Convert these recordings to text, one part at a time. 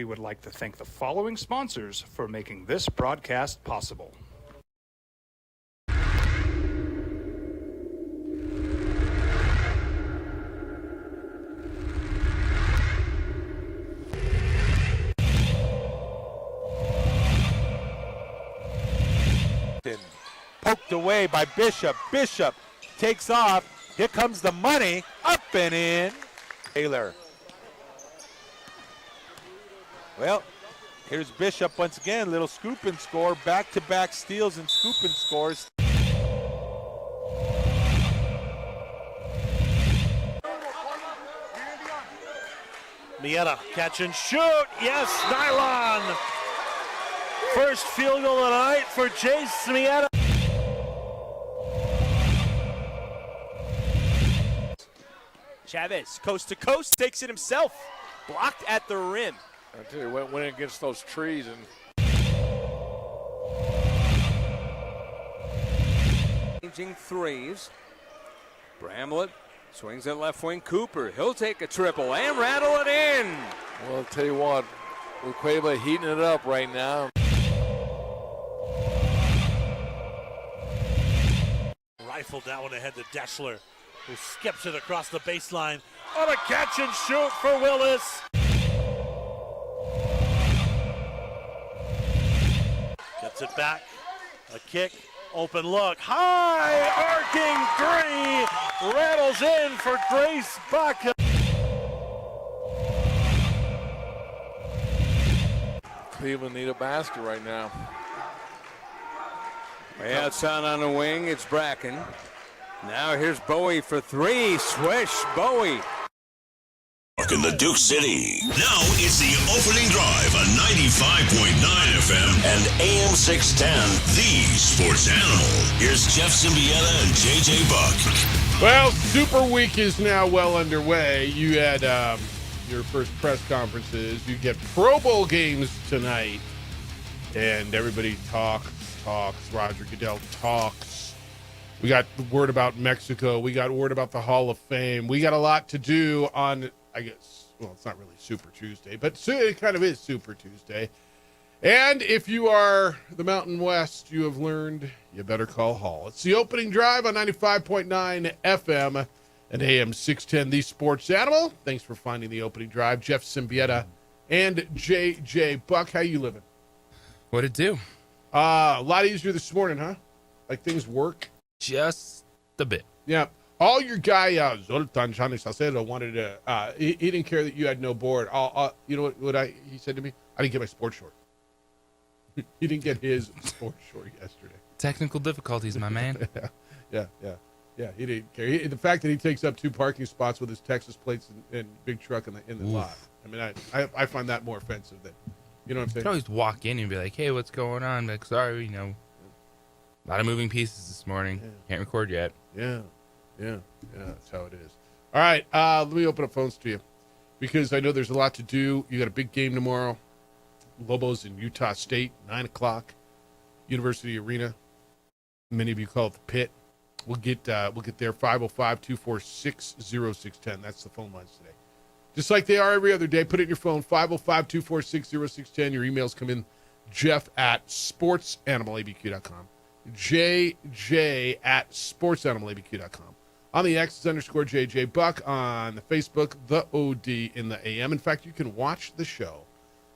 we would like to thank the following sponsors for making this broadcast possible. Poked away by Bishop. Bishop takes off. Here comes the money. Up and in. Taylor. Well, here's Bishop once again. Little scoop and score. Back-to-back steals and scoop and scores. Mieta, catch and shoot. Yes, nylon. First field goal tonight for Jace Mieta. Chavez, coast to coast, takes it himself. Blocked at the rim. I tell you, went against those trees and. Changing threes. Bramlett swings at left wing. Cooper, he'll take a triple and rattle it in. Well, I'll tell you what, Cueva heating it up right now. Rifled that one ahead to Deschler, who skips it across the baseline on a catch and shoot for Willis. Gets it back, a kick, open look, high arcing three, rattles in for Grace Buck. Cleveland need a basket right now. Way outside on the wing, it's Bracken. Now here's Bowie for three. Swish, Bowie. In the Duke City. Now it's the opening drive on 95.9 FM and AM 610, the sports animal. Here's Jeff Symbieta and JJ Buck. Well, Super Week is now well underway. You had your first press conferences. You get Pro Bowl games tonight. And everybody talks. Roger Goodell talks. We got the word about Mexico. We got word about the Hall of Fame. We got a lot to do on, I guess, well, it's not really Super Tuesday, but it kind of is Super Tuesday. And if you are the Mountain West, you have learned you better call Hall. It's the opening drive on 95.9 FM and AM 610, the sports animal. Thanks for finding the opening drive. Jeff Symbieta and JJ Buck. How you living? What'd it do? A lot easier this morning, huh? Like things work? Just a bit. Yeah. All your guy, Zoltan Chani Salcedo, wanted to, he didn't care that you had no board. You know what he said to me? I didn't get my sports short. He didn't get his sports short yesterday. Technical difficulties, my man. Yeah. He didn't care. The fact that he takes up 2 parking spots with his Texas plates and big truck in the lot. I mean, I find that more offensive than, you know what I'm saying? You can always walk in and be like, hey, what's going on? Like, sorry, a lot of moving pieces this morning. Yeah. Can't record yet. Yeah, that's how it is. All right, let me open up phones to you because I know there's a lot to do. You got a big game tomorrow. Lobos in Utah State, 9 o'clock, University Arena. Many of you call it the Pit. We'll get there, 505-246-0610. That's the phone lines today. Just like they are every other day, put it in your phone, 505-246-0610. Your emails come in, Jeff at sportsanimалabq.com. JJ at sportsanimалabq.com. On the X, it's _ JJ Buck. On the Facebook, the OD in the AM. In fact, you can watch the show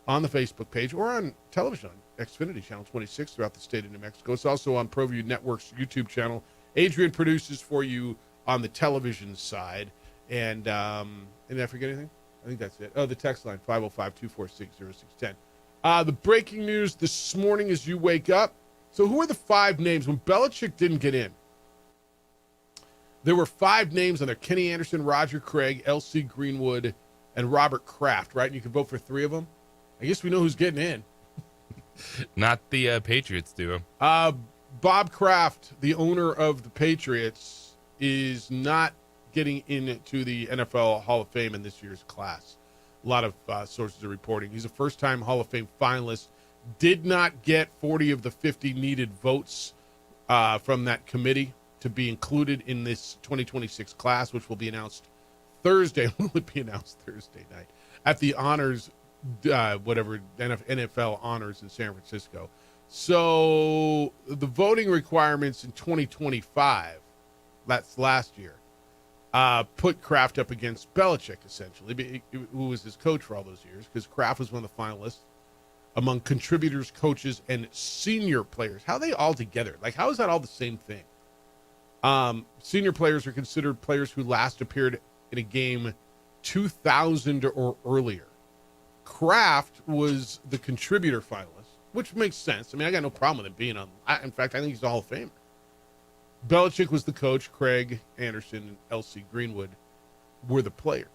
on the Facebook page or on television on Xfinity Channel 26 throughout the state of New Mexico. It's also on ProView Network's YouTube channel. Adrian produces for you on the television side. And did I forget anything? I think that's it. Oh, the text line, 505-246-0610. The breaking news this morning as you wake up. So who are the 5 names? When Belichick didn't get in, there were 5 names on there. Kenny Anderson, Roger Craig, L.C. Greenwood, and Robert Kraft, right? And you can vote for 3 of them. I guess we know who's getting in. Not the Patriots do. Bob Kraft, the owner of the Patriots, is not getting into the NFL Hall of Fame in this year's class. A lot of sources are reporting. He's a first-time Hall of Fame finalist. Did not get 40 of the 50 needed votes from that committee to be included in this 2026 class, which will be announced Thursday. Will it be announced Thursday night at the honors whatever NFL honors in San Francisco. So the voting requirements in 2025, that's last year, put Kraft up against Belichick, essentially, who was his coach for all those years, because Kraft was one of the finalists among contributors, coaches, and senior players. How are they all together? Like, how is that all the same thing? Senior players are considered players who last appeared in a game 2000 or earlier. Kraft was the contributor finalist, which makes sense. I mean, I got no problem with him being on. In fact, I think he's a Hall of Famer. Belichick was the coach. Craig Anderson and L.C. Greenwood were the players.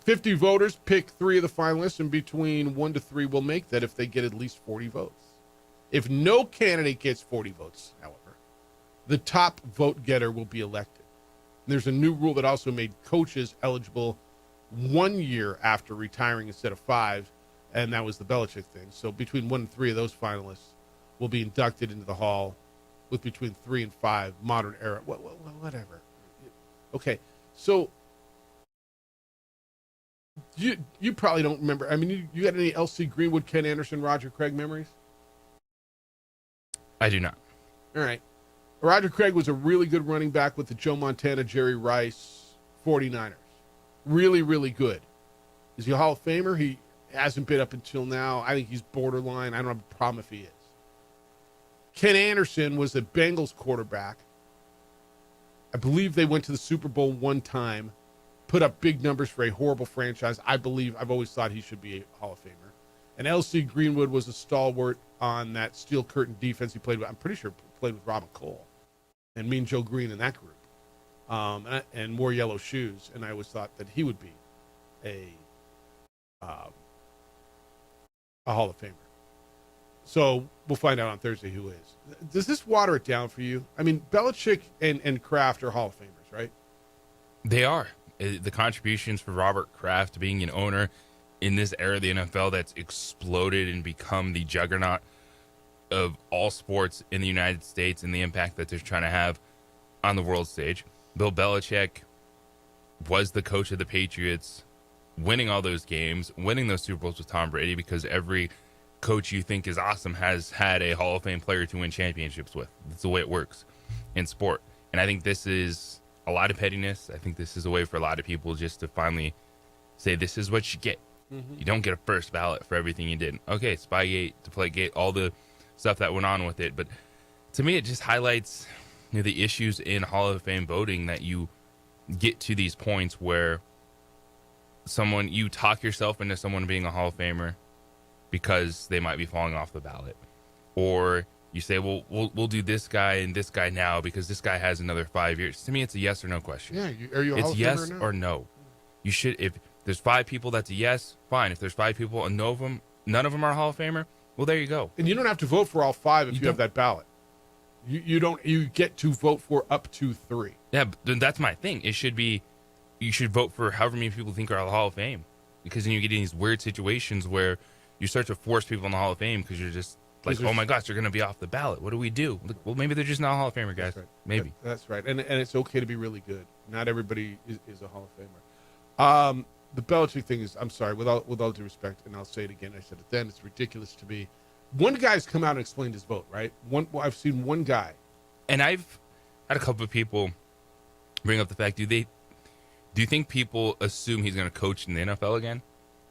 50 voters pick 3 of the finalists, and between 1 to 3 will make that if they get at least 40 votes. If no candidate gets 40 votes, however, the top vote getter will be elected. And there's a new rule that also made coaches eligible 1 year after retiring instead of 5, and that was the Belichick thing. So between 1 and 3 of those finalists will be inducted into the Hall, with between 3 and 5 modern era. Whatever. Okay, so you probably don't remember. I mean, you got any L.C. Greenwood, Ken Anderson, Roger Craig memories? I do not. All right. Roger Craig was a really good running back with the Joe Montana, Jerry Rice 49ers. Really, really good. Is he a Hall of Famer? He hasn't been up until now. I think he's borderline. I don't have a problem if he is. Ken Anderson was the Bengals quarterback. I believe they went to the Super Bowl one time, put up big numbers for a horrible franchise. I've always thought he should be a Hall of Famer. And L.C. Greenwood was a stalwart on that steel curtain defense he played with. I'm pretty sure played with Robin Cole and Mean Joe Green in that group, and wore yellow shoes. And I always thought that he would be a Hall of Famer. So we'll find out on Thursday who is. Does this water it down for you? I mean, Belichick and Kraft are Hall of Famers, right? They are. The contributions for Robert Kraft being an owner in this era of the NFL that's exploded and become the juggernaut of all sports in the United States and the impact that they're trying to have on the world stage. Bill Belichick was the coach of the Patriots, winning all those games, winning those Super Bowls with Tom Brady, because every coach you think is awesome has had a Hall of Fame player to win championships with. That's the way it works in sport. And I think this is a lot of pettiness. I think this is a way for a lot of people just to finally say, this is what you get. You don't get a first ballot for everything you did. Okay, Spygate, Deflategate, all the stuff that went on with it. But to me, it just highlights the issues in Hall of Fame voting, that you get to these points where you talk yourself into someone being a Hall of Famer because they might be falling off the ballot. Or you say, well, we'll do this guy and this guy now because this guy has another 5 years. To me, it's a yes or no question. Yeah, are you a Hall of Famer yes now? or no. You should, if there's 5 people, that's a yes, fine. If there's 5 people and none of them are a Hall of Famer, well, there you go. And you don't have to vote for all 5 if you have that ballot. You get to vote for up to 3. Yeah, but that's my thing. It should be, you should vote for however many people think are a Hall of Fame, because then you get in these weird situations where you start to force people in the Hall of Fame because you're just like, oh my gosh, they're going to be off the ballot. What do we do? Like, well, maybe they're just not a Hall of Famer, guys. That's right. Maybe. That's right. And it's okay to be really good. Not everybody is a Hall of Famer. The Belichick thing is, I'm sorry, with all due respect, and I'll say it again, I said it then, it's ridiculous to me. One guy's come out and explained his vote, right? I've seen one guy. And I've had a couple of people bring up the fact, do you think people assume he's going to coach in the NFL again?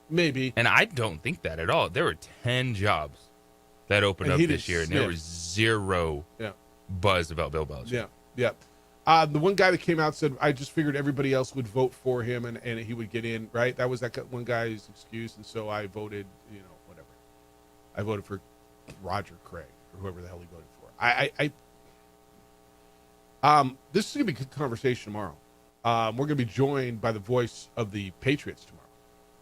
Maybe. And I don't think that at all. There were 10 jobs that opened up this year, and there was zero buzz about Bill Belichick. Yeah. The one guy that came out said, I just figured everybody else would vote for him and he would get in, right? That was that one guy's excuse, and so I voted, whatever. I voted for Roger Craig, or whoever the hell he voted for. This is going to be a good conversation tomorrow. We're going to be joined by the voice of the Patriots tomorrow.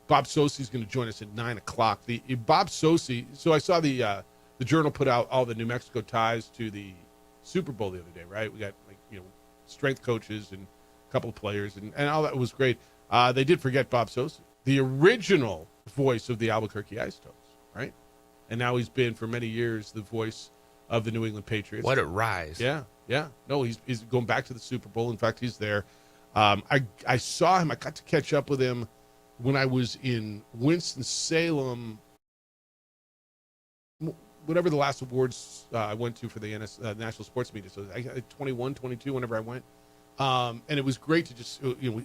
Bob Socci is going to join us at 9 o'clock. Bob Socci, so I saw the Journal put out all the New Mexico ties to the Super Bowl the other day, right? We got strength coaches and a couple of players, and all that was great. They did forget Bob Socci, the original voice of the Albuquerque Ice Dogs, right? And now he's been for many years the voice of the New England Patriots. What a rise. Yeah. No, he's going back to the Super Bowl. In fact, he's there. I saw him. I got to catch up with him when I was in Winston-Salem, whatever the last awards I went to for the National Sports Media. So I had 21, 22 whenever I went. And it was great to just,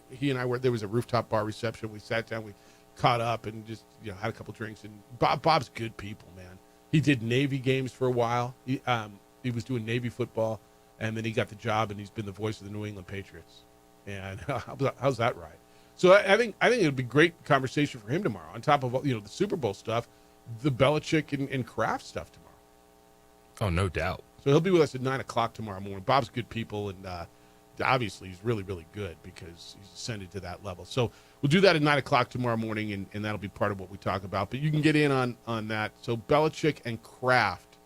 he and I there was a rooftop bar reception. We sat down, we caught up and just, had a couple drinks. And Bob's good people, man. He did Navy games for a while. He was doing Navy football, and then he got the job, and he's been the voice of the New England Patriots. And how's that right? So I think it would be great conversation for him tomorrow. On top of the Super Bowl stuff, the Belichick and Kraft stuff tomorrow. Oh, no doubt. So he'll be with us at 9:00 tomorrow morning. Bob's good people, and obviously he's really, really good because he's ascended to that level. So we'll do that at 9:00 tomorrow morning, and that'll be part of what we talk about. But you can get in on that. So Belichick and Kraft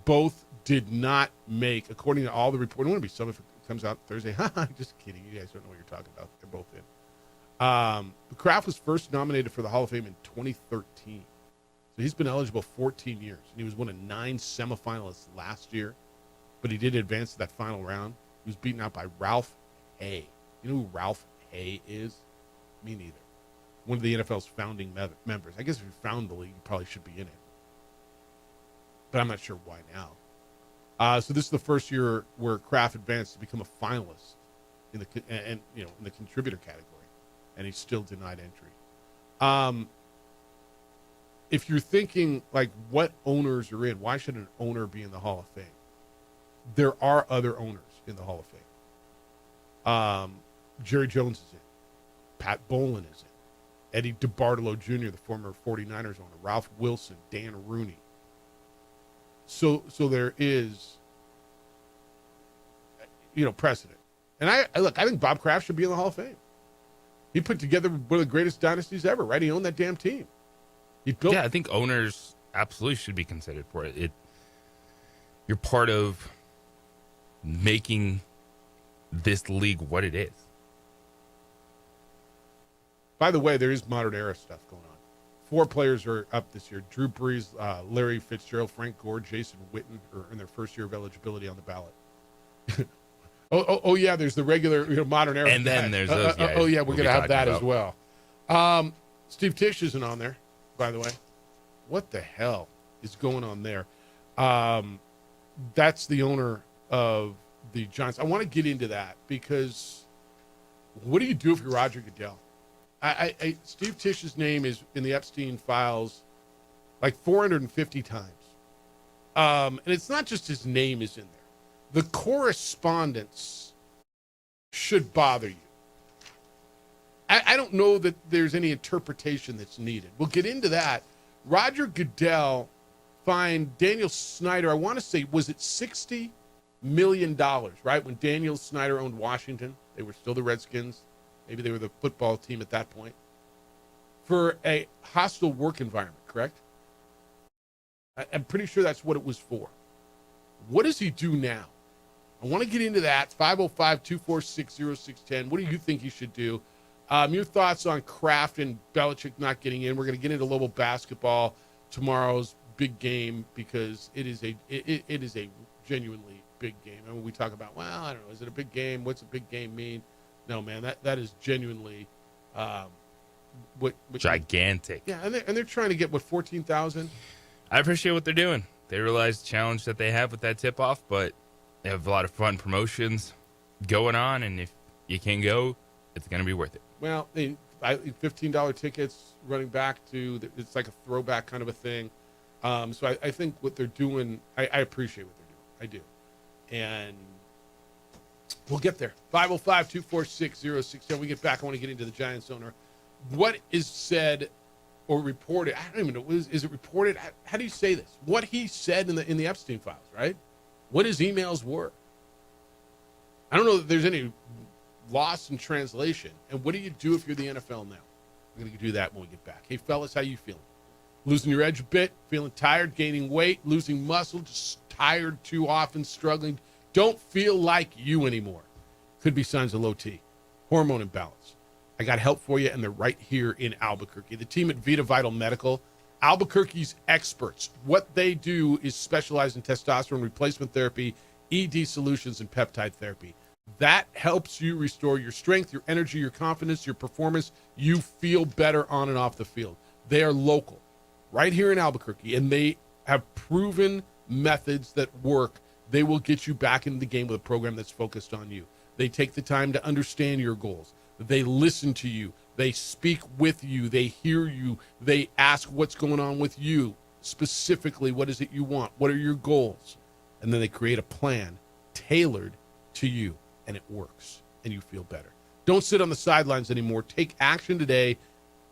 both did not make, according to all the reporting. It wouldn't be some if it comes out Thursday. Just kidding. You guys don't know what you're talking about. They're both in. Kraft was first nominated for the Hall of Fame in 2013. So he's been eligible 14 years. And he was one of 9 semifinalists last year. But he did advance to that final round. He was beaten out by Ralph Hay. You know who Ralph Hay is? Me neither. One of the NFL's founding members. I guess if you found the league, you probably should be in it. But I'm not sure why now. So this is the first year where Kraft advanced to become a finalist in the contributor category, and he's still denied entry. If you're thinking like what owners are in, why should an owner be in the Hall of Fame? There are other owners in the Hall of Fame. Jerry Jones is in. Pat Bowlen is in. Eddie DeBartolo Jr., the former 49ers owner. Ralph Wilson, Dan Rooney. So there is, precedent. And I think Bob Kraft should be in the Hall of Fame. He put together one of the greatest dynasties ever, right? He owned that damn team. He built. Yeah, I think owners absolutely should be considered for it. You're part of making this league what it is. By the way, there is modern era stuff going on. 4 players are up this year. Drew Brees, Larry Fitzgerald, Frank Gore, Jason Witten are in their first year of eligibility on the ballot. oh yeah, there's the regular modern era. And then there's those guys. We're going to have that about. as well. Steve Tisch isn't on there, by the way. What the hell is going on there? That's the owner of the Giants. I want to get into that because what do you do if you're Roger Goodell? Steve Tisch's name is in the Epstein files like 450 times. And it's not just his name is in there. The correspondence should bother you. I don't know that there's any interpretation that's needed. We'll get into that. Roger Goodell fined Daniel Snyder, I want to say, was it $60 million, right? When Daniel Snyder owned Washington, they were still the Redskins. Maybe they were the football team at that point. For a hostile work environment, correct? I'm pretty sure that's what it was for. What does he do now? I want to get into that. 505-246-0610. What do you think he should do? Your thoughts on Kraft and Belichick not getting in. We're going to get into Lobo basketball, tomorrow's big game, because it is a genuinely big game. I mean, we talk about, well, I don't know, is it a big game? What's a big game mean? No, man, that is genuinely what gigantic. Yeah, and they're trying to get 14,000. I appreciate what they're doing. They realize the challenge that they have with that tip-off, but they have a lot of fun promotions going on, and if you can go, it's going to be worth it. Well, $15 tickets running back to it's like a throwback kind of a thing. So I think what they're doing, I appreciate what they're doing. I do, and we'll get there. 505-246-0610. We get back. I want to get into the Giants owner. What is said or reported? I don't even know. Is it reported? How do you say this? What he said in the Epstein files, right? What his emails were. I don't know that there's any loss in translation. And what do you do if you're the NFL now? We're going to do that when we get back. Hey, fellas, how you feeling? Losing your edge a bit? Feeling tired? Gaining weight? Losing muscle? Just tired too often? Struggling? Don't feel like you anymore. Could be signs of low T. Hormone imbalance. I got help for you, and they're right here in Albuquerque. The team at Vita Vital Medical, Albuquerque's experts. What they do is specialize in testosterone replacement therapy, ED solutions, and peptide therapy. That helps you restore your strength, your energy, your confidence, your performance. You feel better on and off the field. They are local, right here in Albuquerque, and they have proven methods that work. They will get you back into the game with a program that's focused on you. They take the time to understand your goals. They listen to you. They speak with you. They hear you. They ask what's going on with you. Specifically, what is it you want? What are your goals? And then they create a plan tailored to you, and it works, and you feel better. Don't sit on the sidelines anymore. Take action today.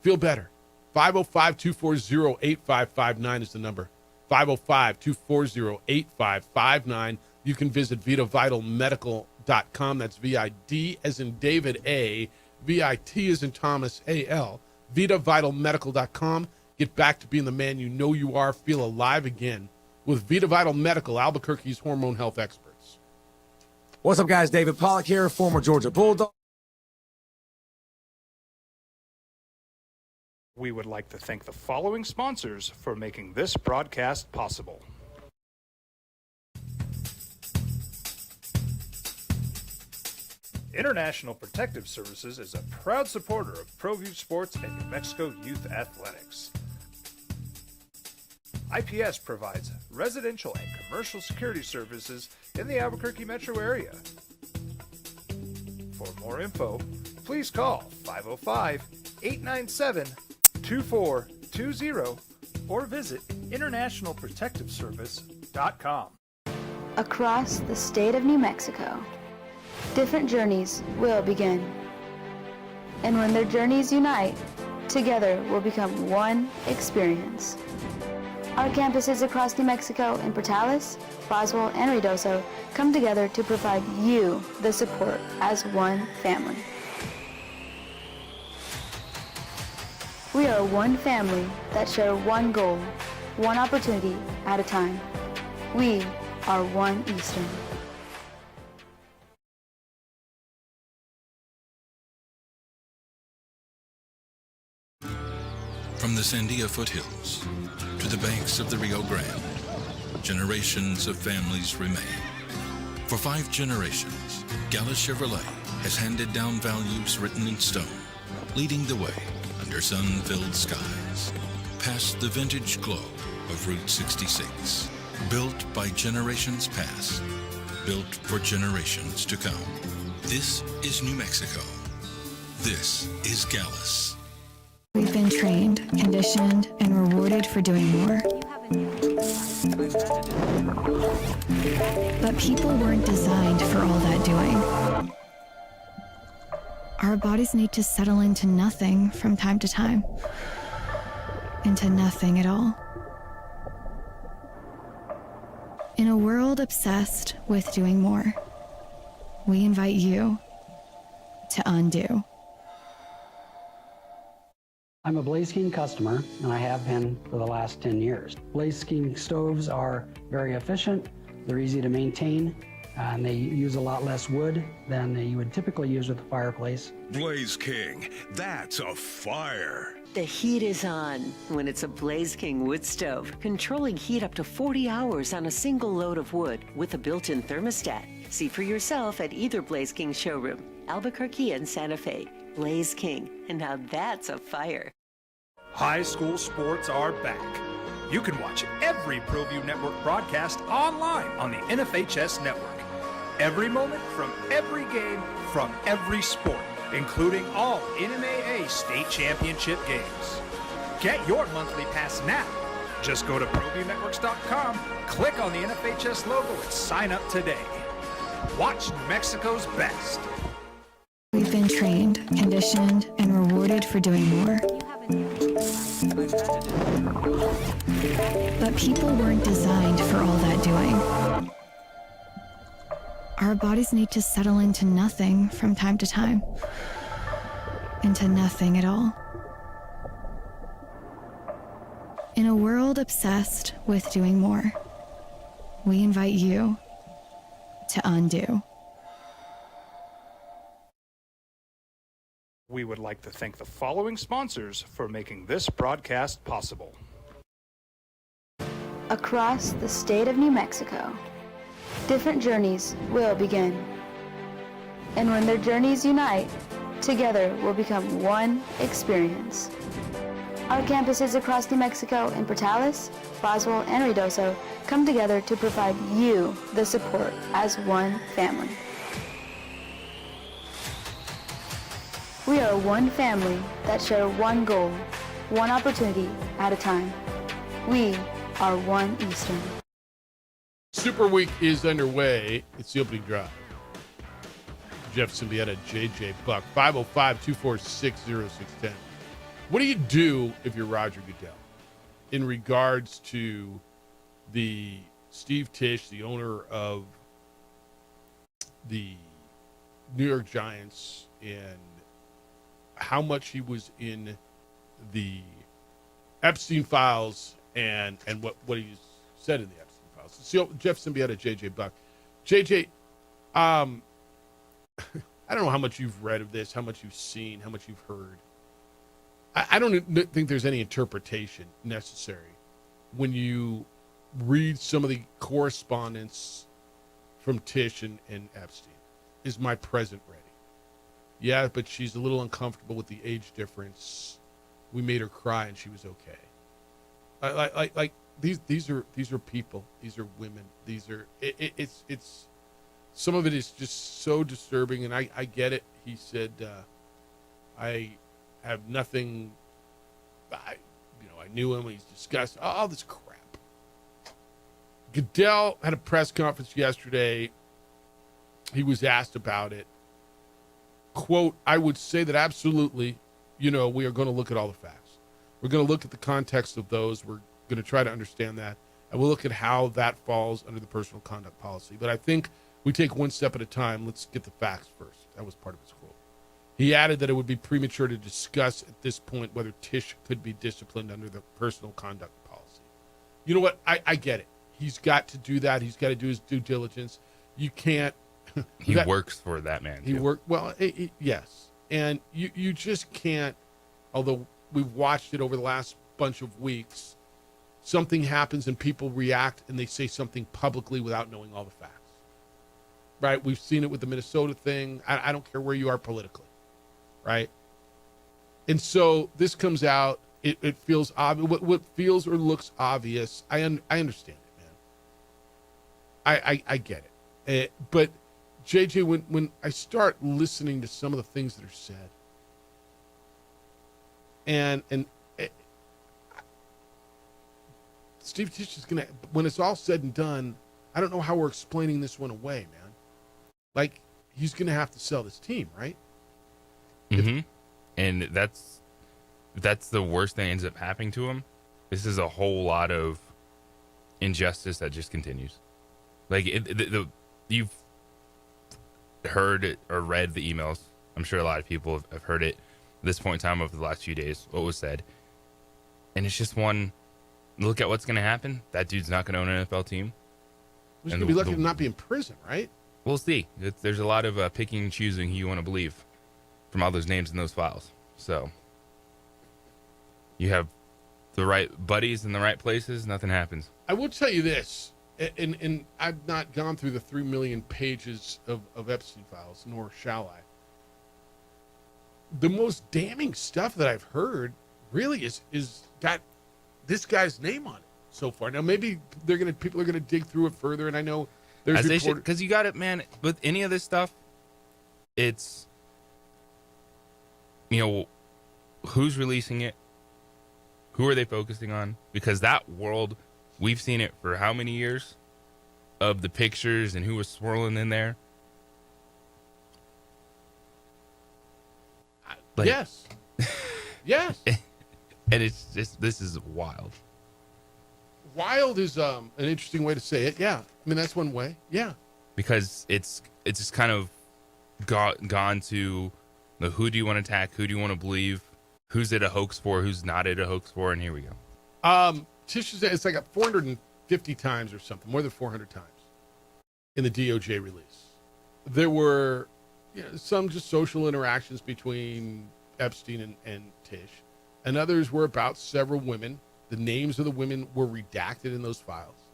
Feel better. 505-240-8559 is the number. 505-240-8559. You can visit VitaVitalMedical.com. That's V-I-D as in David A, V-I-T as in Thomas A-L. VitaVitalMedical.com. Get back to being the man you know you are. Feel alive again with Vita Vital Medical, Albuquerque's hormone health experts. What's up, guys? David Pollock here, former Georgia Bulldog. We would like to thank the following sponsors for making this broadcast possible. International Protective Services is a proud supporter of ProView Sports and New Mexico Youth Athletics. IPS provides residential and commercial security services in the Albuquerque metro area. For more info, please call 505-897-2420 or visit internationalprotectiveservice.com. Across the state of New Mexico, different journeys will begin. And when their journeys unite, together will become one experience. Our campuses across New Mexico in Portales, Boswell, and Ruidoso come together to provide you the support as one family. We are one family that share one goal, one opportunity at a time. We are One Eastern. From the Sandia foothills to the banks of the Rio Grande, generations of families remain. For 5 generations, Gallus Chevrolet has handed down values written in stone, leading the way under sun-filled skies, past the vintage glow of Route 66. Built by generations past, built for generations to come. This is New Mexico. This is Gallus. We've been trained, conditioned, and rewarded for doing more. But people weren't designed for all that doing. Our bodies need to settle into nothing from time to time. Into nothing at all. In a world obsessed with doing more, we invite you to undo. I'm a Blaze King customer, and I have been for the last 10 years. Blaze King stoves are very efficient, they're easy to maintain, and they use a lot less wood than you would typically use with a fireplace. Blaze King, that's a fire. The heat is on when it's a Blaze King wood stove, controlling heat up to 40 hours on a single load of wood with a built-in thermostat. See for yourself at either Blaze King showroom, Albuquerque and Santa Fe. Blaze King, and now that's a fire. High school sports are back. You can watch every ProView Network broadcast online on the NFHS network. Every moment from every game from every sport, including all NMAA state championship games. Get your monthly pass now. Just go to ProViewNetworks.com, click on the NFHS logo, and sign up today. Watch New Mexico's best. We've been trained, conditioned, and rewarded for doing more. But people weren't designed for all that doing. Our bodies need to settle into nothing from time to time. Into nothing at all. In a world obsessed with doing more, we invite you to undo. We would like to thank the following sponsors for making this broadcast possible. Across the state of New Mexico, different journeys will begin. And when their journeys unite, together will become one experience. Our campuses across New Mexico in Portales, Boswell, and Ruidoso come together to provide you the support as one family. We are one family that share one goal, one opportunity at a time. We are One Eastern. Super Week is underway. It's the opening drive. Jeff Symbieta, JJ Buck, 505-246-0610. What do you do if you're Roger Goodell in regards to the Steve Tisch, the owner of the New York Giants, and how much he was in the Epstein files and what he said in the Epstein files? So Jeff Symbieta, JJ Buck. JJ, I don't know how much you've read of this, how much you've seen, how much you've heard. I don't think there's any interpretation necessary when you read some of the correspondence from Tisch and Epstein. Is my present ready? Yeah, but she's a little uncomfortable with the age difference. We made her cry and she was okay. Like these are people. These are women. These are it's some of it is just so disturbing, and I get it. He said, I have nothing. I knew him. He's discussed all this crap. Goodell had a press conference yesterday. He was asked about it. Quote, I would say that absolutely, we are going to look at all the facts. We're going to look at the context of those. We're going to try to understand that. And we'll look at how that falls under the personal conduct policy. But I think we take one step at a time. Let's get the facts first. That was part of his quote. He added that it would be premature to discuss at this point whether Tisch could be disciplined under the personal conduct policy. You know what? I get it. He's got to do that. He's got to do his due diligence. You can't. He works for that man. He worked well. Yes, and you just can't. Although we've watched it over the last bunch of weeks, something happens and people react and they say something publicly without knowing all the facts. Right? We've seen it with the Minnesota thing. I don't care where you are politically, right? And so this comes out. It feels obvious. What feels or looks obvious. I understand it, man. I get it. But JJ, when I start listening to some of the things that are said, and Steve Tisch is gonna, when it's all said and done, I don't know how we're explaining this one away, man. Like, he's gonna have to sell this team, right? Mm-hmm. And that's the worst thing that ends up happening to him. This is a whole lot of injustice that just continues. Like, you've heard it or read the emails. I'm sure a lot of people have heard it at this point in time over the last few days, what was said. And it's just one, look at what's going to happen. That dude's not going to own an NFL team. He's going to be lucky to not be in prison, right? We'll see. There's a lot of picking and choosing who you want to believe from all those names in those files. So you have the right buddies in the right places, nothing happens. I will tell you this. And I've not gone through the 3 million pages of Epstein files, nor shall I. The most damning stuff that I've heard really is got this guy's name on it so far. Now maybe people are gonna dig through it further, and I know there's because you got it, man. With any of this stuff, it's who's releasing it, who are they focusing on? Because that world. We've seen it for how many years of the pictures and who was swirling in there? Yes. Yes. And it's just, this is wild. Wild is an interesting way to say it. Yeah. I mean, that's one way. Yeah. Because it's just kind of gone to the who do you want to attack? Who do you want to believe? Who's it a hoax for? Who's not it a hoax for? And here we go. Tisch is, it's like 450 times or something, more than 400 times in the DOJ release. There were some just social interactions between Epstein and Tisch, and others were about several women. The names of the women were redacted in those files.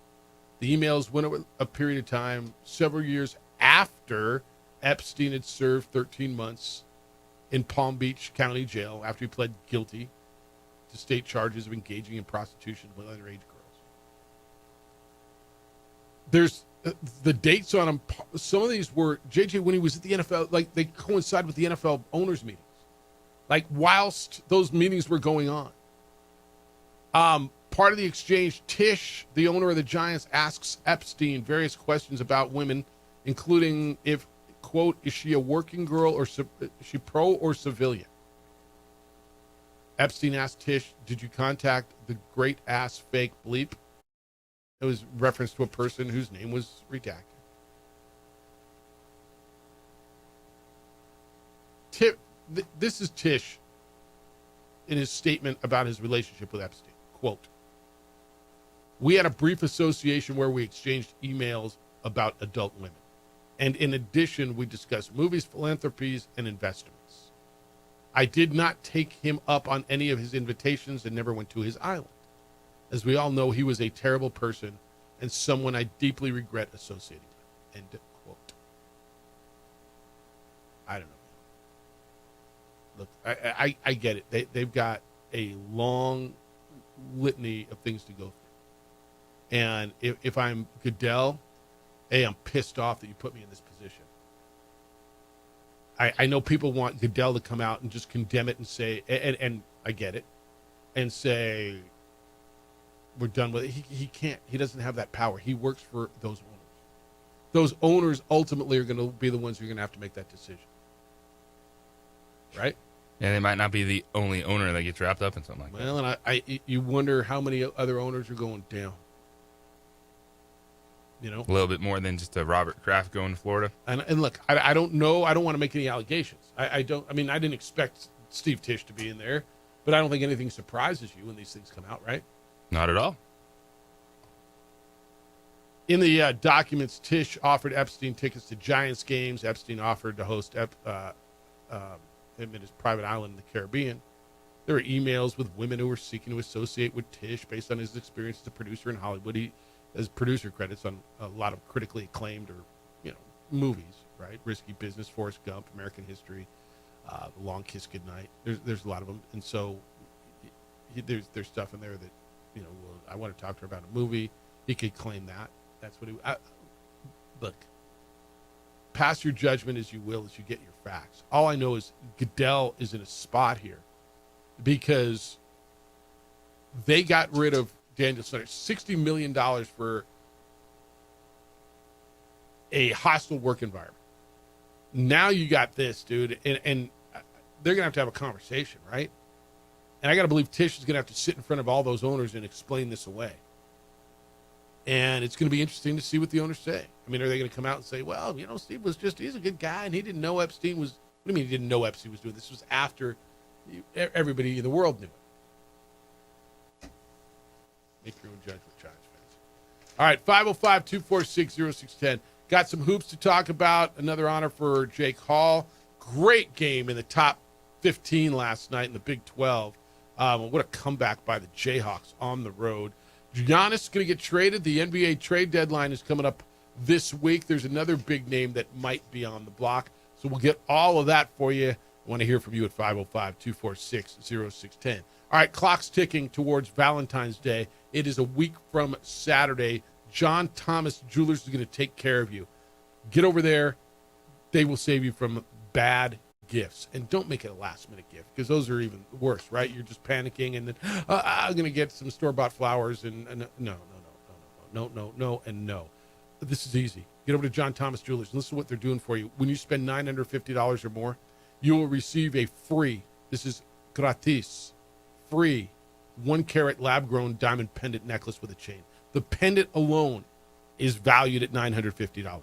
The emails went over a period of time, several years after Epstein had served 13 months in Palm Beach County Jail after he pled guilty to state charges of engaging in prostitution with underage girls. There's the dates on them. Some of these were, JJ, when he was at the NFL, like they coincide with the NFL owners meetings, like whilst those meetings were going on. Part of the exchange, Tish, the owner of the Giants, asks Epstein various questions about women, including if, quote, is she a working girl or is she pro or civilian? Epstein asked Tish, did you contact the great ass fake bleep? It was reference to a person whose name was redacted. This is Tish in his statement about his relationship with Epstein. Quote, we had a brief association where we exchanged emails about adult women. And in addition, we discussed movies, philanthropies, and investments. I did not take him up on any of his invitations and never went to his island. As we all know, he was a terrible person and someone I deeply regret associating with. End quote. I don't know. Look, I get it. They've got a long litany of things to go through. And if I'm Goodell, hey, I'm pissed off that you put me in this position. I know people want Goodell to come out and just condemn it and say, and I get it, and say, we're done with it. He can't. He doesn't have that power. He works for those owners. Those owners ultimately are going to be the ones who are going to have to make that decision. Right? And they might not be the only owner that gets wrapped up in something like that. Well, and you wonder how many other owners are going down. You know, a little bit more than just a Robert Kraft going to Florida. And look, I don't know. I don't want to make any allegations. I didn't expect Steve Tisch to be in there, but I don't think anything surprises you when these things come out, right? Not at all. In the documents, Tisch offered Epstein tickets to Giants games. Epstein offered to host him at his private island in the Caribbean. There were emails with women who were seeking to associate with Tisch based on his experience as a producer in Hollywood. He has producer credits on a lot of critically acclaimed or, movies, right? Risky Business, Forrest Gump, American History, The Long Kiss Goodnight. There's a lot of them. And so there's stuff in there that, well, I want to talk to her about a movie. He could claim that. That's what look, pass your judgment as you will as you get your facts. All I know is Goodell is in a spot here because they got rid of Daniel Snyder, $60 million for a hostile work environment. Now you got this, dude, and they're going to have a conversation, right? And I got to believe Tisch is going to have to sit in front of all those owners and explain this away. And it's going to be interesting to see what the owners say. I mean, are they going to come out and say, well, Steve he's a good guy, and he didn't know Epstein was, what do you mean he didn't know Epstein was doing this? This was after everybody in the world knew it. Make your own judgment, Giants fans. All right, 505-246-0610. Got some hoops to talk about. Another honor for Jake Hall. Great game in the top 15 last night in the Big 12. What a comeback by the Jayhawks on the road. Giannis is going to get traded. The NBA trade deadline is coming up this week. There's another big name that might be on the block. So we'll get all of that for you. I want to hear from you at 505-246-0610. All right, clock's ticking towards Valentine's Day. It is a week from Saturday. John Thomas Jewelers is going to take care of you. Get over there. They will save you from bad gifts. And don't make it a last-minute gift because those are even worse, right? You're just panicking and then, I'm going to get some store-bought flowers. And no, and no. This is easy. Get over to John Thomas Jewelers. Listen to what they're doing for you. When you spend $950 or more, you will receive a free, this is gratis, free 1-carat lab-grown diamond pendant necklace with a chain. The pendant alone is valued at $950.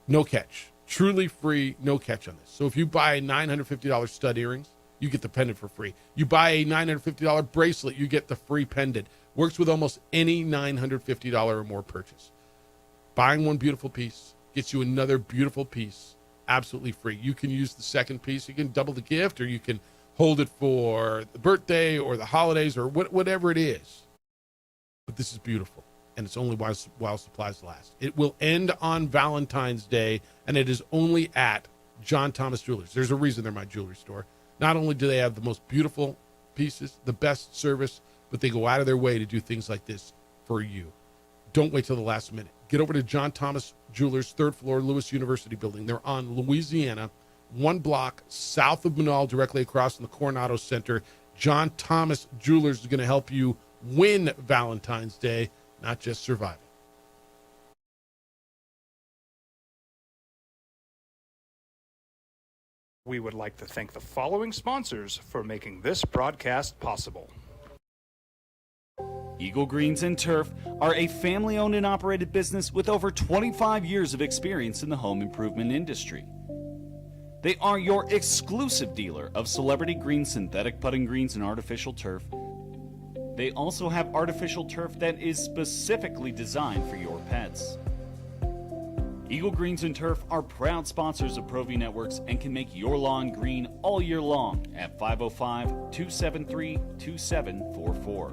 No catch. Truly free, no catch on this. So if you buy a $950 stud earrings, you get the pendant for free. You buy a $950 bracelet, you get the free pendant. Works with almost any $950 or more purchase. Buying one beautiful piece gets you another beautiful piece absolutely free. You can use the second piece. You can double the gift, or you can hold it for the birthday or the holidays or whatever it is. But this is beautiful. and it's only while supplies last. It will end on Valentine's Day, and it is only at John Thomas Jewelers. There's a reason they're my jewelry store. Not only do they have the most beautiful pieces, the best service, but they go out of their way to do things like this for you. Don't wait till the last minute. Get over to John Thomas Jewelers, 3rd floor, Lewis University building. They're on Louisiana, 1 block south of Munal, directly across from the Coronado Center. John Thomas Jewelers is going to help you win Valentine's Day, not just survive it. We would like to thank the following sponsors for making this broadcast possible. Eagle Greens and Turf are a family-owned and operated business with over 25 years of experience in the home improvement industry. They are your exclusive dealer of celebrity green, synthetic putting greens, and artificial turf. They also have artificial turf that is specifically designed for your pets. Eagle Greens and Turf are proud sponsors of ProView Networks and can make your lawn green all year long at 505-273-2744.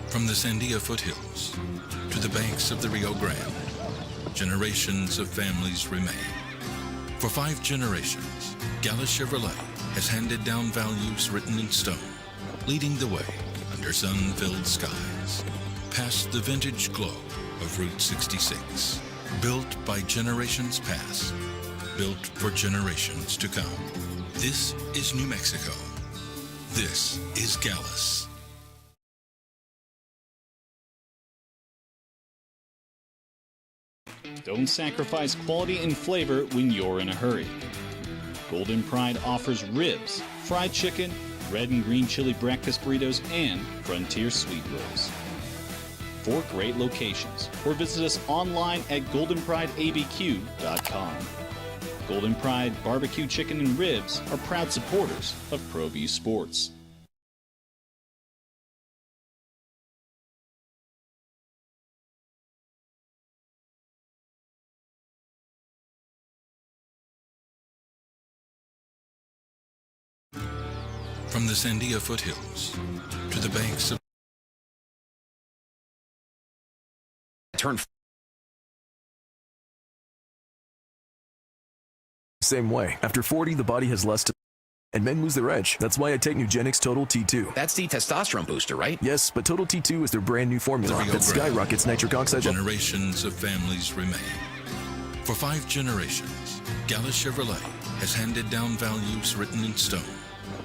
From the Sandia foothills to the banks of the Rio Grande, generations of families remain. For 5 generations, Gallus Chevrolet has handed down values written in stone, leading the way under sun-filled skies, past the vintage glow of Route 66. Built by generations past, built for generations to come. This is New Mexico. This is Gallus. Don't sacrifice quality and flavor when you're in a hurry. Golden Pride offers ribs, fried chicken, red and green chili breakfast burritos, and Frontier sweet rolls. 4 great locations, or visit us online at goldenprideabq.com. Golden Pride Barbecue Chicken and Ribs are proud supporters of ProView Sports. From the Sandia foothills to the banks of Same way. After 40, the body has less to, and men lose their edge. That's why I take Nugenix Total T2. That's the testosterone booster, right? Yes, but Total T2 is their brand new formula that skyrockets nitric oxide. Generations of families remain. For 5 generations, Gallus Chevrolet has handed down values written in stone,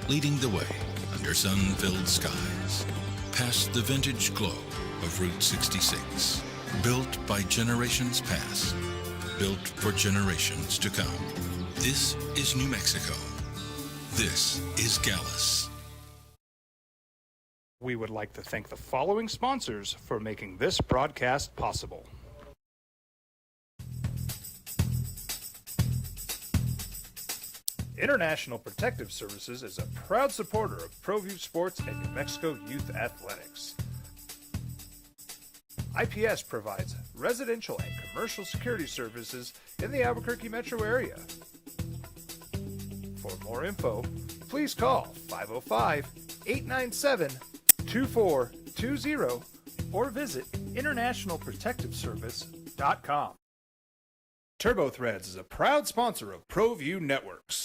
leading the way under sun-filled skies, past the vintage glow of Route 66. Built by generations past, built for generations to come. This is New Mexico. This is Gallus. We would like to thank the following sponsors for making this broadcast possible. International Protective Services is a proud supporter of ProView Sports and New Mexico Youth Athletics. IPS provides residential and commercial security services in the Albuquerque metro area. For more info, please call 505-897-2420 or visit internationalprotectiveservice.com. TurboThreads is a proud sponsor of ProView Networks.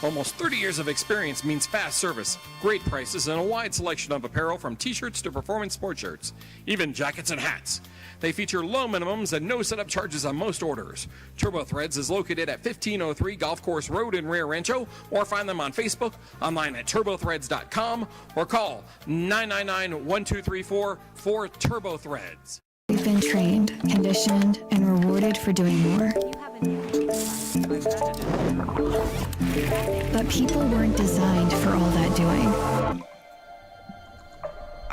Almost 30 years of experience means fast service, great prices, and a wide selection of apparel from t-shirts to performance sports shirts, even jackets and hats. They feature low minimums and no setup charges on most orders. TurboThreads is located at 1503 Golf Course Road in Rio Rancho, or find them on Facebook, online at turbothreads.com, or call 999-1234 for TurboThreads. We've been trained, conditioned, and rewarded for doing more. But people weren't designed for all that doing.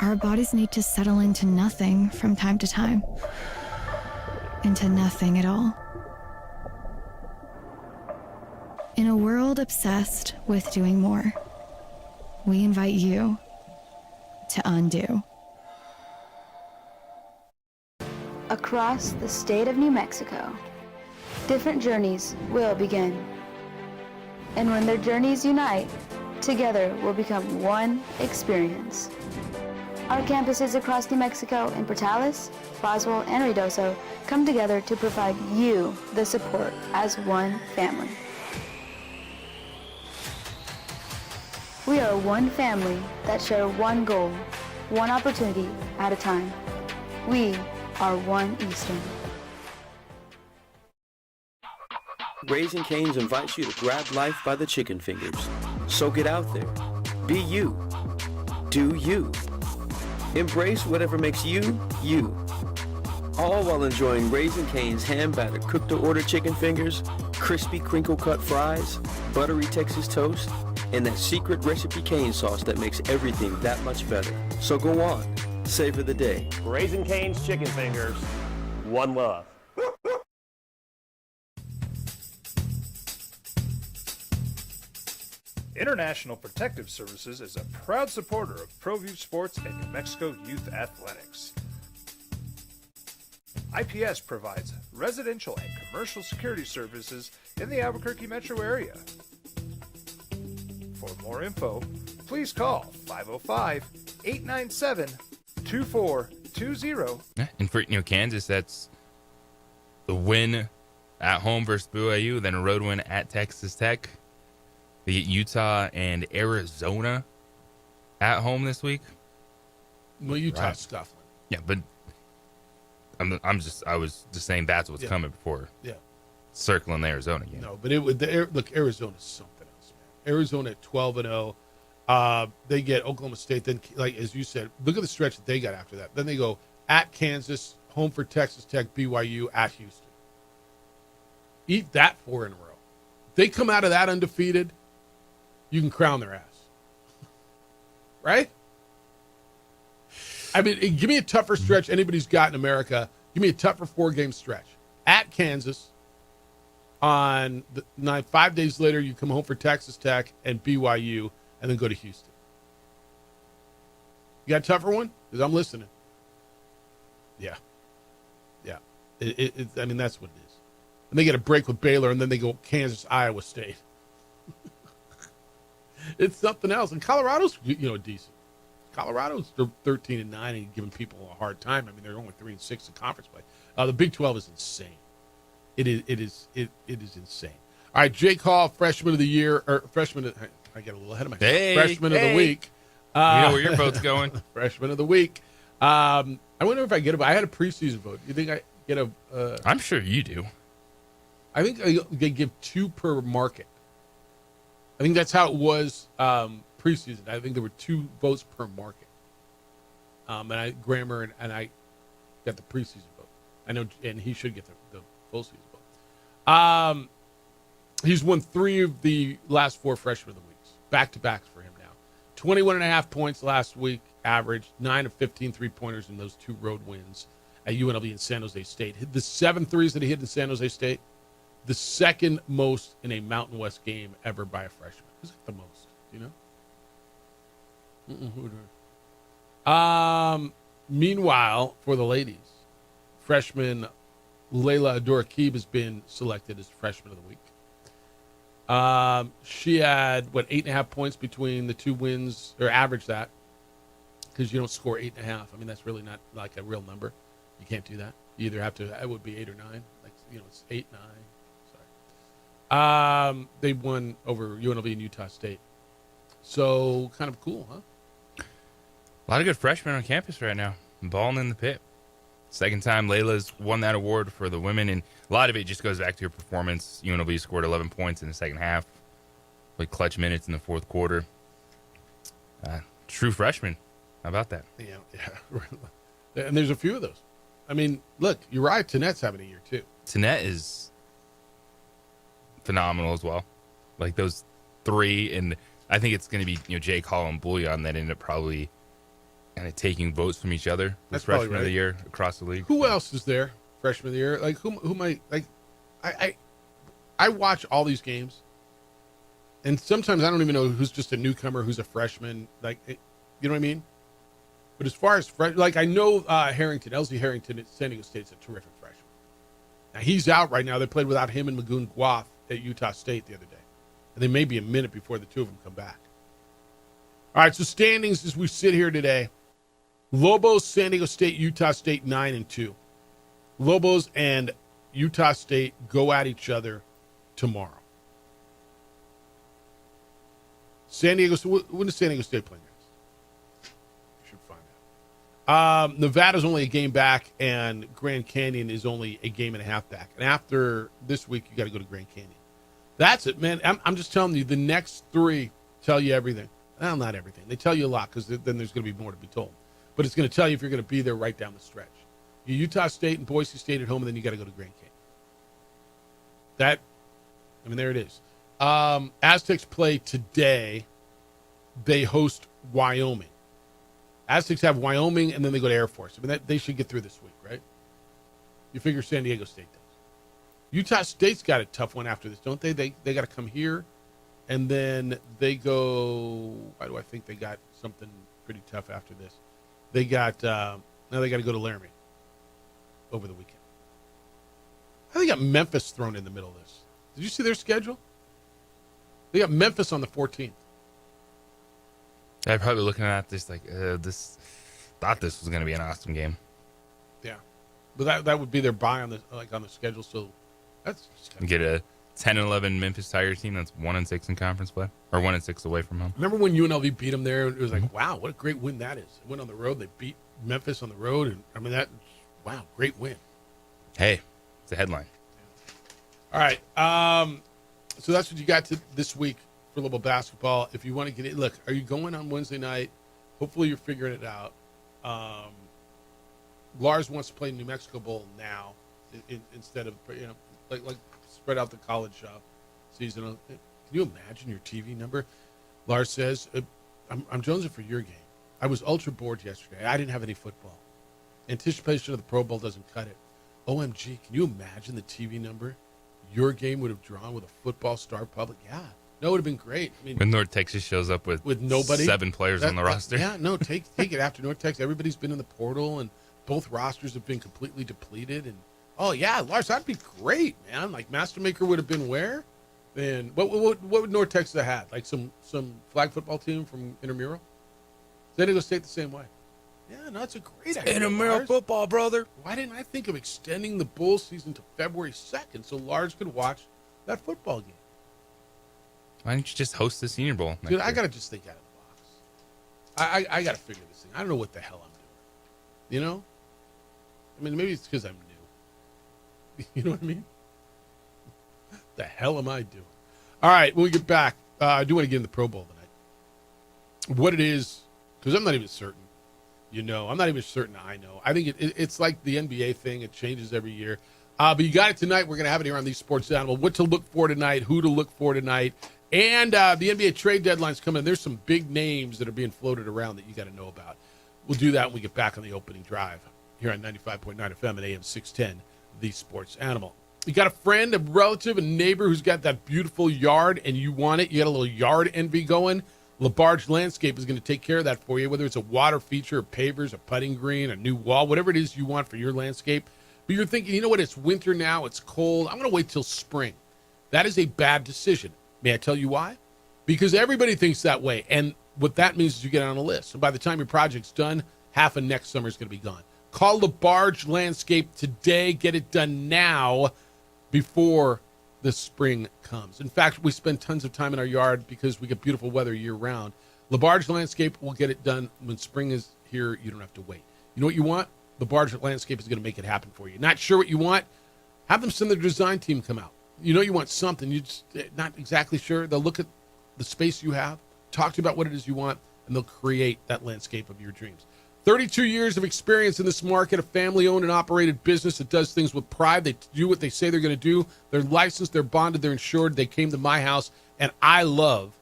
Our bodies need to settle into nothing from time to time. Into nothing at all. In a world obsessed with doing more, we invite you to undo. Across the state of New Mexico, different journeys will begin. And when their journeys unite, together will become one experience. Our campuses across New Mexico in Portales, Boswell, and Ruidoso come together to provide you the support as one family. We are one family that share one goal, one opportunity at a time. We are One Eastern. Raising Cane's invites you to grab life by the chicken fingers. So get out there. Be you. Do you. Embrace whatever makes you, you. All while enjoying Raising Cane's hand-battered cooked-to-order chicken fingers, crispy crinkle-cut fries, buttery Texas toast, and that secret recipe cane sauce that makes everything that much better. So go on, savor the day. Raising Cane's chicken fingers, one love. International Protective Services is a proud supporter of ProView Sports and New Mexico Youth Athletics. IPS provides residential and commercial security services in the Albuquerque metro area. For more info, please call 505-897-2420. And for Kansas, that's the win at home versus BYU, then a road win at Texas Tech. They get Utah and Arizona at home this week. Well, Utah's scuffling. Yeah, but I was just saying that's what's coming before. Yeah. Circling the Arizona game. No, but look, Arizona's something else, man. Arizona at 12-0. They get Oklahoma State. Then, like as you said, look at the stretch that they got after that. Then they go at Kansas, home for Texas Tech, BYU, at Houston. Eat that 4 in a row. They come out of that undefeated, you can crown their ass. Right? I mean, give me a tougher stretch anybody's got in America. Give me a tougher 4-game stretch. At Kansas, on 5 days later, you come home for Texas Tech and BYU, and then go to Houston. You got a tougher one? Because I'm listening. Yeah. Yeah. I mean, that's what it is. And they get a break with Baylor, and then they go Kansas, Iowa State. It's something else. And Colorado's, decent. Colorado's 13-9 and giving people a hard time. I mean, they're only 3-6 in conference play. The Big 12 is insane. It is insane. All right, Jake Hall, freshman of the year, I get a little ahead of myself. Freshman of the week. You know where your vote's going. Freshman of the week. I wonder if I get I had a preseason vote. You think I get a? I'm sure you do. I think they give 2 per market. I think that's how it was preseason. I think there were 2 votes per market. And Grammer and I got the preseason vote. I know, and he should get the full season vote. He's won 3 of the last 4 freshman of the weeks. Back-to-backs for him now. 21.5 points last week, average. 9 of 15 3-pointers in those 2 road wins at UNLV and San Jose State. Hit the 7 threes that he hit in San Jose State. The second most in a Mountain West game ever by a freshman. Who's got the most? Do you know? Meanwhile, for the ladies, freshman Layla Adora-Keeb has been selected as freshman of the week. She had 8.5 points between the 2 wins, or average that, because you don't score 8.5. I mean, that's really not like a real number. You can't do that. You either have to. It would be 8 or 9. It's 8, 9. They won over UNLV and Utah State. So kind of cool, huh? A lot of good freshmen on campus right now, balling in the pit. Second time Layla's won that award for the women, and a lot of it just goes back to her performance. UNLV scored 11 points in the second half, played clutch minutes in the fourth quarter. True freshman. How about that? Yeah. And there's a few of those. I mean, look, Uriah Tenette's having a year too. Tenette is phenomenal as well. Like those 3, and I think it's going to be Jake Hall and Bouillon that end up probably kind of taking votes from each other. That's freshman right. of the year across the league. Who else is there? Freshman of the year? Like who might like? I watch all these games, and sometimes I don't even know who's just a newcomer, who's a freshman. Like, you know what I mean? But as far as I know Harrington, LZ Harrington at San Diego State's a terrific freshman. Now he's out right now. They played without him and Magoon Guath at Utah State the other day. And they may be a minute before the 2 of them come back. All right, so standings as we sit here today. Lobos, San Diego State, Utah State 9-2. Lobos and Utah State go at each other tomorrow. San Diego, when does San Diego State play next? Should find out. Nevada's only a game back, and Grand Canyon is only a game and a half back. And after this week, you got to go to Grand Canyon. That's it, man. I'm just telling you, the next three tell you everything. Well, not everything. They tell you a lot because then there's going to be more to be told. But it's going to tell you if you're going to be there right down the stretch. Utah State and Boise State at home, and then you got to go to Grand Canyon. There it is. Aztecs play today. They host Wyoming. Aztecs have Wyoming, and then they go to Air Force. They should get through this week, right? You figure San Diego State does. Utah State's got a tough one after this, don't they? They got to come here, and then they go. Why do I think they got something pretty tough after this? They got now they got to go to Laramie over the weekend. They got Memphis thrown in the middle of this. Did you see their schedule? They got Memphis on the 14th. I'm probably looking at this like thought this was going to be an awesome game. Yeah, but that would be their bye on the schedule. So that's you get a 10-11 Memphis Tiger team that's 1-6 in conference play, or 1-6 away from home. Remember when UNLV beat them there? It was like, wow, what a great win that is. They went on the road. They beat Memphis on the road, and wow, great win. Hey, it's a headline. All right, so that's what you got this week for Lobo basketball. If you want to get it, look, are you going on Wednesday night? Hopefully you're figuring it out. Lars wants to play New Mexico Bowl now instead of like spread out the college season. Can you imagine your TV number? Lars says, I'm jonesing for your game. I was ultra bored yesterday. I didn't have any football. Anticipation of the Pro Bowl doesn't cut it. OMG, can you imagine the TV number your game would have drawn with a football star public? Yeah. No, it would have been great. When North Texas shows up with nobody, 7 players on the roster. Yeah, no, take it after North Texas. Everybody's been in the portal, and both rosters have been completely depleted. And oh yeah, Lars, that'd be great, man. Like Mastermaker would have been where? Then what would North Texas have had? Like some flag football team from intramural? San Diego State the same way. Yeah, no, it's a great idea. Intramural football, brother. Why didn't I think of extending the bowl season to February 2nd so Lars could watch that football game? Why don't you just host the Senior Bowl? Dude, I got to just think out of the box. I got to figure this thing. I don't know what the hell I'm doing. You know? I mean, maybe it's because I'm new. You know what I mean? The hell am I doing? All right, when we get back, I do want to get in the Pro Bowl tonight. What it is, because I'm not even certain. I'm not even certain I know. I think it's like the NBA thing. It changes every year. But you got it tonight. We're going to have it here on the Sports Animal. What to look for tonight, who to look for tonight. And the NBA trade deadline's coming. There's some big names that are being floated around that you got to know about. We'll do that when we get back on the opening drive here on 95.9 FM and AM 610, the Sports Animal. You got a friend, a relative, a neighbor who's got that beautiful yard and you want it. You got a little yard envy going. LaBarge Landscape is going to take care of that for you, whether it's a water feature, a pavers, a putting green, a new wall, whatever it is you want for your landscape. But you're thinking, you know what, it's winter now, it's cold, I'm going to wait till spring. That is a bad decision. May I tell you why? Because everybody thinks that way, and what that means is you get on a list. And by the time your project's done, half of next summer is going to be gone. Call LaBarge Landscape today. Get it done now before the spring comes. In fact, we spend tons of time in our yard because we get beautiful weather year-round. LaBarge Landscape will get it done when spring is here. You don't have to wait. You know what you want? LaBarge Landscape is going to make it happen for you. Not sure what you want? Have them send their design team come out. You know you want something. You're just not exactly sure. They'll look at the space you have, talk to you about what it is you want, and they'll create that landscape of your dreams. 32 years of experience in this market, a family-owned and operated business that does things with pride. They do what they say they're going to do. They're licensed, they're bonded, they're insured. They came to my house, and I love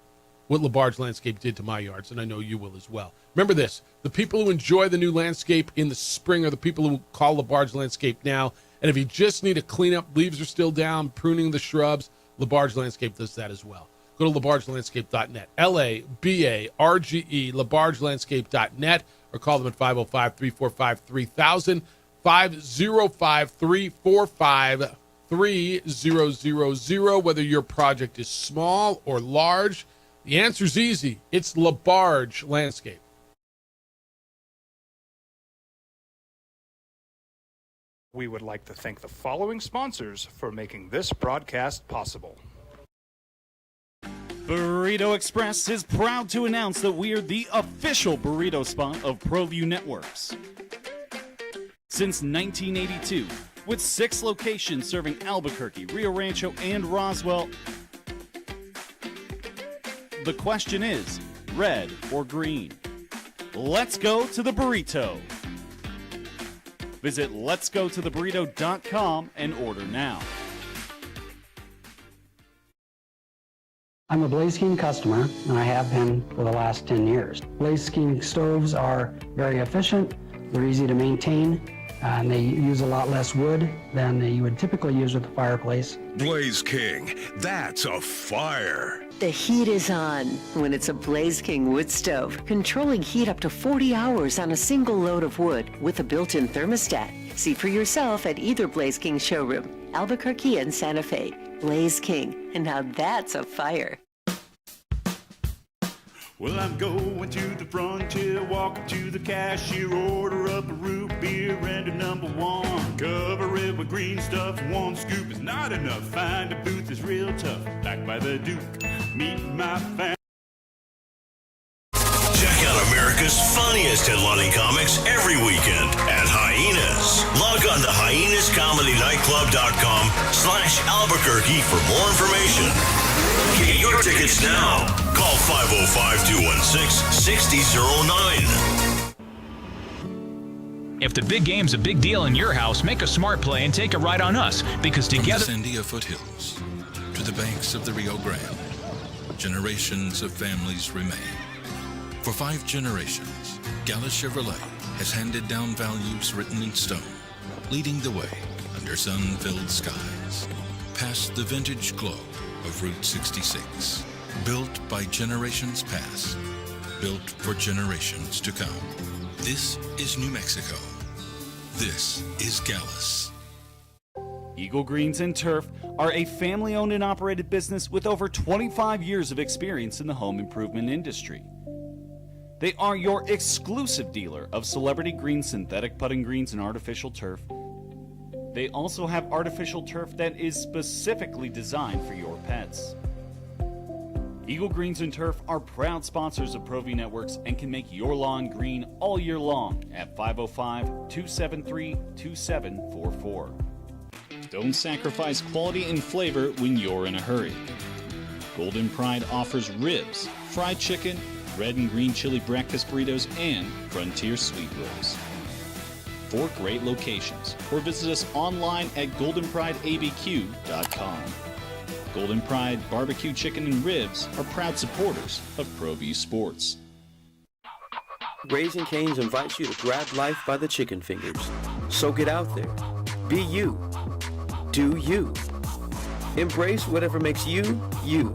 what LaBarge Landscape did to my yards, and I know you will as well. Remember this, the people who enjoy the new landscape in the spring are the people who call LaBarge Landscape now. And if you just need a cleanup, leaves are still down, pruning the shrubs, LaBarge Landscape does that as well. Go to LaBargeLandscape.net, L-A-B-A-R-G-E, LaBargeLandscape.net, or call them at 505-345-3000, 505-345-3000. Whether your project is small or large, the answer's easy. It's LaBarge Landscape. We would like to thank the following sponsors for making this broadcast possible. Burrito Express is proud to announce that we are the official burrito spot of ProView Networks. Since 1982, with 6 locations serving Albuquerque, Rio Rancho, and Roswell, the question is, red or green? Let's go to the burrito. Visit letsgototheburrito.com and order now. I'm a Blaze King customer, and I have been for the last 10 years. Blaze King stoves are very efficient, they're easy to maintain, and they use a lot less wood than you would typically use with a fireplace. Blaze King, that's a fire. The heat is on when it's a Blaze King wood stove, controlling heat up to 40 hours on a single load of wood with a built-in thermostat. See for yourself at either Blaze King showroom, Albuquerque and Santa Fe. Blaze King, and now that's a fire. Well, I'm going to the frontier, walk up to the cashier, order up a root beer and a number 1. Cover it with green stuff, 1 scoop is not enough. Find a booth is real tough, back by the Duke, meet my family. Check out America's funniest headlining comics every weekend at Hyenas. Log on to hyenascomedynightclub.com/Albuquerque for more information. Get your tickets now. Call 505-216-6009. If the big game's a big deal in your house, make a smart play and take a ride on us, because together... From the Sandia foothills to the banks of the Rio Grande, generations of families remain. For 5 generations, Gallus Chevrolet has handed down values written in stone, leading the way under sun-filled skies, past the vintage glow of Route 66. Built by generations past, built for generations to come. This is New Mexico. This is Gallus. Eagle Greens and Turf are a family-owned and operated business with over 25 years of experience in the home improvement industry. They are your exclusive dealer of celebrity green, synthetic putting greens, and artificial turf. They also have artificial turf that is specifically designed for your pets. Eagle Greens and Turf are proud sponsors of ProView Networks and can make your lawn green all year long at 505-273-2744. Don't sacrifice quality and flavor when you're in a hurry. Golden Pride offers ribs, fried chicken, red and green chili breakfast burritos, and Frontier sweet rolls. 4 great locations, or visit us online at goldenprideabq.com. Golden Pride Barbecue Chicken and Ribs are proud supporters of ProView Sports. Raising Cane's invites you to grab life by the chicken fingers. So get out there. Be you. Do you. Embrace whatever makes you, you.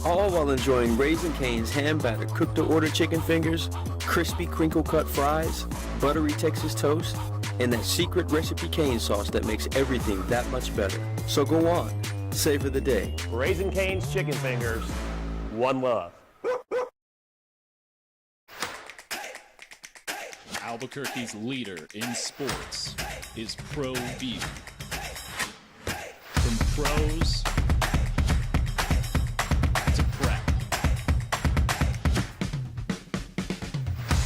All while enjoying Raising Cane's hand-battered cooked-to-order chicken fingers, crispy crinkle-cut fries, buttery Texas toast, and that secret recipe cane sauce that makes everything that much better. So go on, savor the day. Raising Cane's chicken fingers, one love. Albuquerque's leader in sports is ProView. From pros to prep.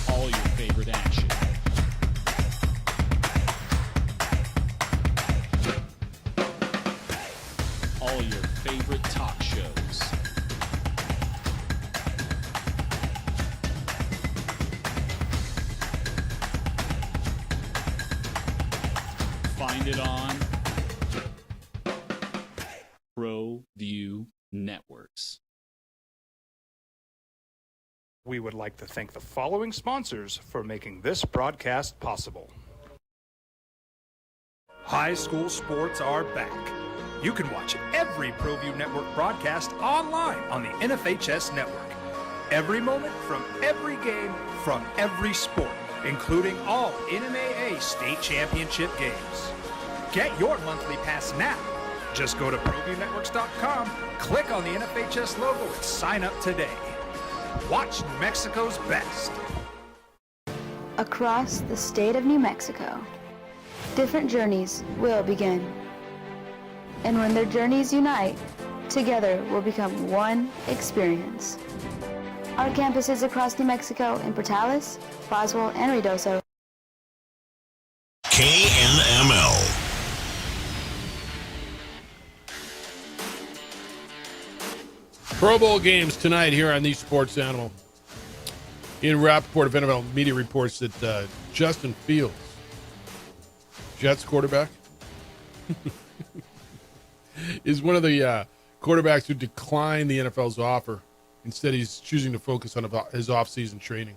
All your favorite action. All your favorite talk shows. Find it on ProView Networks. We would like to thank the following sponsors for making this broadcast possible. High school sports are back. You can watch every ProView Network broadcast online on the NFHS network. Every moment from every game from every sport, including all NMAA state championship games. Get your monthly pass now. Just go to ProViewNetworks.com, click on the NFHS logo, and sign up today. Watch New Mexico's best. Across the state of New Mexico, different journeys will begin. And when their journeys unite, together will become one experience. Our campuses across New Mexico in Portales, Boswell, and Ruidoso. KNML. Pro Bowl games tonight here on the Sports Animal. Ian Rappaport of NFL Media reports that Justin Fields, Jets quarterback, is one of the quarterbacks who declined the NFL's offer. Instead, he's choosing to focus on his off-season training.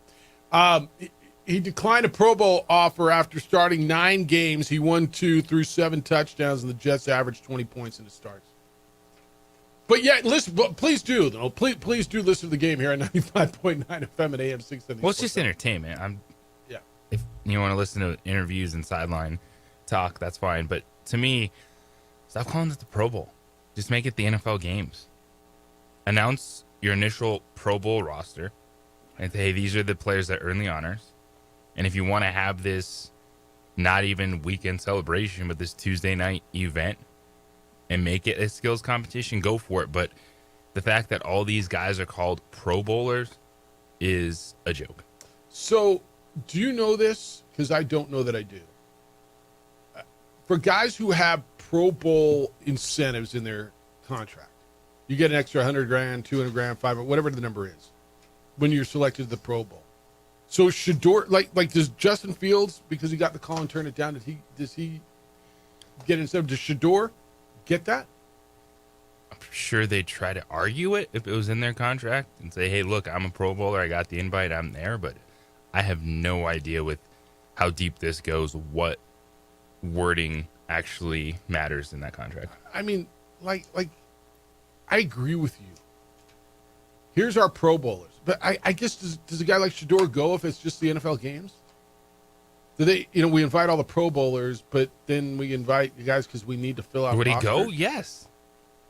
He declined a Pro Bowl offer after starting 9 games. He won 2, threw 7 touchdowns, and the Jets averaged 20 points in his starts. But yeah, listen. But please do, though. Please do listen to the game here on 95.9 FM at AM 670. Well, it's just entertainment. Yeah. If you want to listen to interviews and sideline talk, that's fine. But to me, stop calling it the Pro Bowl. Just make it the NFL games. Announce your initial Pro Bowl roster and say, hey, these are the players that earn the honors. And if you want to have this not even weekend celebration, but this Tuesday night event, and make it a skills competition, go for it. But the fact that all these guys are called Pro Bowlers is a joke. So, do you know this? Because I don't know that I do. For guys who have Pro Bowl incentives in their contract, you get an extra $100,000, $200,000, $500,000, whatever the number is, when you're selected to the Pro Bowl. So Shedeur, like does Justin Fields, because he got the call and turned it down, does he get incentive? Does Shedeur get that? I'm sure they'd try to argue it if it was in their contract and say, hey, look, I'm a Pro Bowler. I got the invite. I'm there. But I have no idea with how deep this goes, what wording actually matters in that contract. I mean, like I agree with you. Here's our Pro Bowlers. But I guess, does a guy like Shedeur go if it's just the NFL games? Do they, we invite all the Pro Bowlers, but then we invite you guys because we need to fill out. Would he roster? go? Yes.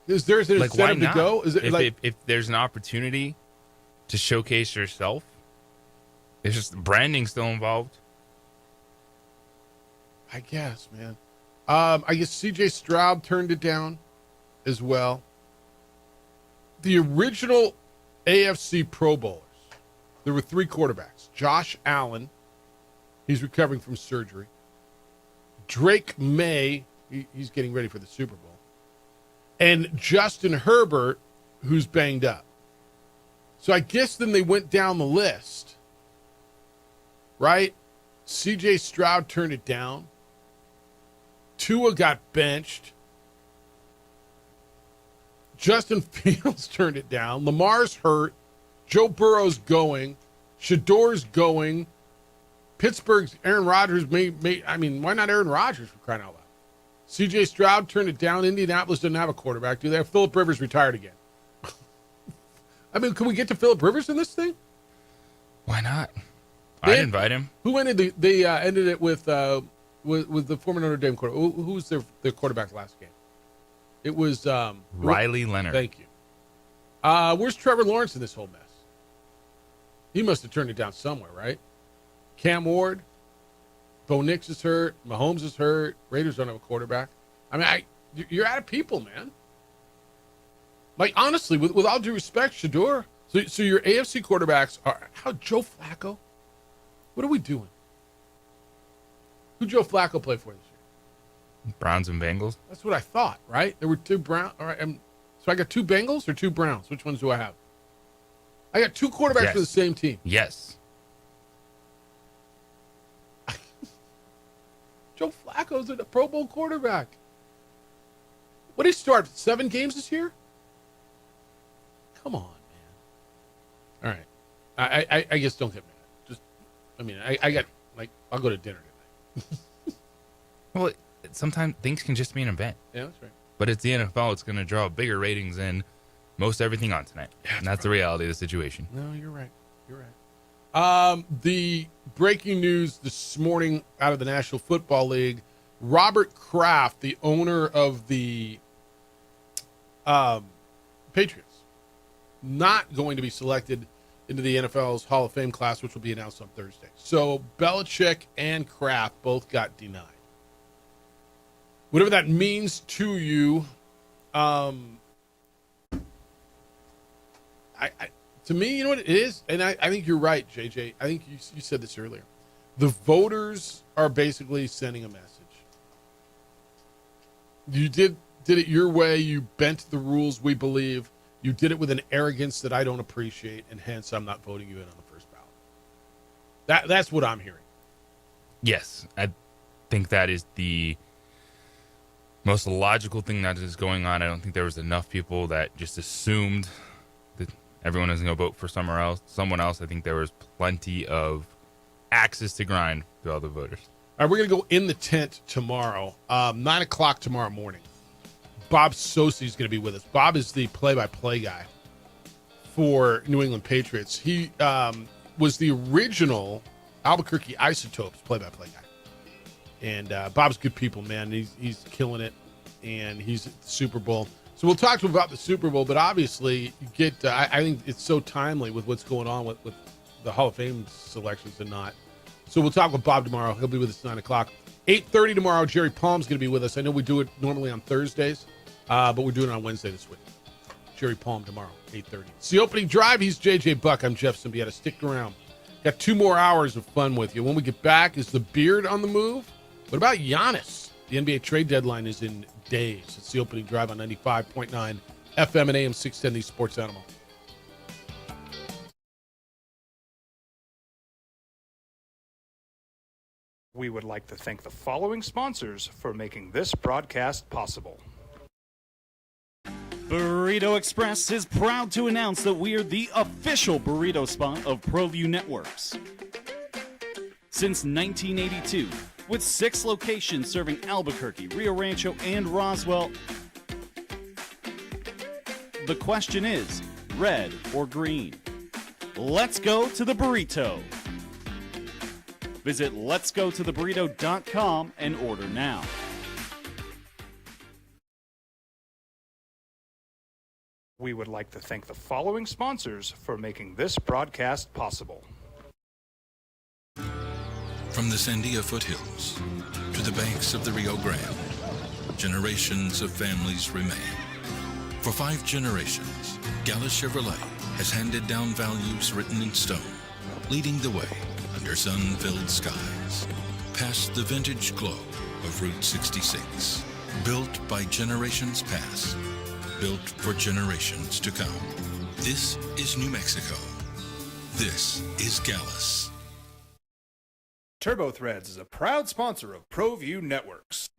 Is there an like, why incentive not? to go? Is it if there's an opportunity to showcase yourself, it's just branding still involved. I guess, man. I guess C.J. Stroud turned it down as well. The original AFC Pro Bowlers, there were 3 quarterbacks. Josh Allen, he's recovering from surgery. Drake May, he's getting ready for the Super Bowl. And Justin Herbert, who's banged up. So I guess then they went down the list, right? C.J. Stroud turned it down. Tua got benched. Justin Fields turned it down. Lamar's hurt. Joe Burrow's going. Shedeur's going. Pittsburgh's Aaron Rodgers why not Aaron Rodgers, for crying out loud? C.J. Stroud turned it down. Indianapolis doesn't have a quarterback, do they? Phillip Rivers retired again. I mean, can we get to Phillip Rivers in this thing? Why not? I'd invite him. Who ended they ended it with the former Notre Dame quarterback? Who was their quarterback last game? It was Riley Leonard. Thank you. Where's Trevor Lawrence in this whole mess? He must have turned it down somewhere, right? Cam Ward, Bo Nix is hurt, Mahomes is hurt, Raiders don't have a quarterback. I mean, you're out of people, man. Like, honestly, with all due respect, Shedeur, so your AFC quarterbacks are Joe Flacco? What are we doing? Who Joe Flacco play for this year? Browns and Bengals. That's what I thought, right? There were 2 Browns. All right, so I got 2 Bengals or 2 Browns? Which ones do I have? I got 2 quarterbacks for the same team. Yes. Joe Flacco's a Pro Bowl quarterback. What did he start? 7 games this year? Come on, man. All right. I guess don't get mad. I got, I'll go to dinner tonight. Well, sometimes things can just be an event. Yeah, that's right. But it's the NFL. It's going to draw bigger ratings than most everything on tonight. And that's the reality of the situation. No, you're right. You're right. The breaking news this morning out of the National Football League, Robert Kraft, the owner of the Patriots, not going to be selected into the NFL's Hall of Fame class, which will be announced on Thursday. So Belichick and Kraft both got denied. whatever that means to you. To me, you know what it is? And I think you're right, JJ. I think you said this earlier. The voters are basically sending a message. You did it your way. You bent the rules, we believe. You did it with an arrogance that I don't appreciate, and hence I'm not voting you in on the first ballot. That's what I'm hearing. Yes, I think that is the most logical thing that is going on. I don't think there was enough people that just assumed that everyone was going to vote for someone else. I think there was plenty of axes to grind for all the voters. All right, we're going to go in the tent tomorrow, 9 o'clock tomorrow morning. Bob Socci is going to be with us. Bob is the play-by-play guy for New England Patriots. He was the original Albuquerque Isotopes play-by-play guy. And Bob's good people, man. He's killing it, and he's at the Super Bowl. So we'll talk to him about the Super Bowl, but obviously you get I think it's so timely with what's going on with the Hall of Fame selections and not. So we'll talk with Bob tomorrow. He'll be with us at 9 o'clock. 8:30 tomorrow, Jerry Palm's going to be with us. I know we do it normally on Thursdays, but we're doing it on Wednesday this week. Jerry Palm tomorrow, 8:30. It's the opening drive. He's JJ Buck. I'm Jeff Symbieta. Stick around. Got 2 more hours of fun with you. When we get back, is the beard on the move? What about Giannis? The NBA trade deadline is in days. It's the opening drive on 95.9 FM and AM 610, the Sports Animal. We would like to thank the following sponsors for making this broadcast possible. Burrito Express is proud to announce that we are the official burrito spot of ProView Networks. Since 1982, with 6 locations serving Albuquerque, Rio Rancho, and Roswell, the question is, red or green? Let's go to the burrito. Visit letsgototheburrito.com and order now. We would like to thank the following sponsors for making this broadcast possible. From the Sandia foothills to the banks of the Rio Grande, generations of families remain. For 5 generations, Gallus Chevrolet has handed down values written in stone, leading the way under sun-filled skies, past the vintage glow of Route 66. Built by generations past, built for generations to come. This is New Mexico. This is Gallus. TurboThreads is a proud sponsor of ProView Networks.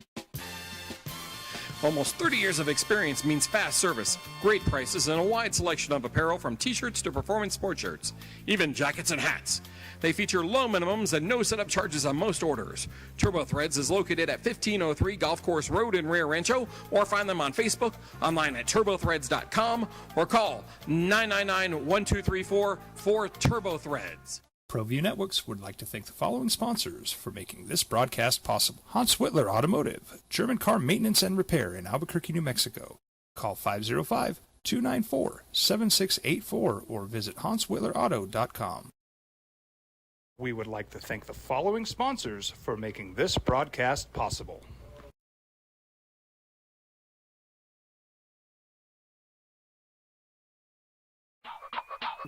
Almost 30 years of experience means fast service, great prices, and a wide selection of apparel from t-shirts to performance sport shirts, even jackets and hats. They feature low minimums and no setup charges on most orders. TurboThreads is located at 1503 Golf Course Road in Rio Rancho, or find them on Facebook, online at turbothreads.com, or call 999-1234 for TurboThreads. ProView Networks would like to thank the following sponsors for making this broadcast possible. Hans Whitler Automotive, German car maintenance and repair in Albuquerque, New Mexico. Call 505-294-7684 or visit hanswhitlerauto.com. We would like to thank the following sponsors for making this broadcast possible.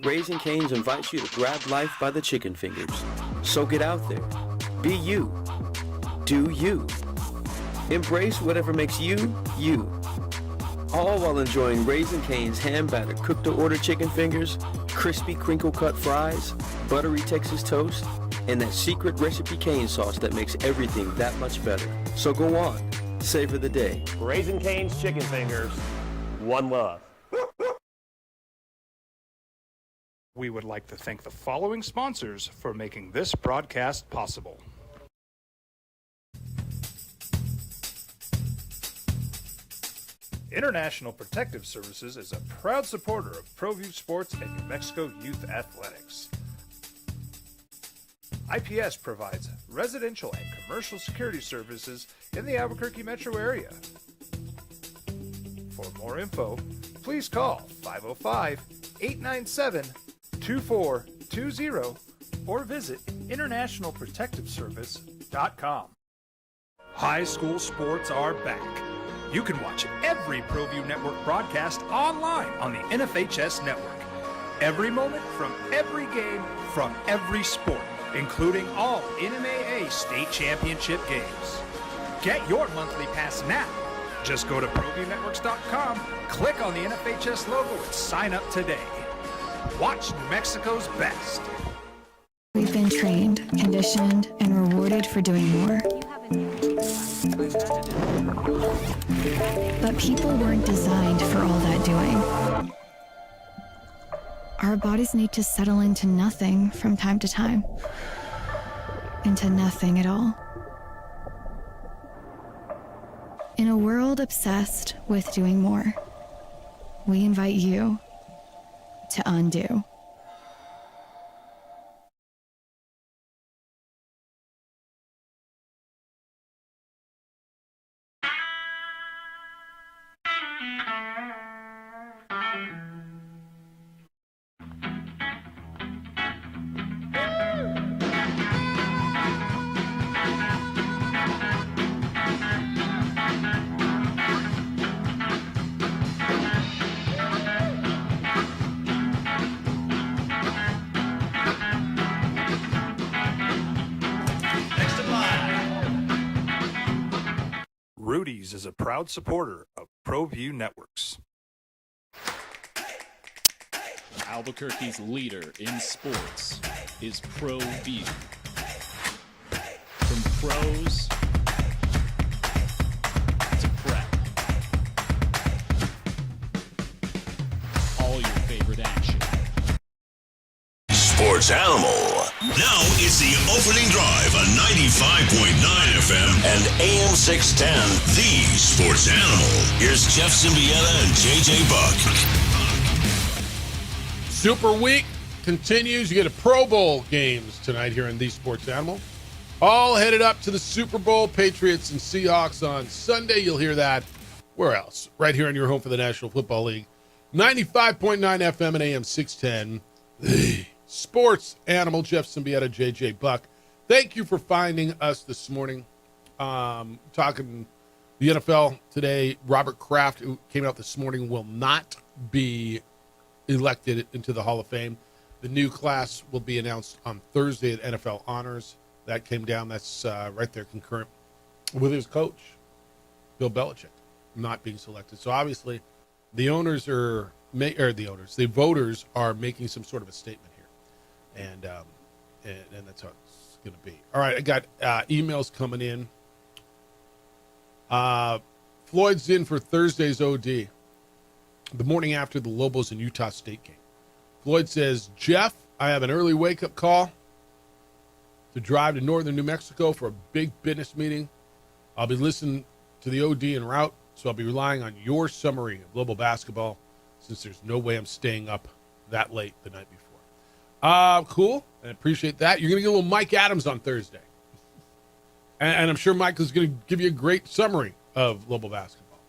Raising Cane's invites you to grab life by the chicken fingers. So get out there. Be you. Do you. Embrace whatever makes you, you. All while enjoying Raising Cane's hand-battered cooked-to-order chicken fingers, crispy crinkle-cut fries, buttery Texas toast, and that secret recipe cane sauce that makes everything that much better. So go on. Savor the day. Raising Cane's chicken fingers. One love. We would like to thank the following sponsors for making this broadcast possible. International Protective Services is a proud supporter of ProView Sports and New Mexico Youth Athletics. IPS provides residential and commercial security services in the Albuquerque metro area. For more info, please call 505-897-2420 or visit internationalprotectiveservice.com. High school sports are back. You can watch every ProView Network broadcast online on the NFHS network. Every moment from every game from every sport, including all NMAA state championship games. Get your monthly pass now. Just go to ProViewNetworks.com, click on the NFHS logo, and sign up today. Watch New Mexico's best. We've been trained, conditioned, and rewarded for doing more. But people weren't designed for all that doing. Our bodies need to settle into nothing from time to time. Into nothing at all. In a world obsessed with doing more, we invite you to undo. Rudy's is a proud supporter of ProView Networks. Albuquerque's leader in sports is ProView. From pros to prep. All your favorite action. Sports Animal. Now it's the opening drive on 95.9 FM and AM 610, the Sports Animal. Here's Jeff Zimbietta and JJ Buck. Super Week continues. You get a Pro Bowl games tonight here in the Sports Animal. All headed up to the Super Bowl. Patriots and Seahawks on Sunday. You'll hear that. Where else? Right here on your home for the National Football League. 95.9 FM and AM 610. The Sports Animal. Jeff Zimbietta, JJ Buck. Thank you for finding us this morning. Talking the NFL today. Robert Kraft, who came out this morning, will not be elected into the Hall of Fame. The new class will be announced on Thursday at NFL Honors. That came down. That's right there concurrent with his coach, Bill Belichick, not being selected. So obviously the voters are making some sort of a statement here. And that's how it's going to be. All right, I got emails coming in. Floyd's in for Thursday's OD, the morning after the Lobos and Utah State game. Floyd says, Jeff, I have an early wake-up call to drive to northern New Mexico for a big business meeting. I'll be listening to the OD en route, so I'll be relying on your summary of Lobo basketball since there's no way I'm staying up that late the night before. Cool. I appreciate that. You're going to get a little Mike Adams on Thursday. And I'm sure Mike is going to give you a great summary of Lobo basketball.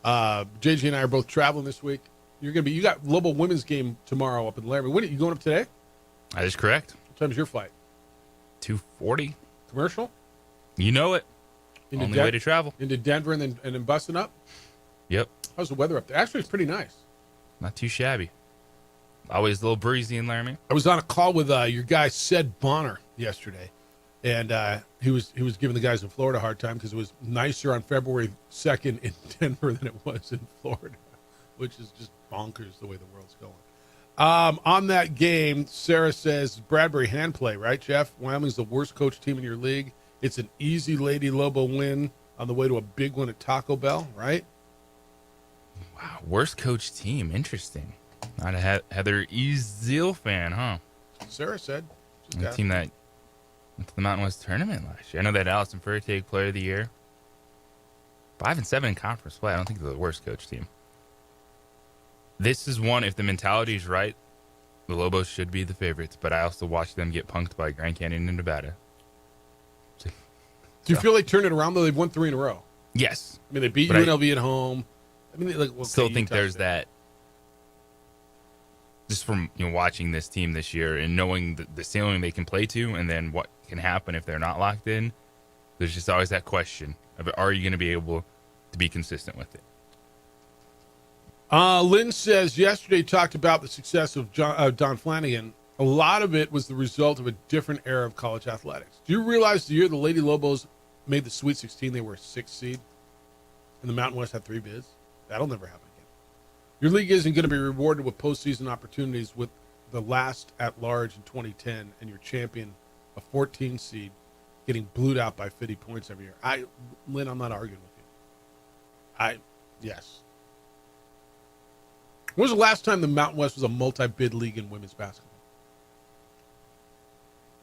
JJ and I are both traveling this week. You got Lobo women's game tomorrow up in Laramie. When are you going up today? That is correct. What time's your flight? 2:40. Commercial? You know it. Only way to travel. Into Denver and then busting up? Yep. How's the weather up there? Actually, it's pretty nice. Not too shabby. Always a little breezy in Laramie. I was on a call with your guy, Sed Bonner, yesterday. And he was giving the guys in Florida a hard time because it was nicer on February 2nd in Denver than it was in Florida, which is just bonkers the way the world's going. On that game, Sarah says, Bradbury hand play, right, Jeff? Wyoming's the worst coach team in your league. It's an easy Lady Lobo win on the way to a big one at Taco Bell, right? Wow, worst coach team. Interesting. Not a Heather Ezeal fan, huh? Sarah said. The team that went to the Mountain West tournament last year. I know that Allison Fertig Player of the Year. 5-7 in conference play. I don't think they're the worst coach team. This is one, if the mentality is right, the Lobos should be the favorites, but I also watched them get punked by Grand Canyon and Nevada. Do you feel they turned it around, though? They've won 3 in a row. Yes. I mean, they beat UNLV at home. I mean, still think there's that. Just from watching this team this year and knowing the ceiling they can play to, and then what can happen if they're not locked in. There's just always that question: But are you going to be able to be consistent with it? Lynn says, yesterday talked about the success of Don Flanagan. A lot of it was the result of a different era of college athletics. Do you realize the year the Lady Lobos made the Sweet 16, they were a 6th seed, and the Mountain West had 3 bids? That'll never happen again. Your league isn't going to be rewarded with postseason opportunities with the last at large in 2010 and your champion, a 14 seed, getting blued out by 50 points every year. Lynn, I'm not arguing with you. Yes. When was the last time the Mountain West was a multi-bid league in women's basketball?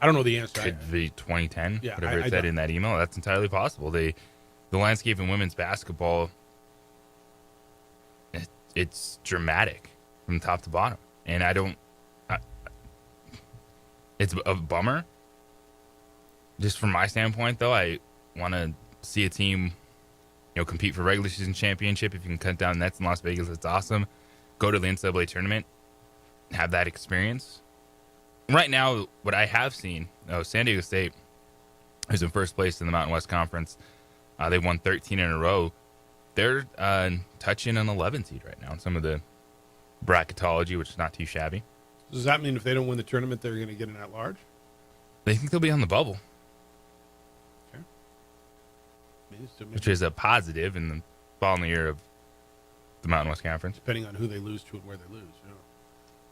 I don't know the answer. Could be 2010, Yeah, whatever it said in that email. That's entirely possible. The landscape in women's basketball, it's dramatic from top to bottom. And it's a bummer. Just from my standpoint, though, I want to see a team, compete for regular season championship. If you can cut down nets in Las Vegas, that's awesome. Go to the NCAA tournament, have that experience. Right now, what I have seen, San Diego State, who's in first place in the Mountain West Conference, they won 13 in a row. They're touching an 11 seed right now in some of the bracketology, which is not too shabby. Does that mean if they don't win the tournament, they're going to get an at-large? They think they'll be on the bubble, which is a positive in the following year of the Mountain West Conference. Depending on who they lose to and where they lose.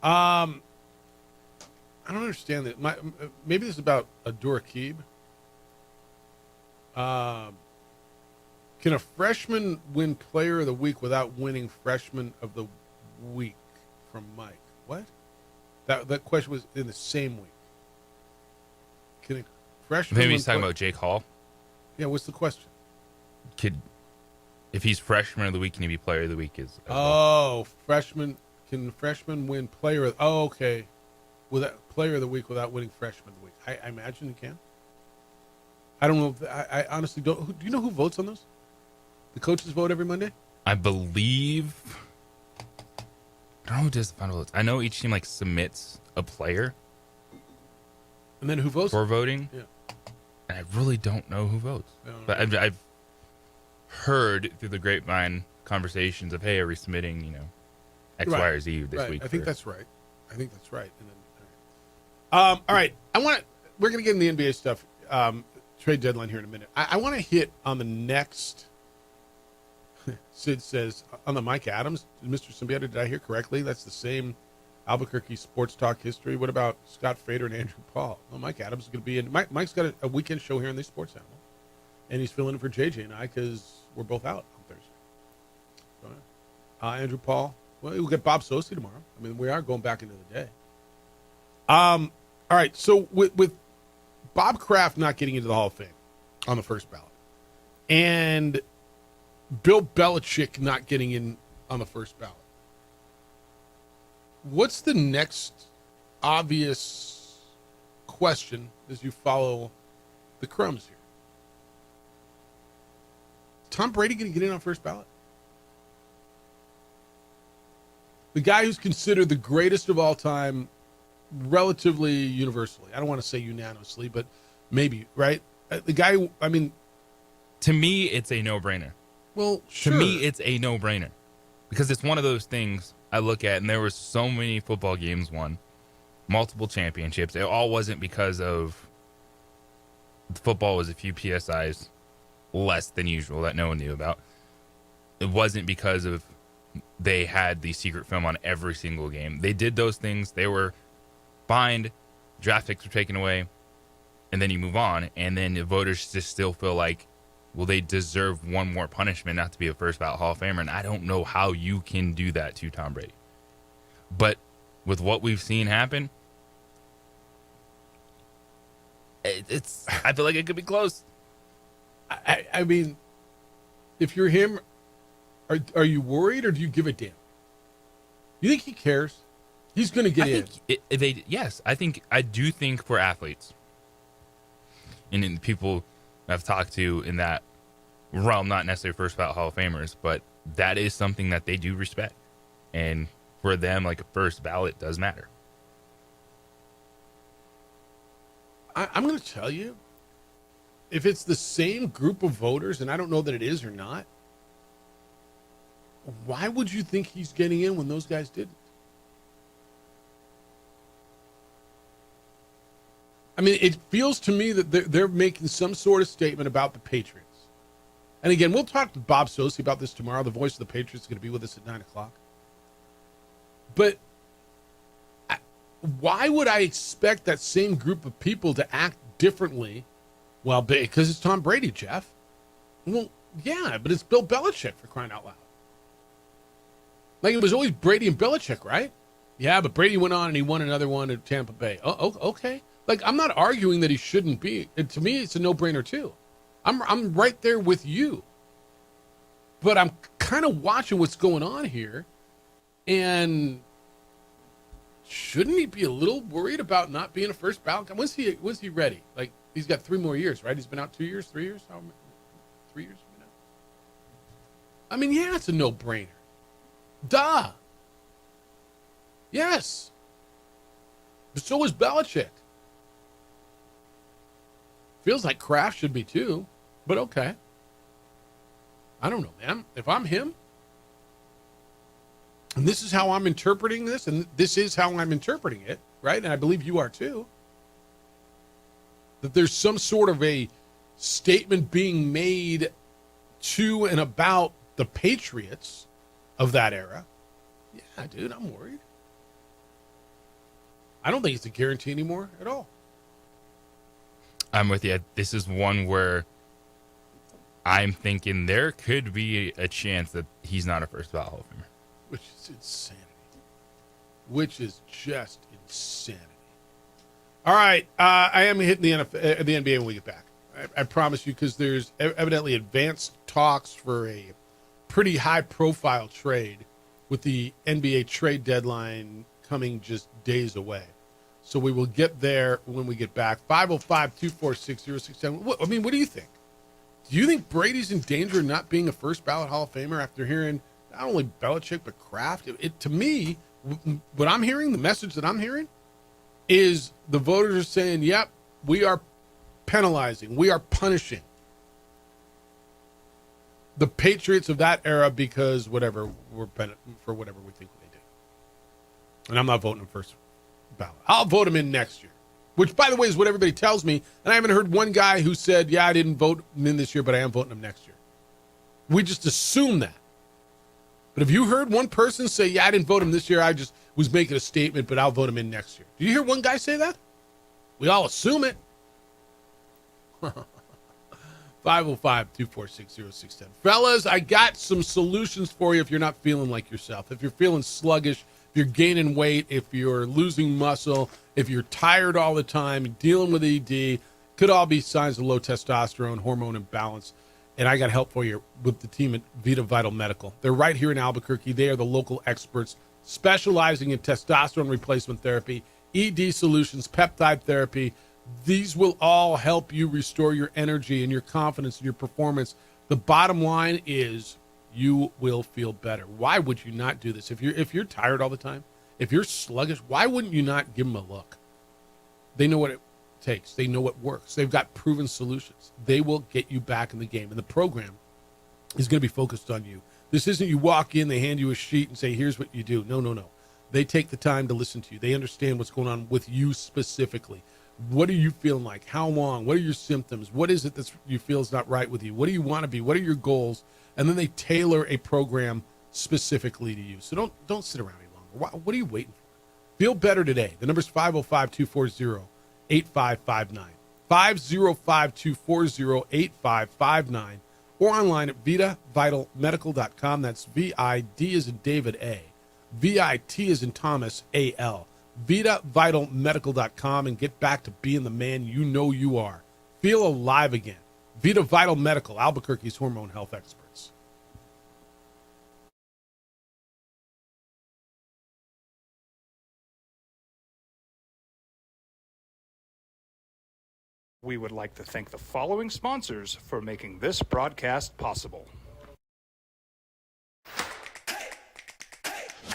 I don't understand that. Maybe this is about Adora Keeb. Can a freshman win Player of the Week without winning Freshman of the Week? From Mike. What? That question was in the same week. Can a freshman? Maybe he's talking about Jake Hall. Yeah. What's the question? If he's Freshman of the Week, can he be Player of the Week? Freshman. Can freshman win Player? Okay. Without Player of the Week without winning Freshman of the Week. I imagine he can. I don't know. I honestly don't. Do you know who votes on those? The coaches vote every Monday? I believe. I don't know who does the final votes. I know each team submits a player. And then who votes? For voting. Yeah. And I really don't know who votes. But I've heard through the grapevine conversations of, hey, are we submitting, X, Y, or Z this week? I think that's right. And then, all right. We're going to get in the NBA stuff. Trade deadline here in a minute. I want to hit on the next. Sid says on the Mike Adams, Mr. Symbieta, did I hear correctly? That's the same Albuquerque sports talk history. What about Scott Fader and Andrew Paul? Well, Mike Adams is going to be in. Mike's got a weekend show here in the Sports Animal, and he's filling in for JJ and I because we're both out on Thursday. So, Andrew Paul. Well, we'll get Bob Sosi tomorrow. I mean, we are going back into the day. All right. So with Bob Kraft not getting into the Hall of Fame on the first ballot, and Bill Belichick not getting in on the first ballot, what's the next obvious question as you follow the crumbs here? Tom Brady going to get in on first ballot? The guy who's considered the greatest of all time, relatively universally. I don't want to say unanimously, but maybe, right? The guy, I mean. To me, it's a no-brainer. Well, sure. To me, it's a no-brainer. Because it's one of those things I look at, and there were so many football games won, multiple championships. It all wasn't because of the football was a few PSIs less than usual that no one knew about. It wasn't because of they had the secret film on every single game. They did those things. They were fined, draft picks were taken away, and then you move on. And then the voters just still feel like, well, they deserve one more punishment not to be a first ballot Hall of Famer. And I don't know how you can do that to Tom Brady. But with what we've seen happen, I feel like it could be close. I mean, if you're him, are you worried or do you give a damn? You think he cares? He's going to get in. Yes, I do think for athletes and people I've talked to in that realm, not necessarily first ballot Hall of Famers, but that is something that they do respect. And for them, a first ballot does matter. I'm going to tell you, if it's the same group of voters, and I don't know that it is or not, why would you think he's getting in when those guys didn't? I mean, it feels to me that they're making some sort of statement about the Patriots. And again, we'll talk to Bob Socci about this tomorrow. The voice of the Patriots is going to be with us at 9 o'clock. But why would I expect that same group of people to act differently? Well, because it's Tom Brady, Jeff. Well, yeah, but it's Bill Belichick, for crying out loud. Like, it was always Brady and Belichick, right? Yeah, but Brady went on and he won another one at Tampa Bay. Oh, okay. Like, I'm not arguing that he shouldn't be. To me, it's a no-brainer, too. I'm right there with you. But I'm kind of watching what's going on here, and shouldn't he be a little worried about not being a first ballot? When's he ready? Like, he's got 3 more years, right? He's been out 2 years, 3 years? 3 years? I mean, yeah, it's a no-brainer. Duh. Yes. But so is Belichick. Feels like Kraft should be too, but okay. I don't know, man. If I'm him, and this is how I'm interpreting this, and this is how I'm interpreting it, right? And I believe you are too, that there's some sort of a statement being made to and about the Patriots of that era. Yeah, dude, I'm worried. I don't think it's a guarantee anymore at all. I'm with you. This is one where I'm thinking there could be a chance that he's not a first ballot Hall of Famer. Which is insanity. Which is just insanity. All right, I am hitting the NBA when we get back. I promise you, because there's evidently advanced talks for a pretty high-profile trade with the NBA trade deadline coming just days away. So we will get there when we get back. 505-246-0610. What do you think? Do you think Brady's in danger of not being a first ballot Hall of Famer after hearing not only Belichick but Kraft? To me, what I'm hearing, the message that I'm hearing, is the voters are saying, yep, we are penalizing, we are punishing the Patriots of that era because whatever for whatever we think they did. And I'm not voting him first ballot. I'll vote him in next year, which, by the way, is what everybody tells me. And I haven't heard one guy who said, yeah, I didn't vote him in this year, but I am voting him next year. We just assume that. But have you heard one person say, yeah, I didn't vote him this year, I just was making a statement, but I'll vote him in next year? Did you hear one guy say that? We all assume it. 505-246-0610. Fellas, I got some solutions for you if you're not feeling like yourself. If you're feeling sluggish, if you're gaining weight, if you're losing muscle, if you're tired all the time, dealing with ED, could all be signs of low testosterone, hormone imbalance. And I got help for you with the team at Vita Vital Medical. They're right here in Albuquerque. They are the local experts specializing in testosterone replacement therapy, ED solutions, peptide therapy. These will all help you restore your energy and your confidence and your performance. The bottom line is you will feel better. Why would you not do this? If you're tired all the time, if you're sluggish, why wouldn't you not give them a look? They know what it takes. They know what works. They've got proven solutions. They will get you back in the game. And the program is going to be focused on you. This isn't you walk in, they hand you a sheet and say, here's what you do. No. They take the time to listen to you. They understand what's going on with you specifically. What are you feeling like? How long? What are your symptoms? What is it that you feel is not right with you? What do you want to be? What are your goals? And then they tailor a program specifically to you. So don't sit around any longer. What are you waiting for? Feel better today. The number's 505-240-8559. 505-240-8559. Or online at VitaVitalMedical.com. That's V-I-D as in David A. V-I-T as in Thomas A-L. VitaVitalMedical.com, and get back to being the man you know you are. Feel alive again. Vita Vital Medical, Albuquerque's hormone health experts. We would like to thank the following sponsors for making this broadcast possible.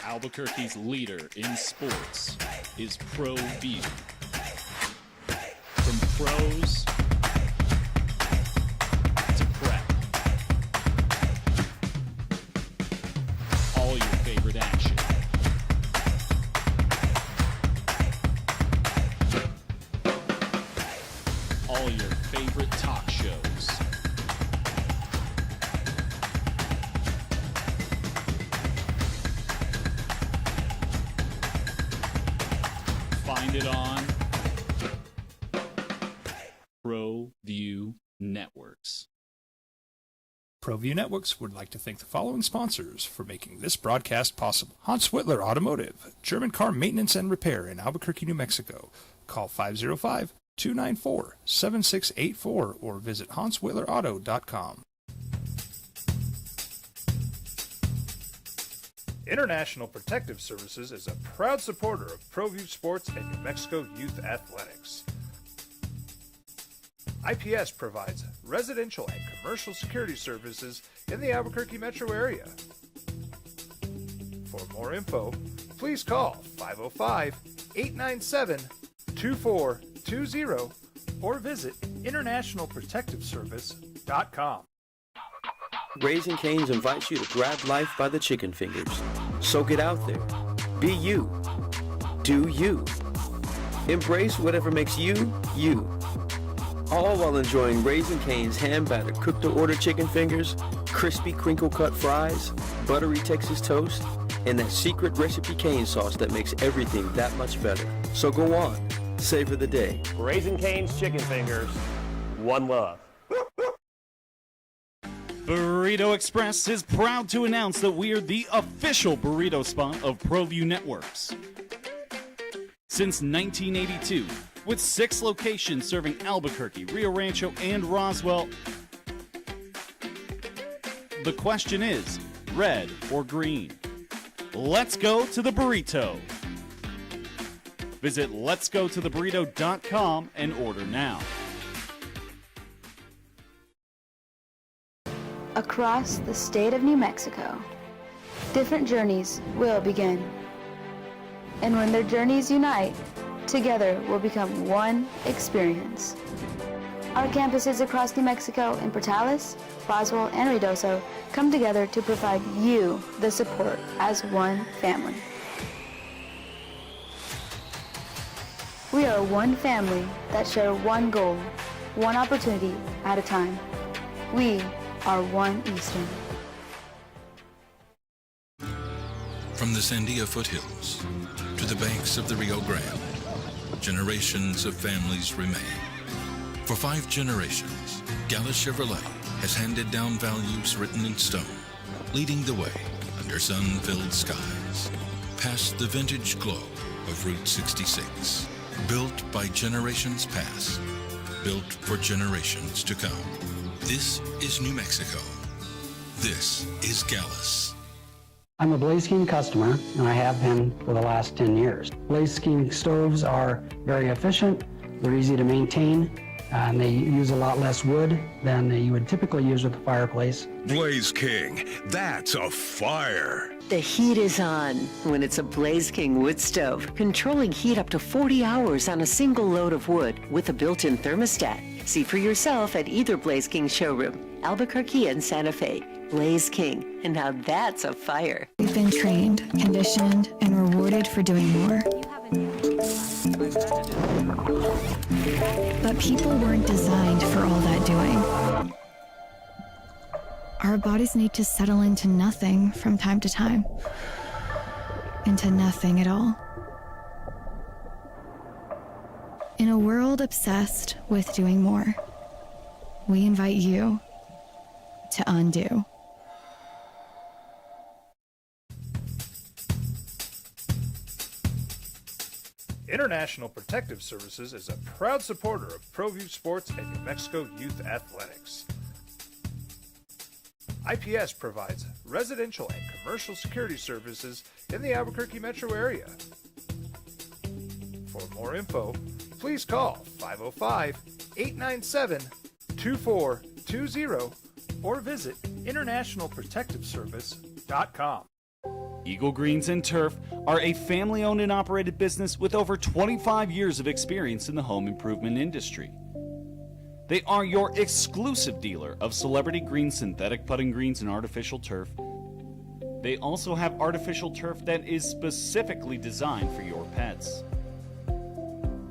Albuquerque's leader in sports is Pro V. From pros find it on ProView Networks. ProView Networks would like to thank the following sponsors for making this broadcast possible. Hans Whitler Automotive, German car maintenance and repair in Albuquerque, New Mexico. Call 505-294-7684 or visit hanswhitlerauto.com. International Protective Services is a proud supporter of ProView Sports and New Mexico Youth Athletics. IPS provides residential and commercial security services in the Albuquerque metro area. For more info, please call 505-897-2420 or visit internationalprotectiveservice.com. Raising Cane's invites you to grab life by the chicken fingers. So get out there. Be you. Do you. Embrace whatever makes you, you. All while enjoying Raising Cane's hand-battered cooked-to-order chicken fingers, crispy crinkle-cut fries, buttery Texas toast, and that secret recipe cane sauce that makes everything that much better. So go on. Savor the day. Raising Cane's chicken fingers. One love. Burrito Express is proud to announce that we are the official burrito spot of ProView Networks. Since 1982, with 6 locations serving Albuquerque, Rio Rancho, and Roswell, the question is, red or green? Let's go to the burrito. Visit letsgototheburrito.com and order now. Across the state of New Mexico, different journeys will begin. And when their journeys unite, together will become one experience. Our campuses across New Mexico in Portales, Roswell, and Ruidoso come together to provide you the support as one family. We are one family that share one goal, one opportunity at a time. We are One Eastern. From the Sandia foothills to the banks of the Rio Grande, generations of families remain. For 5 generations, Gallus Chevrolet has handed down values written in stone, leading the way under sun-filled skies, past the vintage glow of Route 66. Built by generations past, built for generations to come. This is New Mexico. This is Gallus. I'm a Blaze King customer, and I have been for the last 10 years. Blaze King stoves are very efficient, they're easy to maintain, and they use a lot less wood than you would typically use with a fireplace. Blaze King, that's a fire. The heat is on when it's a Blaze King wood stove, controlling heat up to 40 hours on a single load of wood with a built-in thermostat. See for yourself at either Blaze King showroom, Albuquerque and Santa Fe. Blaze King, and now that's a fire. We've been trained, conditioned, and rewarded for doing more. But people weren't designed for all that doing. Our bodies need to settle into nothing from time to time. Into nothing at all. In a world obsessed with doing more, we invite you to undo. International Protective Services is a proud supporter of ProView Sports and New Mexico Youth Athletics. IPS provides residential and commercial security services in the Albuquerque metro area. For more info, please call 505-897-2420 or visit internationalprotectiveservice.com. Eagle Greens and Turf are a family-owned and operated business with over 25 years of experience in the home improvement industry. They are your exclusive dealer of celebrity green synthetic putting greens and artificial turf. They also have artificial turf that is specifically designed for your pets.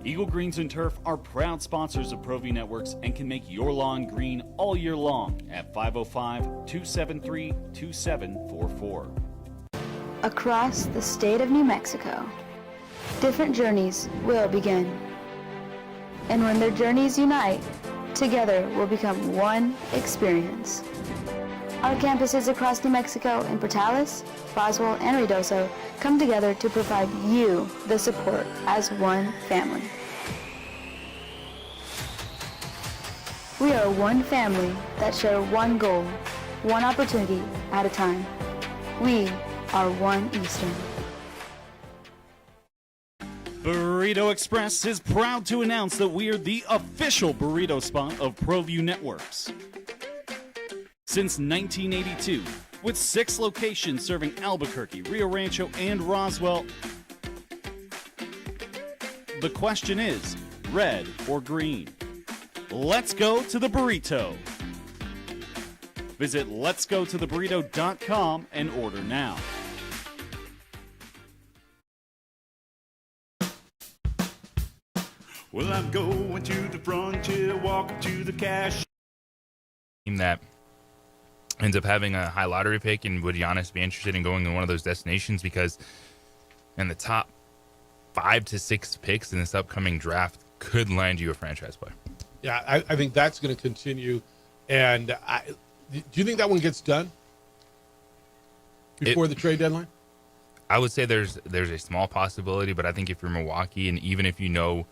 Eagle Greens and Turf are proud sponsors of ProView Networks and can make your lawn green all year long at 505-273-2744. Across the state of New Mexico, different journeys will begin. And when their journeys unite, together will become one experience. Our campuses across New Mexico in Portales, Roswell, and Ruidoso come together to provide you the support as one family. We are one family that share one goal, one opportunity at a time. We are one Eastern. Burrito Express is proud to announce that we are the official burrito spot of ProView Networks. Since 1982, with 6 locations serving Albuquerque, Rio Rancho, and Roswell, the question is, red or green? Let's go to the burrito. Visit letsgototheburrito.com and order now. Well, I'm going to the frontier, walking to the cash. Team that ends up having a high lottery pick, and would Giannis be interested in going to one of those destinations? Because in the top 5 to 6 picks in this upcoming draft could land you a franchise player. Yeah, I think that's going to continue. And do you think that one gets done before the trade deadline? I would say there's a small possibility, but I think if you're Milwaukee, and even if you know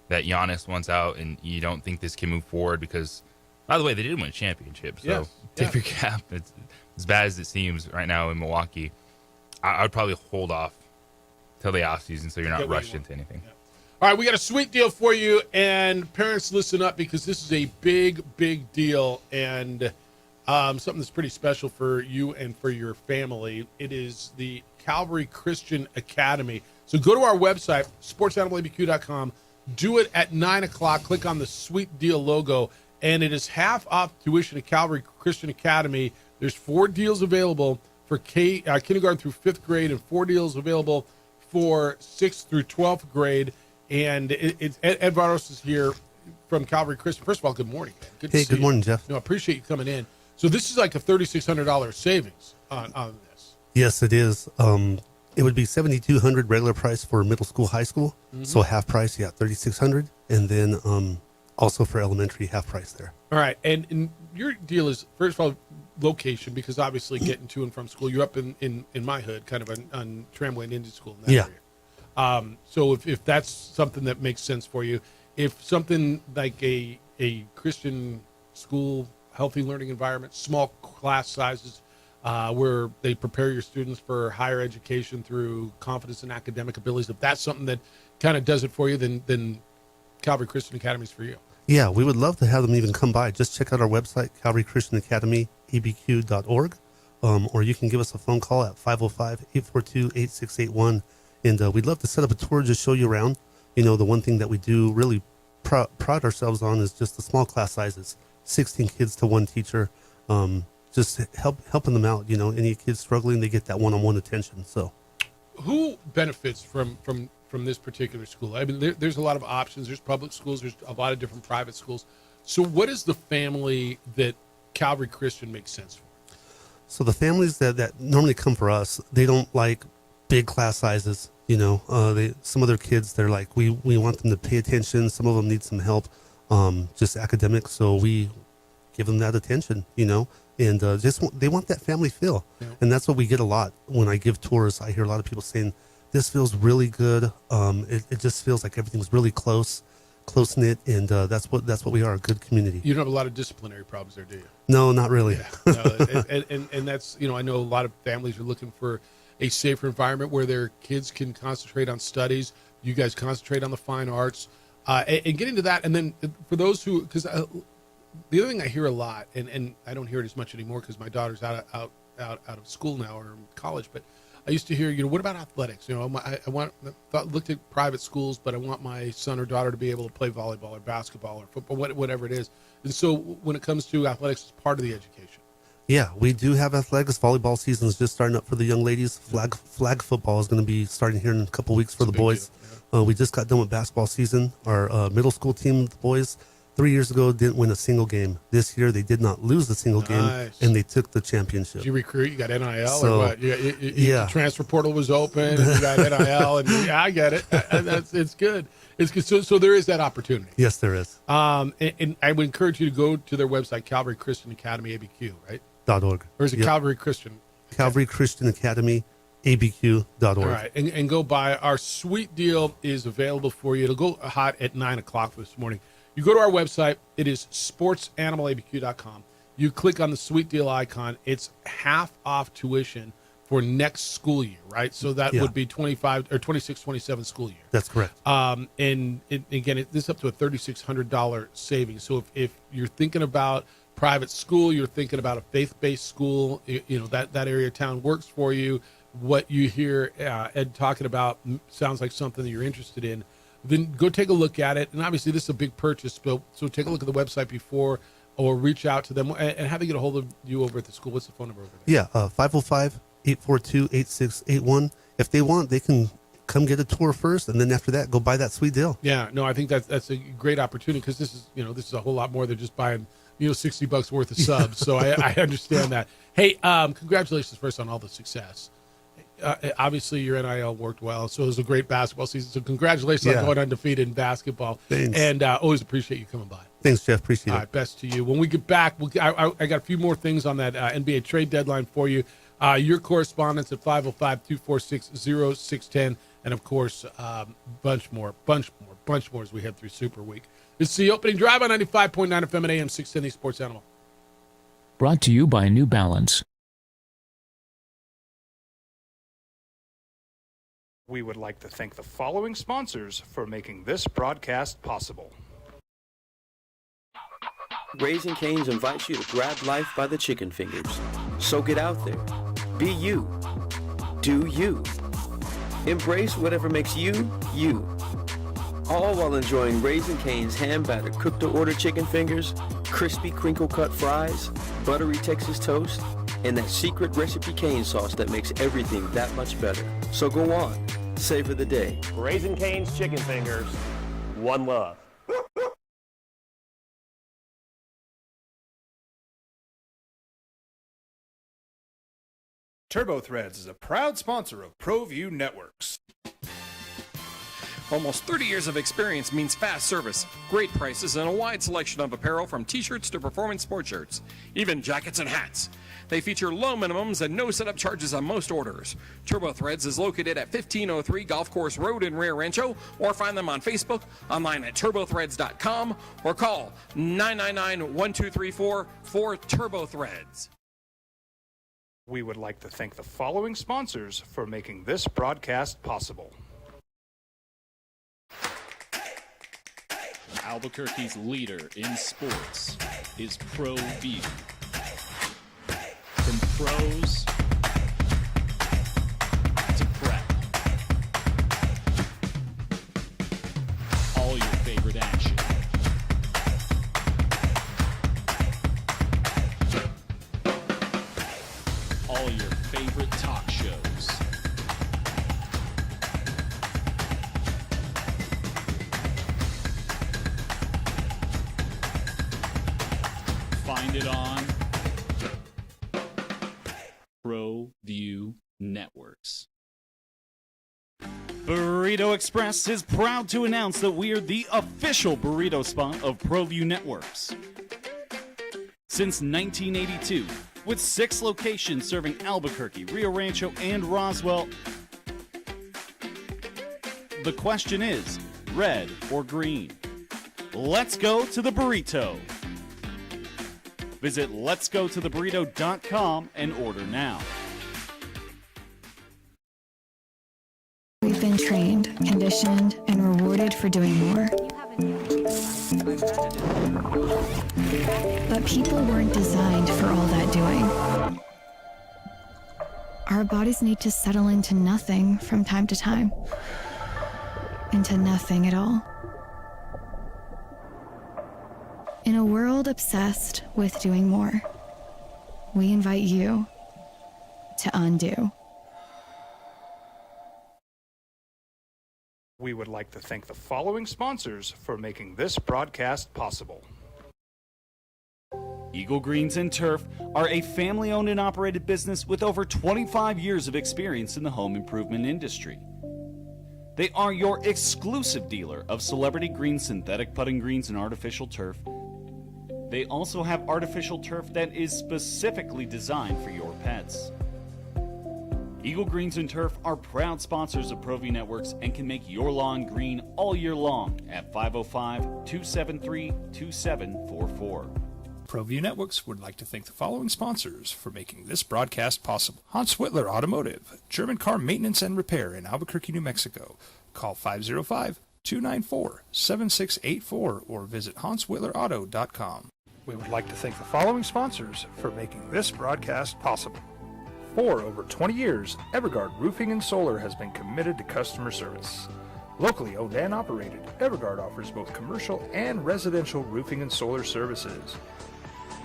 that Giannis wants out and you don't think this can move forward, because, by the way, they did win a championship. So yes, tip your cap. It's as bad as it seems right now in Milwaukee. I would probably hold off till the offseason so you're not rushed into anything. Yeah. All right, we got a sweet deal for you, and parents, listen up, because this is a big, big deal, and something that's pretty special for you and for your family. It is the Calvary Christian Academy. So go to our website, sportsanimalabq.com. Do it at 9 o'clock. Click on the sweet deal logo, and it is half off tuition at Calvary Christian Academy. There's 4 deals available for kindergarten through 5th grade, and 4 deals available for 6th through 12th grade. And it's Ed Varos is here from Calvary Christian. First of all, good morning, man. Good to see good morning, you. Jeff. No, I appreciate you coming in. So this is like a $3,600 savings on this. Yes, it is. It would be $7,200 regular price for middle school, high school. Mhm. So half price, yeah, $3,600, and then also for elementary, half price there. All right, and your deal is, first of all, location, because obviously getting to and from school. You're up in my hood, kind of on Tramway and Indian School. In that area. So if that's something that makes sense for you, if something like a Christian school, healthy learning environment, small class sizes, where they prepare your students for higher education through confidence and academic abilities, if that's something that kind of does it for you, then Calvary Christian Academy is for you. Yeah, we would love to have them even come by. Just check out our website, Calvary Christian Academy, abq.org, or you can give us a phone call at 505-842-8681. And we'd love to set up a tour, just show you around. You know, the one thing that we do really pride ourselves on is just the small class sizes, 16 kids to 1 teacher. Just helping them out. You know, any kids struggling, they get that one-on-one attention. So, who benefits from this particular school? I mean, there's a lot of options. There's public schools. There's a lot of different private schools. So, what is the family that Calvary Christian makes sense for? So the families that normally come for us, they don't like big class sizes. You know, some of their kids, they're like, we want them to pay attention. Some of them need some help, just academics. So we give them that attention, you know, and they want that family feel. Yeah. And that's what we get a lot when I give tours. I hear a lot of people saying, this feels really good. It just feels like everything's really close knit. And that's what we are, a good community. You don't have a lot of disciplinary problems there, do you? No, not really. Yeah. No, and that's, you know, I know a lot of families are looking for a safer environment where their kids can concentrate on studies. You guys concentrate on the fine arts, and get into that. And then for those who, because the other thing I hear a lot, and I don't hear it as much anymore because my daughter's out of school now, or in college, but I used to hear, you know, what about athletics? You know, looked at private schools, but I want my son or daughter to be able to play volleyball or basketball or football, whatever it is. And so when it comes to athletics, it's part of the education. Yeah, we do have athletics. Volleyball season is just starting up for the young ladies. Flag football is going to be starting here in a couple weeks for the boys. We just got done with basketball season. Our middle school team, the boys, 3 years ago, didn't win a single game. This year, they did not lose a single game, and they took the championship. Did you recruit? You got NIL So, or what? yeah. The transfer portal was open, and you got NIL, and I get it. It's good. It's good. So there is that opportunity. Yes, there is. And I would encourage you to go to their website, Calvary Christian Academy, ABQ, right? .org. Or is it Yep. Calvary Christian? Calvary Christian Academy, ABQ.org. All right, and go by. Our sweet deal is available for you. It'll go hot at 9 o'clock this morning. You go to our website. It is sportsanimалabq.com. You click on the sweet deal icon. It's half off tuition for next school year, right? So that would be 25 or 26, 27 school year. That's correct. And again, this is up to a $3,600 savings. So if you're thinking about private school, you're thinking about a faith-based school, you know, that area of town works for you. What you hear Ed talking about sounds like something that you're interested in. Then go take a look at it. And obviously this is a big purchase, so take a look at the website before or reach out to them. And how do they get a hold of you over at the school? What's the phone number over there? Yeah, 505-842-8681. If they want, they can come get a tour first, and then after that, go buy that sweet deal. Yeah, no, I think that's a great opportunity because this is a whole lot more than just buying, $60 worth of subs. So I understand that. Hey, congratulations first on all the success. Obviously, your NIL worked well, so it was a great basketball season. So congratulations on going undefeated in basketball. Thanks. And always appreciate you coming by. Thanks, Jeff. Appreciate it. All right, best to you. When we get back, I got a few more things on that NBA trade deadline for you. Your correspondence at 505-246-0610. And, of course, bunch more as we head through Super Week. This is the opening drive on 95.9 FM and AM 610 Sports Animal. Brought to you by New Balance. We would like to thank the following sponsors for making this broadcast possible. Raising Cane's invites you to grab life by the chicken fingers. So get out there. Be you. Do you. Embrace whatever makes you, you. All while enjoying Raising Cane's hand-battered cooked-to-order chicken fingers, crispy crinkle-cut fries, buttery Texas toast, and that secret recipe cane sauce that makes everything that much better. So go on. Savor the day. Raising Cane's chicken fingers. One love. TurboThreads is a proud sponsor of ProView Networks. Almost 30 years of experience means fast service, great prices, and a wide selection of apparel from t-shirts to performance sport shirts, even jackets and hats. They feature low minimums and no setup charges on most orders. TurboThreads is located at 1503 Golf Course Road in Rio Rancho, or find them on Facebook, online at turbothreads.com, or call 999-1234 for TurboThreads. We would like to thank the following sponsors for making this broadcast possible. Albuquerque's leader in sports is ProView. From pros to prep, all your favorite action. All your favorite talk shows. Find it on ProView Networks. Burrito Express is proud to announce that we are the official burrito spot of ProView Networks. Since 1982, with 6 locations serving Albuquerque, Rio Rancho, and Roswell, the question is, red or green? Let's go to the burrito. Visit letsgototheburrito.com and order now. We've been trained, conditioned, and rewarded for doing more. But people weren't designed for all that doing. Our bodies need to settle into nothing from time to time. Into nothing at all. In a world obsessed with doing more, we invite you to undo. We would like to thank the following sponsors for making this broadcast possible. Eagle Greens and Turf are a family-owned and operated business with over 25 years of experience in the home improvement industry. They are your exclusive dealer of celebrity green synthetic putting greens and artificial turf. They also have artificial turf that is specifically designed for your pets. Eagle Greens and Turf are proud sponsors of ProView Networks and can make your lawn green all year long at 505-273-2744. ProView Networks would like to thank the following sponsors for making this broadcast possible. Hans Whitler Automotive, German car maintenance and repair in Albuquerque, New Mexico. Call 505-294-7684 or visit hanswhitlerauto.com. We would like to thank the following sponsors for making this broadcast possible. For over 20 years, Evergard Roofing and Solar has been committed to customer service. Locally owned and operated, Evergard offers both commercial and residential roofing and solar services.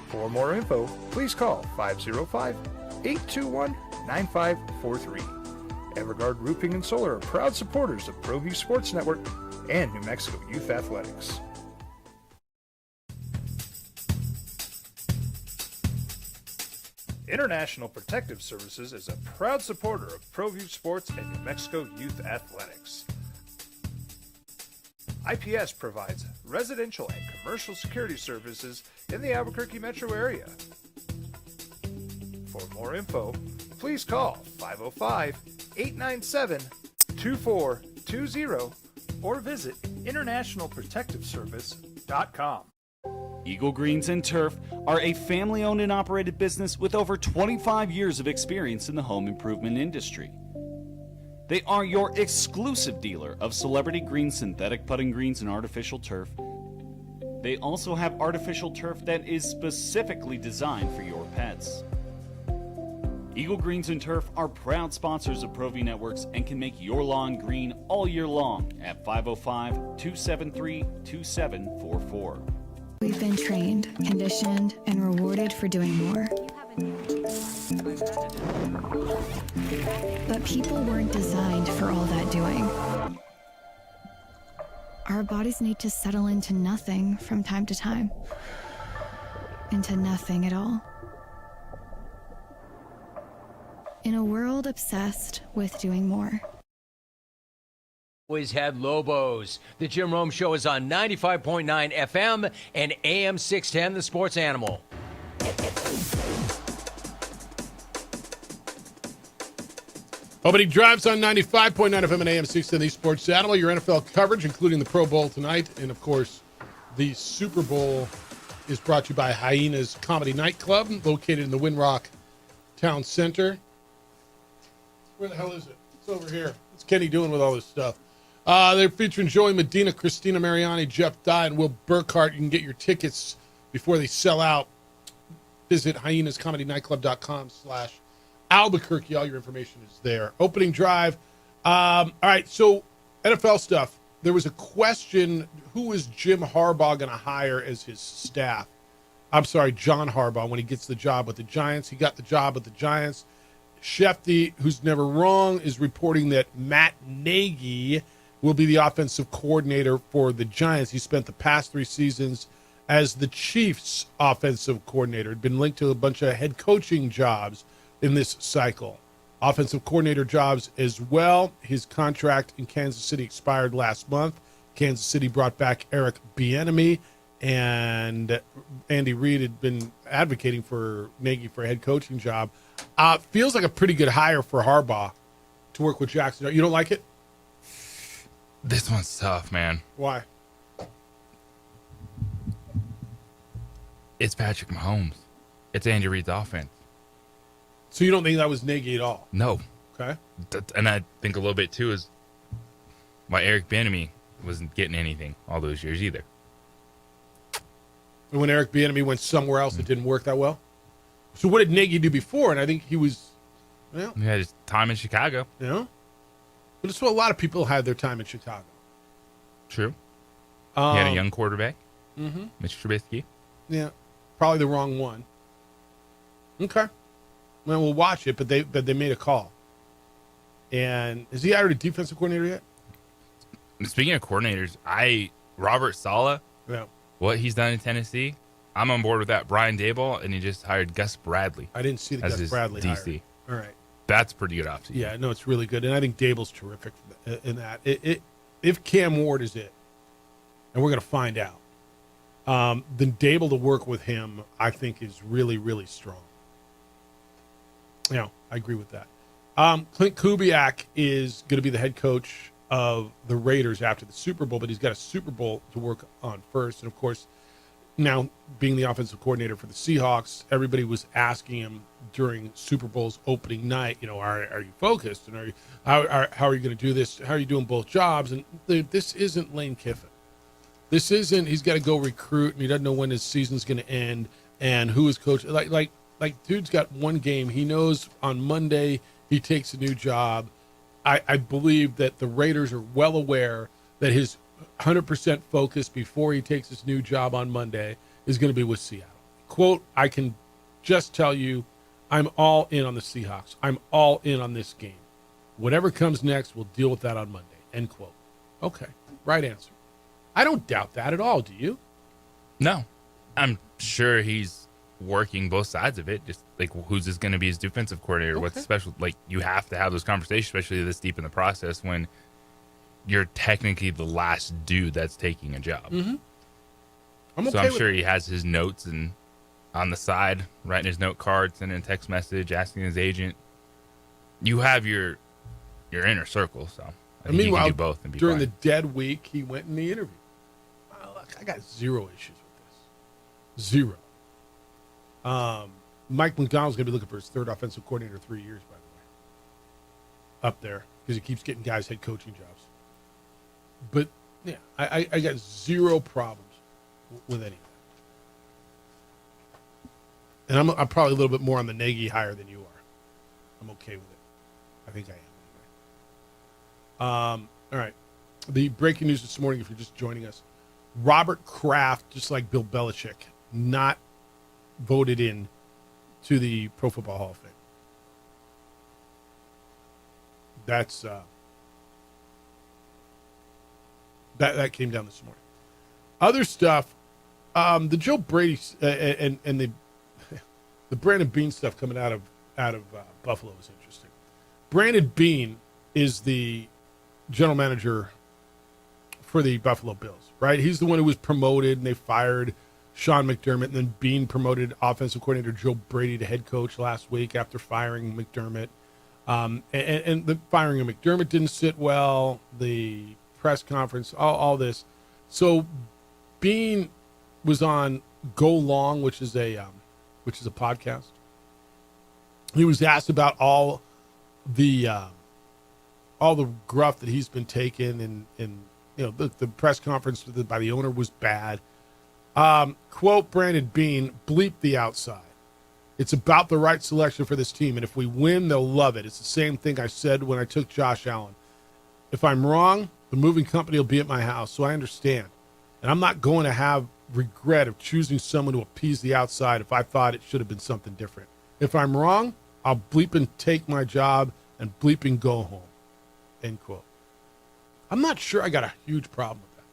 For more info, please call 505-821-9543. Evergard Roofing and Solar are proud supporters of ProView Sports Network and New Mexico Youth Athletics. International Protective Services is a proud supporter of ProView Sports and New Mexico Youth Athletics. IPS provides residential and commercial security services in the Albuquerque metro area. For more info, please call 505-897-2420 or visit internationalprotectiveservice.com. Eagle Greens and Turf are a family-owned and operated business with over 25 years of experience in the home improvement industry. They are your exclusive dealer of celebrity green synthetic putting greens and artificial turf. They also have artificial turf that is specifically designed for your pets. Eagle Greens and Turf are proud sponsors of ProView Networks and can make your lawn green all year long at 505-273-2744. We've been trained, conditioned, and rewarded for doing more. But people weren't designed for all that doing. Our bodies need to settle into nothing from time to time. Into nothing at all. In a world obsessed with doing more. Always had Lobos. The Jim Rome Show is on 95.9 FM and AM 610, The Sports Animal. Opening drives on 95.9 FM and AM 610, The Sports Animal. Your NFL coverage, including the Pro Bowl tonight. And, of course, the Super Bowl is brought to you by Hyenas Comedy Nightclub, located in the Winrock Town Center. Where the hell is it? It's over here. What's Kenny doing with all this stuff? They're featuring Joey Medina, Christina Mariani, Jeff Dye, and Will Burkhart. You can get your tickets before they sell out. Visit hyenascomedynightclub.com/Albuquerque. All your information is there. Opening drive. All right, so NFL stuff. There was a question, who is Jim Harbaugh going to hire as his staff? I'm sorry, John Harbaugh, when he gets the job with the Giants. He got the job with the Giants. Shefty, who's never wrong, is reporting that Matt Nagy will be the offensive coordinator for the Giants. He spent the past 3 seasons as the Chiefs' offensive coordinator. Had been linked to a bunch of head coaching jobs in this cycle. Offensive coordinator jobs as well. His contract in Kansas City expired last month. Kansas City brought back Eric Bieniemy, and Andy Reid had been advocating for Nagy for a head coaching job. Feels like a pretty good hire for Harbaugh to work with Jackson. You don't like it? This one's tough, man. Why? It's Patrick Mahomes. It's Andy Reid's offense. So you don't think that was Nagy at all? No. Okay. And I think a little bit, too, is why Eric Bieniemy wasn't getting anything all those years either. And when Eric Bieniemy went somewhere else, it didn't work that well? So what did Nagy do before? And I think he was, well, he had his time in Chicago. Yeah. But it's what a lot of people had their time in Chicago. True. He had a young quarterback, Mm-hmm. Mr. Trubisky. Yeah. Probably the wrong one. Okay. Well, we'll watch it, but they made a call. And has he hired a defensive coordinator yet? Speaking of coordinators, Robert Saleh, Yeah. what he's done in Tennessee, I'm on board with that. Brian Daboll, and he just hired Gus Bradley. I didn't see the as Gus his Bradley DC. hire. All right. That's pretty good offseason. Yeah, no, it's really good. And I think Daboll's terrific in that. If Cam Ward is it, and we're going to find out, then Daboll to work with him, I think, is really, really strong. Yeah, I agree with that. Clint Kubiak is going to be the head coach of the Raiders after the Super Bowl, but he's got a Super Bowl to work on first. And, of course, now being the offensive coordinator for the Seahawks, everybody was asking him during Super Bowl's opening night, are you focused? And how are you going to do this? How are you doing both jobs? And this isn't Lane Kiffin. This isn't, he's got to go recruit, and he doesn't know when his season's going to end and who is coach. Like, dude's got one game. He knows on Monday he takes a new job. I believe that the Raiders are well aware that his 100% focus before he takes his new job on Monday is going to be with Seattle. Quote, I can just tell you, I'm all in on the Seahawks. I'm all in on this game. Whatever comes next, we'll deal with that on Monday. End quote. Okay, right answer. I don't doubt that at all, do you? No. I'm sure he's working both sides of it. Just like, who's this going to be his defensive coordinator? Okay. What's special? Like, you have to have those conversations, especially this deep in the process when you're technically the last dude that's taking a job. Mm-hmm. I'm sure he has his notes and on the side, writing his note card, sending a text message, asking his agent. You have your inner circle, so I think you can do both and be during fine. the dead week, he went in the interview. I got zero issues with this. Zero. Mike McDonald's going to be looking for his third offensive coordinator in 3 years, by the way. Up there, because he keeps getting guys head coaching jobs. But, yeah, I got zero problems with any of that. And I'm probably a little bit more on the Nagy hire than you are. I'm okay with it. I think I am. All right. The breaking news this morning, if you're just joining us, Robert Kraft, just like Bill Belichick, not voted in to the Pro Football Hall of Fame. That's that came down this morning. Other stuff, the Joe Brady and the Brandon Beane stuff coming out of Buffalo is interesting. Brandon Beane is the general manager for the Buffalo Bills, right? He's the one who was promoted, and they fired Sean McDermott, and then Beane promoted offensive coordinator Joe Brady to head coach last week after firing McDermott. And the firing of McDermott didn't sit well. The press conference, all this. So Beane was on Go Long, which is a podcast. He was asked about all the gruff that he's been taking, and the press conference by the owner was bad. Quote Brandon Beane, bleep the outside. It's about the right selection for this team, and if we win, they'll love it. It's the same thing I said when I took Josh Allen. If I'm wrong, the moving company will be at my house, so I understand. And I'm not going to have regret of choosing someone to appease the outside if I thought it should have been something different. If I'm wrong, I'll bleep and take my job and bleep and go home. End quote. I'm not sure I got a huge problem with that.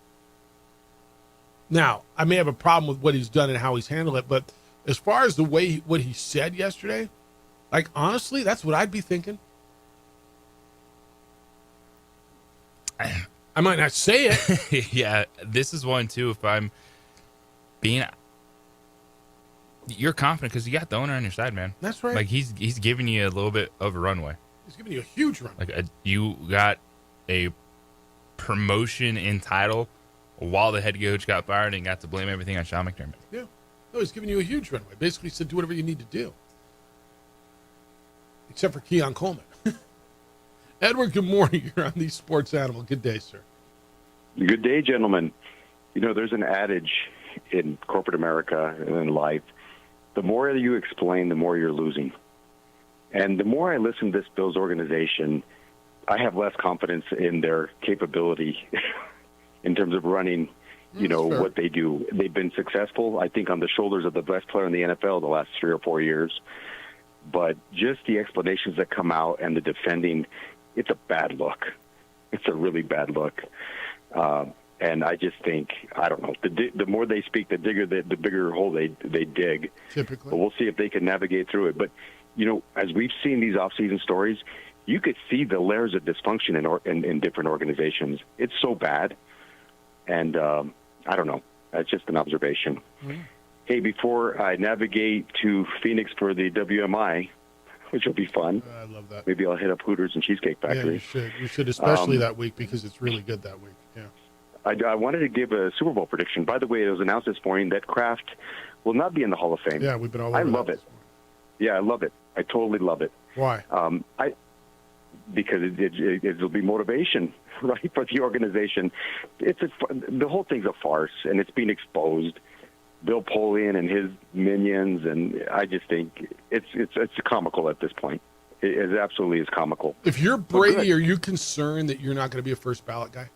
Now, I may have a problem with what he's done and how he's handled it, but as far as the way what he said yesterday, like, honestly, that's what I'd be thinking. I might not say it. Yeah, this is one, too. If I'm being... You're confident because you got the owner on your side, man. That's right. Like, he's giving you a little bit of a runway. He's giving you a huge runway. Like, you got a promotion in title while the head coach got fired and got to blame everything on Sean McDermott. Yeah. No, he's giving you a huge runway. Basically, he said, do whatever you need to do. Except for Keon Coleman. Edward, good morning. You're on the Sports Animal. Good day, sir. Good day, gentlemen. There's an adage in corporate America and in life. The more you explain, the more you're losing. And the more I listen to this Bills organization, I have less confidence in their capability in terms of running, what they do. They've been successful, I think, on the shoulders of the best player in the NFL the last 3 or 4 years. But just the explanations that come out and the defending, it's a bad look. It's a really bad look. And I just think, I don't know, the more they speak, the bigger hole they dig. Typically. But we'll see if they can navigate through it. But, as we've seen these off-season stories, you could see the layers of dysfunction in different organizations. It's so bad. And I don't know. That's just an observation. Mm-hmm. Hey, before I navigate to Phoenix for the WMI, which will be fun. I love that. Maybe I'll hit up Hooters and Cheesecake Factory. Yeah, you should. You should, especially that week, because it's really good that week. Yeah. I wanted to give a Super Bowl prediction. By the way, it was announced this morning that Kraft will not be in the Hall of Fame. Yeah, we've been all over I love it. Yeah, I love it. I totally love it. Why? Because it'll be motivation, right, for the organization. The whole thing's a farce, and it's being exposed. Bill Polian and his minions, and I just think it's comical at this point. It absolutely is comical. If you're Brady, are you concerned that you're not going to be a first ballot guy?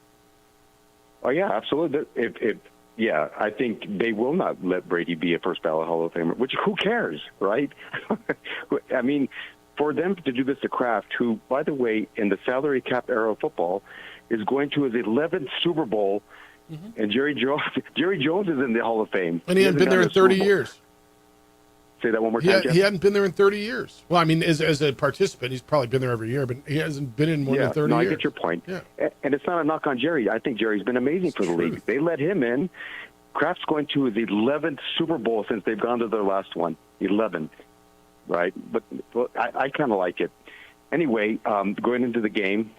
Oh yeah, absolutely. Yeah, I think they will not let Brady be a first ballot Hall of Famer. Which who cares, right? I mean, for them to do this to Kraft, who, by the way, in the salary cap era of football, is going to his 11th Super Bowl. Mm-hmm. And Jerry Jones is in the Hall of Fame. And he hasn't been there in 30 years. Say that one more time, Jeff. He hadn't been there in 30 years. Well, I mean, as a participant, he's probably been there every year, but he hasn't been in more than 30 years. I get your point. Yeah. And it's not a knock on Jerry. I think Jerry's been amazing for the league. They let him in. Kraft's going to his 11th Super Bowl since they've gone to their last one. 11th, right? But I kind of like it. Anyway, going into the game,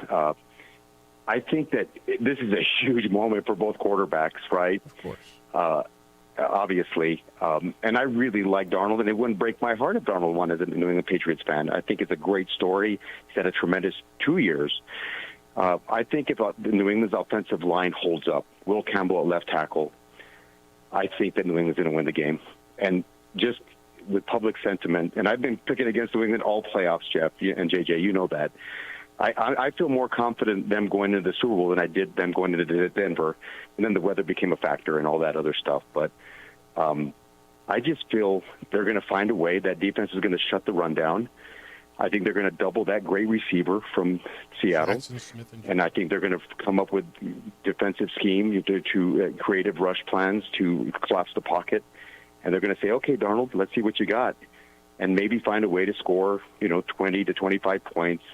I think that this is a huge moment for both quarterbacks, right? Of course. Obviously. And I really like Darnold, and it wouldn't break my heart if Darnold won as a New England Patriots fan. I think it's a great story. He's had a tremendous 2 years. I think if the New England's offensive line holds up, Will Campbell at left tackle, I think that New England's going to win the game. And just with public sentiment, and I've been picking against New England all playoffs, Jeff and JJ, you know that. I feel more confident them going into the Super Bowl than I did them going into Denver. And then the weather became a factor and all that other stuff. But I just feel they're going to find a way. That defense is going to shut the run down. I think they're going to double that great receiver from Seattle. And I think they're going to come up with defensive scheme to creative rush plans to collapse the pocket. And they're going to say, okay, Darnold, let's see what you got. And maybe find a way to score, 20 to 25 points.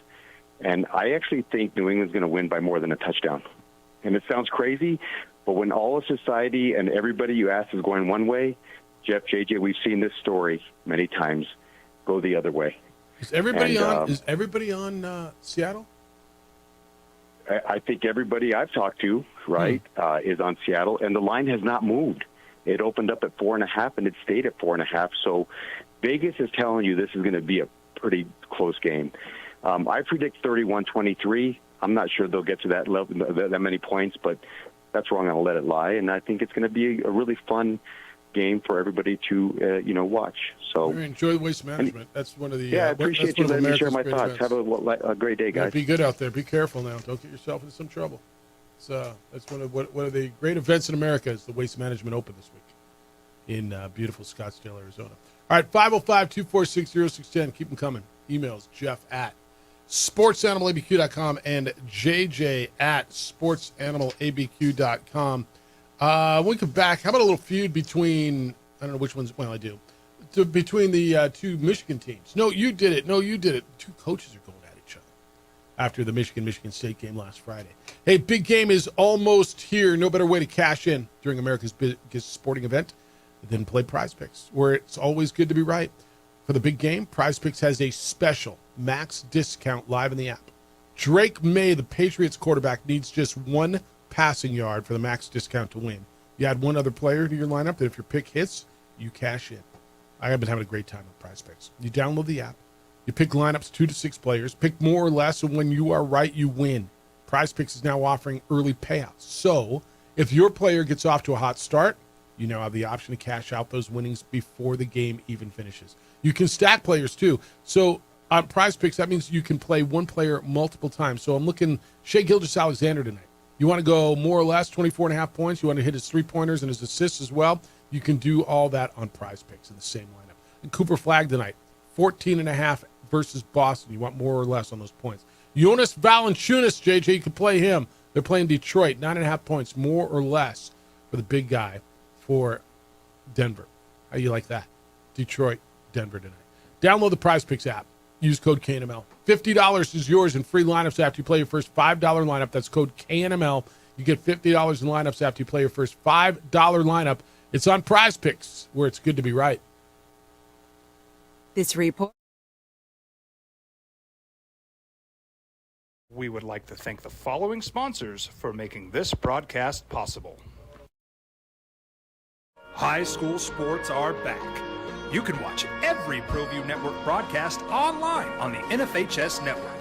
And I actually think New England's going to win by more than a touchdown. And it sounds crazy, but when all of society and everybody you ask is going one way, Jeff, JJ, we've seen this story many times go the other way. Is everybody on Seattle? I think everybody I've talked to, right, is on Seattle, and the line has not moved. It opened up at 4.5, and it stayed at 4.5. So Vegas is telling you this is going to be a pretty close game. I predict 31-23. I'm not sure they'll get to that level, that many points, but that's wrong. I'll let it lie. And I think it's going to be a really fun game for everybody to, watch. So enjoy the waste management. That's one of the. Yeah, I appreciate you letting me share my thoughts. Events. Have a great day, guys. Yeah, be good out there. Be careful now. Don't get yourself in some trouble. That's one of the great events in America is the Waste Management Open this week in beautiful Scottsdale, Arizona. All right, 505-246-0610. Keep them coming. Emails, Jeff at sportsanimалabq.com and JJ at sportsanimалabq.com. We come back. How about a little feud between, I don't know which ones, well, I do, between the two Michigan teams. No, you did it. Two coaches are going at each other after the Michigan State game last Friday. Hey, big game is almost here. No better way to cash in during America's biggest sporting event than play Prize Picks, where it's always good to be right. For the big game, Prize Picks has a special max discount live in the app. Drake May, the Patriots quarterback, needs just one passing yard for the max discount to win. You add one other player to your lineup that if your pick hits, you cash in. I have been having a great time with Prize Picks. You download the app. You pick lineups 2 to 6 players. Pick more or less, and when you are right, you win. Prize Picks is now offering early payouts. So if your player gets off to a hot start, you now have the option to cash out those winnings before the game even finishes. You can stack players too. So on Prize Picks, that means you can play one player multiple times. So I'm looking Shai Gilgeous-Alexander tonight. You want to go more or less 24.5 points. You want to hit his 3-pointers and his assists as well. You can do all that on Prize Picks in the same lineup. And Cooper Flagg tonight, 14.5 versus Boston. You want more or less on those points. Jonas Valanciunas, JJ, you can play him. They're playing Detroit, 9.5 points, more or less for the big guy for Denver. How do you like that? Detroit, Denver tonight. Download the Prize Picks app. Use code KNML. $50 is yours in free lineups after you play your first $5 lineup. That's code KNML. You get $50 in lineups after you play your first $5 lineup. It's on Prize Picks, where it's good to be right. This report. We would like to thank the following sponsors for making this broadcast possible. High school sports are back. You can watch every ProView Network broadcast online on the NFHS network.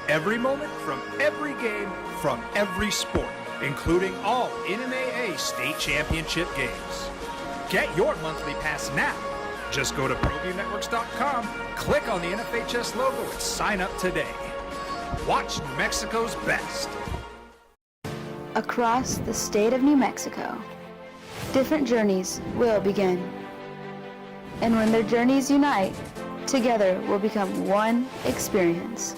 Every moment from every game from every sport, including all NMAA state championship games. Get your monthly pass now. Just go to ProViewNetworks.com, click on the NFHS logo, and sign up today. Watch New Mexico's best. Across the state of New Mexico, different journeys will begin. And when their journeys unite, together will become one experience.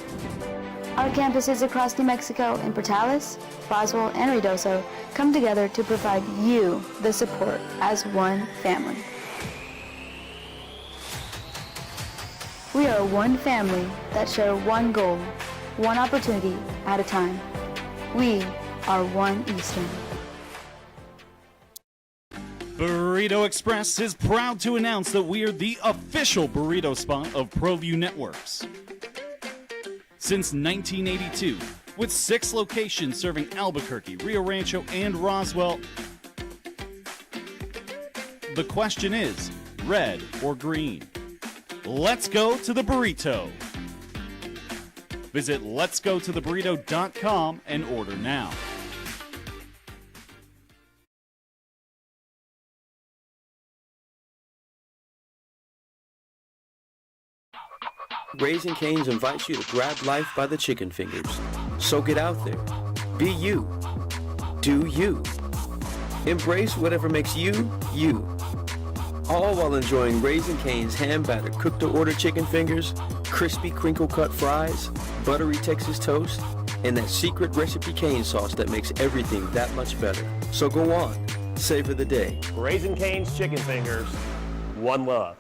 Our campuses across New Mexico in Portales, Roswell, and Ruidoso come together to provide you the support as one family. We are one family that share one goal, one opportunity at a time. We are one Eastern. Burrito Express is proud to announce that we are the official burrito spot of ProView Networks. Since 1982, with 6 locations serving Albuquerque, Rio Rancho, and Roswell, the question is, red or green? Let's go to the burrito. Visit letsgototheburrito.com and order now. Raising Cane's invites you to grab life by the chicken fingers. So get out there. Be you. Do you. Embrace whatever makes you, you. All while enjoying Raising Cane's hand-battered cooked-to-order chicken fingers, crispy crinkle-cut fries, buttery Texas toast, and that secret recipe cane sauce that makes everything that much better. So go on. Savor the day. Raising Cane's chicken fingers. One love.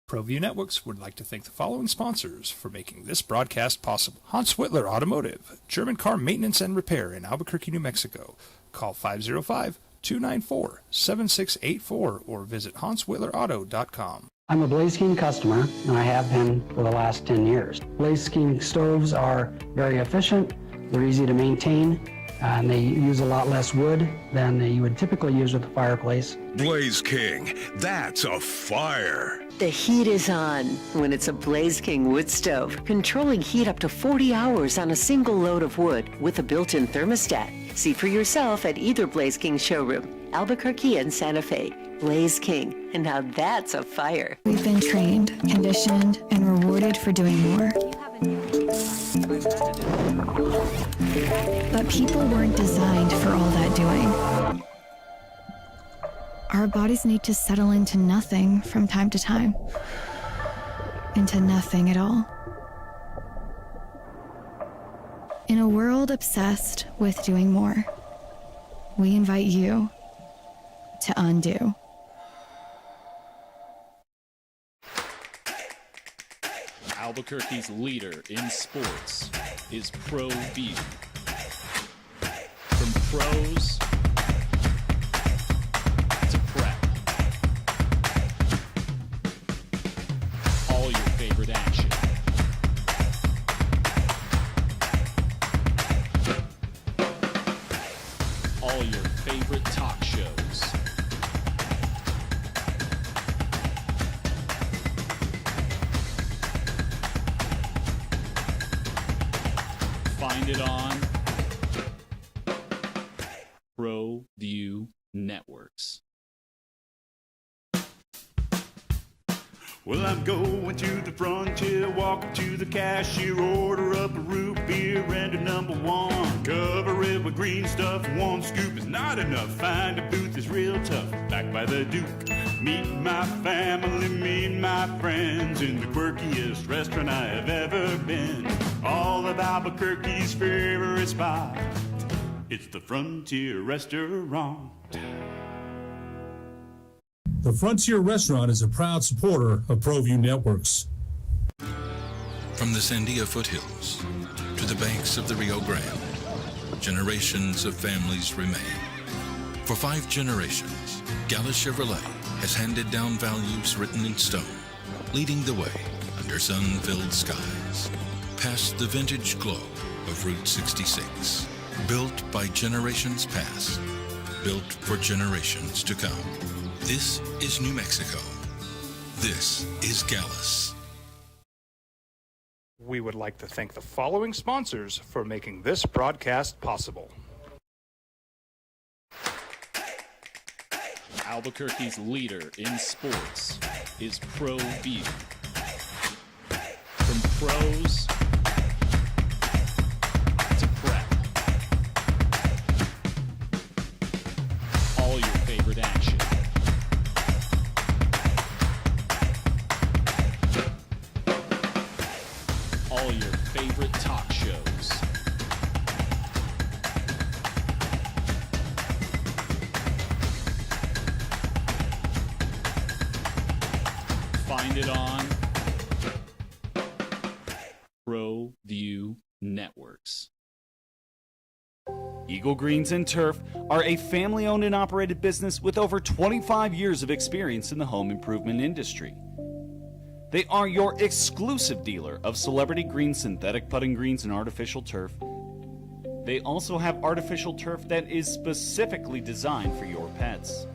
ProView Networks would like to thank the following sponsors for making this broadcast possible. Hans Whitler Automotive, German car maintenance and repair in Albuquerque, New Mexico. Call 505-294-7684 or visit HansWhitlerAuto.com. I'm a Blaze King customer, and I have been for the last 10 years. Blaze King stoves are very efficient, they're easy to maintain, and they use a lot less wood than you would typically use with a fireplace. Blaze King, that's a fire. The heat is on when it's a Blaze King wood stove, controlling heat up to 40 hours on a single load of wood with a built-in thermostat. See for yourself at either Blaze King showroom, Albuquerque and Santa Fe. Blaze King, and now that's a fire. We've been trained, conditioned, and rewarded for doing more. But people weren't designed for all that doing. Our bodies need to settle into nothing from time to time. Into nothing at all. In a world obsessed with doing more, we invite you to undo. Albuquerque's leader in sports is ProView. From pros to prep. All your favorite action. All your favorite talk shows. Find it on ProView Networks. Well, I'm going to the frontier, walk up to the cashier, order up a root beer and a number one. Cover it with green stuff, one scoop is not enough. Find a booth is real tough, back by the Duke. Meet my family, meet my friends in the quirkiest restaurant I have ever been. All of Albuquerque's favorite spot, it's the Frontier Restaurant. The Frontier Restaurant is a proud supporter of ProView Networks. From the Sandia foothills to the banks of the Rio Grande, generations of families remain. For 5 generations, Gala Chevrolet has handed down values written in stone, leading the way under sun-filled skies, past the vintage glow of Route 66. Built by generations past, built for generations to come. This is New Mexico. This is Gallus. We would like to thank the following sponsors for making this broadcast possible. Albuquerque's leader in sports is ProView. From pros to prep, all your favorite action. All your favorite talk shows. Find it on ProView Networks. Eagle Greens and Turf are a family-owned and operated business with over 25 years of experience in the home improvement industry. They are your exclusive dealer of celebrity green, synthetic putting greens, and artificial turf. They also have artificial turf that is specifically designed for your pets.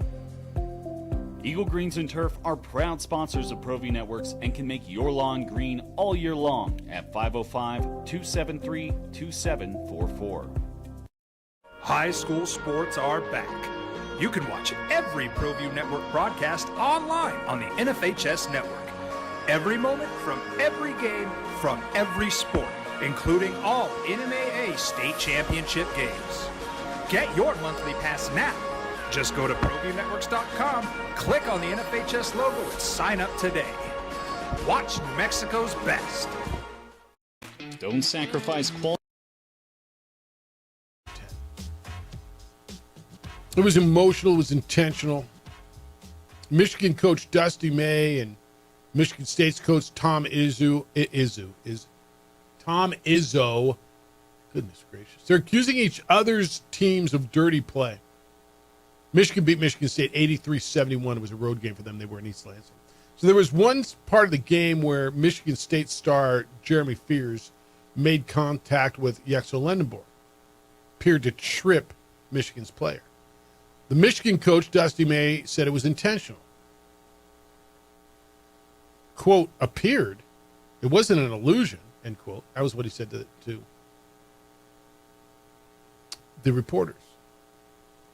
Eagle Greens and Turf are proud sponsors of ProView Networks and can make your lawn green all year long at 505-273-2744. High school sports are back. You can watch every ProView Network broadcast online on the NFHS network. Every moment from every game from every sport, including all NMAA state championship games. Get your monthly pass now. Just go to ProViewNetworks.com, click on the NFHS logo, and sign up today. Watch New Mexico's best. Don't sacrifice quality. It was emotional. It was intentional. Michigan coach Dusty May and Michigan State's coach Tom Izzo. Goodness gracious. They're accusing each other's teams of dirty play. Michigan beat Michigan State 83-71. It was a road game for them. They were in East Lansing. So there was one part of the game where Michigan State star Jeremy Fears made contact with Yexo Lendenborg, appeared to trip Michigan's player. The Michigan coach, Dusty May, said it was intentional. Quote, appeared. It wasn't an illusion, end quote. That was what he said to the reporters.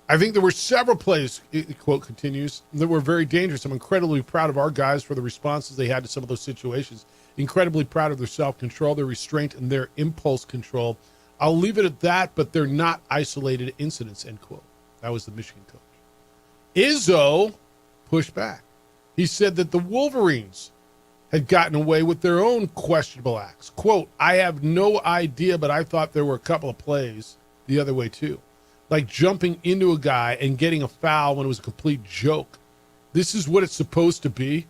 I think there were several plays, quote continues, that were very dangerous. I'm incredibly proud of our guys for the responses they had to some of those situations. Incredibly proud of their self-control, their restraint, and their impulse control. I'll leave it at that, but they're not isolated incidents, end quote. That was the Michigan coach. Izzo pushed back. He said that the Wolverines had gotten away with their own questionable acts. Quote, I have no idea, but I thought there were a couple of plays the other way too. Like jumping into a guy and getting a foul when it was a complete joke. This is what it's supposed to be.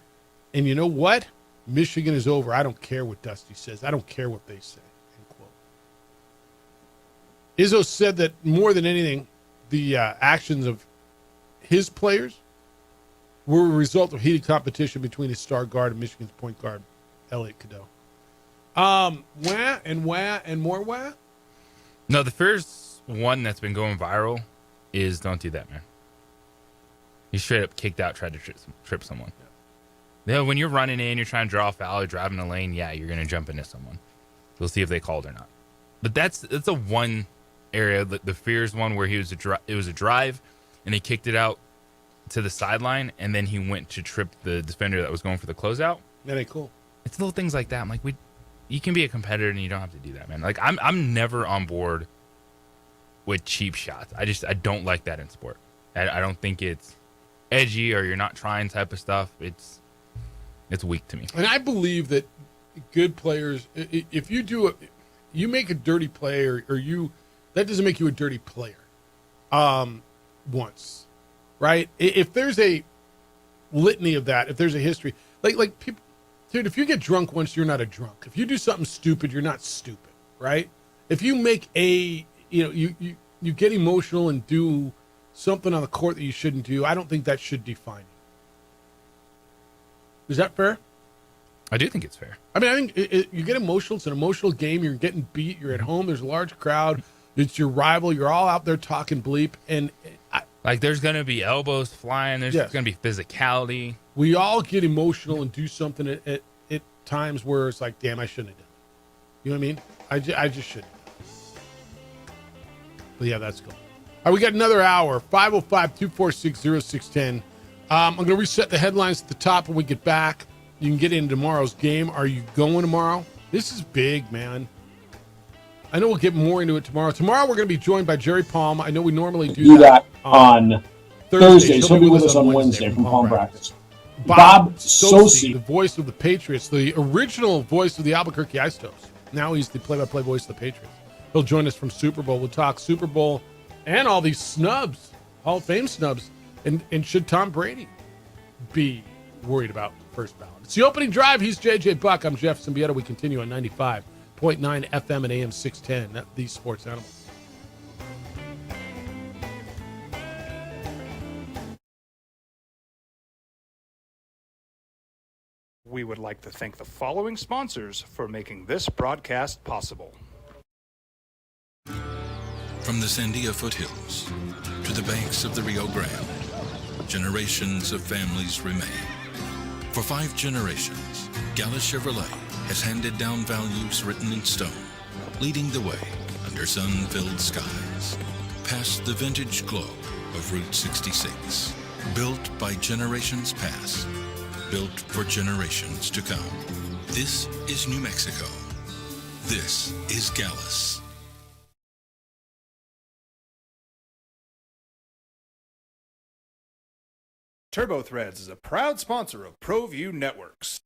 And you know what? Michigan is over. I don't care what Dusty says. I don't care what they say. End quote. Izzo said that more than anything, the actions of his players were a result of heated competition between his star guard and Michigan's point guard, Elliot Cadeau. Wah and more wah? No, the first one that's been going viral is don't do that, man. He straight up kicked out, tried to trip someone. Yeah, when you're running in, you're trying to draw a foul, you're driving a lane, yeah, you're going to jump into someone. We'll see if they called or not. But that's a one area, the Fears one, where it was a drive, and he kicked it out to the sideline, and then he went to trip the defender that was going for the closeout. That ain't cool. It's little things like that. I'm like, you can be a competitor and you don't have to do that, man. Like, I'm never on board with cheap shots. I don't like that in sport. I don't think it's edgy or you're not trying type of stuff. It's weak to me. And I believe that good players, if you make a dirty play or that doesn't make you a dirty player. Once, right? If there's a litany of that, if there's a history, like people, dude, if you get drunk once, you're not a drunk. If you do something stupid, you're not stupid, right? If you make you get emotional and do something on the court that you shouldn't do, I don't think that should define you. Is that fair? I do think it's fair. I mean, I think you get emotional. It's an emotional game. You're getting beat. You're at home. There's a large crowd. It's your rival. You're all out there talking bleep. And there's going to be elbows flying. There's going to be physicality. We all get emotional and do something at times where it's like, damn, I shouldn't have done it. You know what I mean? I just shouldn't. But yeah, that's cool. All right, we got another hour. 505-246-0610. I'm going to reset the headlines at the top when we get back. You can get into tomorrow's game. Are you going tomorrow? This is big, man. I know we'll get more into it tomorrow. Tomorrow we're going to be joined by Jerry Palm. I know we normally do that on Thursdays. He'll be with us on Wednesday from Palm Practice. Bob Socci, the voice of the Patriots, the original voice of the Albuquerque Istos. Now he's the play-by-play voice of the Patriots. He'll join us from Super Bowl. We'll talk Super Bowl and all these snubs, Hall of Fame snubs. And should Tom Brady be worried about first ballot? It's the opening drive. He's JJ Buck. I'm Jeff Symbieta. We continue on 95.9 FM and AM 610. The Sports Animal. We would like to thank the following sponsors for making this broadcast possible. From the Sandia foothills to the banks of the Rio Grande, generations of families remain. For 5 generations, Gallus Chevrolet has handed down values written in stone, leading the way under sun-filled skies, past the vintage glow of Route 66. Built by generations past, built for generations to come. This is New Mexico. This is Gallus. TurboThreads is a proud sponsor of ProView Networks.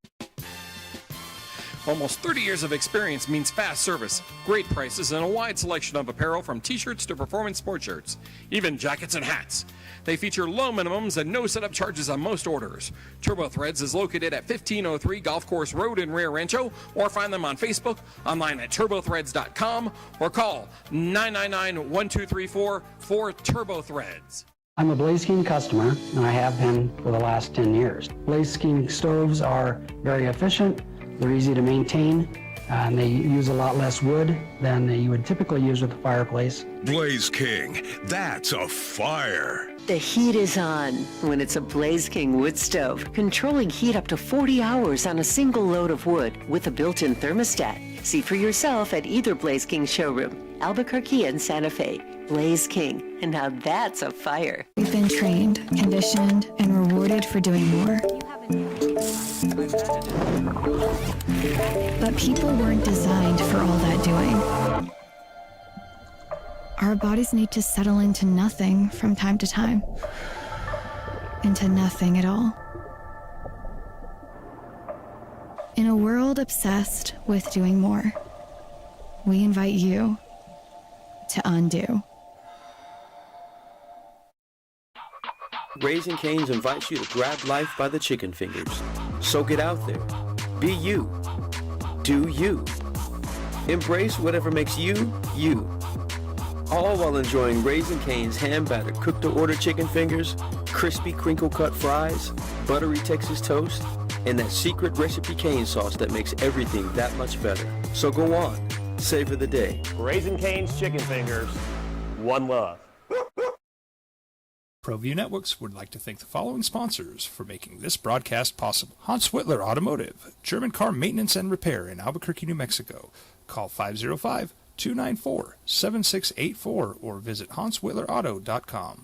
Almost 30 years of experience means fast service, great prices, and a wide selection of apparel from t-shirts to performance sport shirts, even jackets and hats. They feature low minimums and no setup charges on most orders. TurboThreads is located at 1503 Golf Course Road in Rio Rancho, or find them on Facebook, online at turbothreads.com, or call 999-1234 for TurboThreads. I'm a Blaze King customer, and I have been for the last 10 years. Blaze King stoves are very efficient, they're easy to maintain, and they use a lot less wood than you would typically use with a fireplace. Blaze King, that's a fire. The heat is on when it's a Blaze King wood stove, controlling heat up to 40 hours on a single load of wood with a built-in thermostat. See for yourself at either Blaze King showroom, Albuquerque and Santa Fe. Blaze King, and now that's a fire. We've been trained, conditioned, and rewarded for doing more. But people weren't designed for all that doing. Our bodies need to settle into nothing from time to time. Into nothing at all. In a world obsessed with doing more, we invite you to undo. Raising Cane's invites you to grab life by the chicken fingers. So get out there. Be you. Do you. Embrace whatever makes you, you. All while enjoying Raising Cane's hand-battered cooked-to-order chicken fingers, crispy crinkle-cut fries, buttery Texas toast, and that secret recipe cane sauce that makes everything that much better. So go on. Savor the day. Raising Cane's chicken fingers. One love. ProView Networks would like to thank the following sponsors for making this broadcast possible. Hans Whitler Automotive, German car maintenance and repair in Albuquerque, New Mexico. Call 505-294-7684 or visit HansWhitlerAuto.com.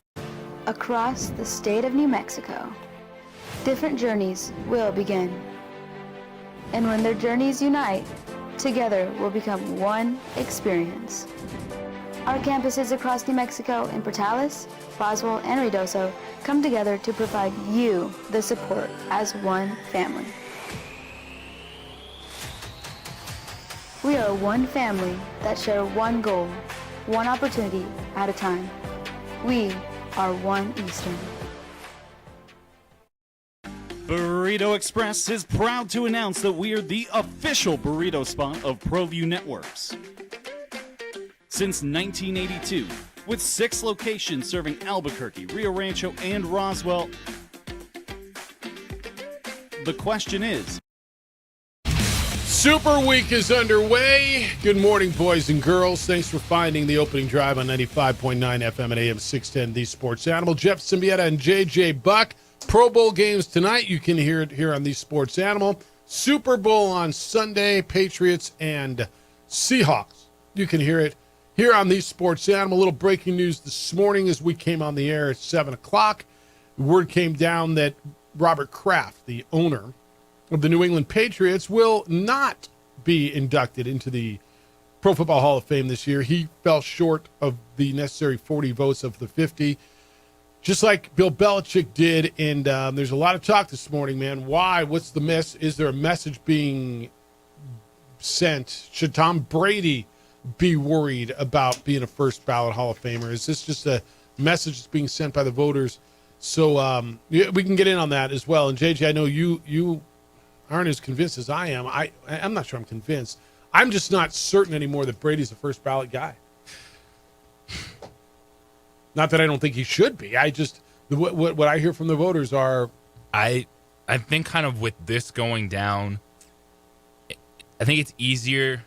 Across the state of New Mexico, different journeys will begin. And when their journeys unite, together will become one experience. Our campuses across New Mexico in Portales, Roswell, and Ruidoso come together to provide you the support as one family. We are one family that share one goal, one opportunity at a time. We are One Eastern. Burrito Express is proud to announce that we are the official burrito spot of ProView Networks. Since 1982, with 6 locations serving Albuquerque, Rio Rancho, and Roswell, the question is, Super Week is underway. Good morning, boys and girls. Thanks for finding the opening drive on 95.9 FM and AM 610, The Sports Animal. Jeff Symbieta and JJ Buck. Pro Bowl games tonight. You can hear it here on The Sports Animal. Super Bowl on Sunday, Patriots and Seahawks. You can hear it here on The Sports Animal. A little breaking news this morning as we came on the air at 7 o'clock. Word came down that Robert Kraft, the owner of the New England Patriots, will not be inducted into the Pro Football Hall of Fame this year. He fell short of the necessary 40 votes of the 50, just like Bill Belichick did. And there's a lot of talk this morning, man. Why? What's the mess? Is there a message being sent? Should Tom Brady be worried about being a first ballot Hall of Famer? Is this just a message that's being sent by the voters? So we can get in on that as well. And JJ, I know you aren't as convinced as I am. I'm not sure I'm convinced. I'm just not certain anymore that Brady's a first ballot guy. Not that I don't think he should be. I just what I hear from the voters are, I think kind of with this going down, I think it's easier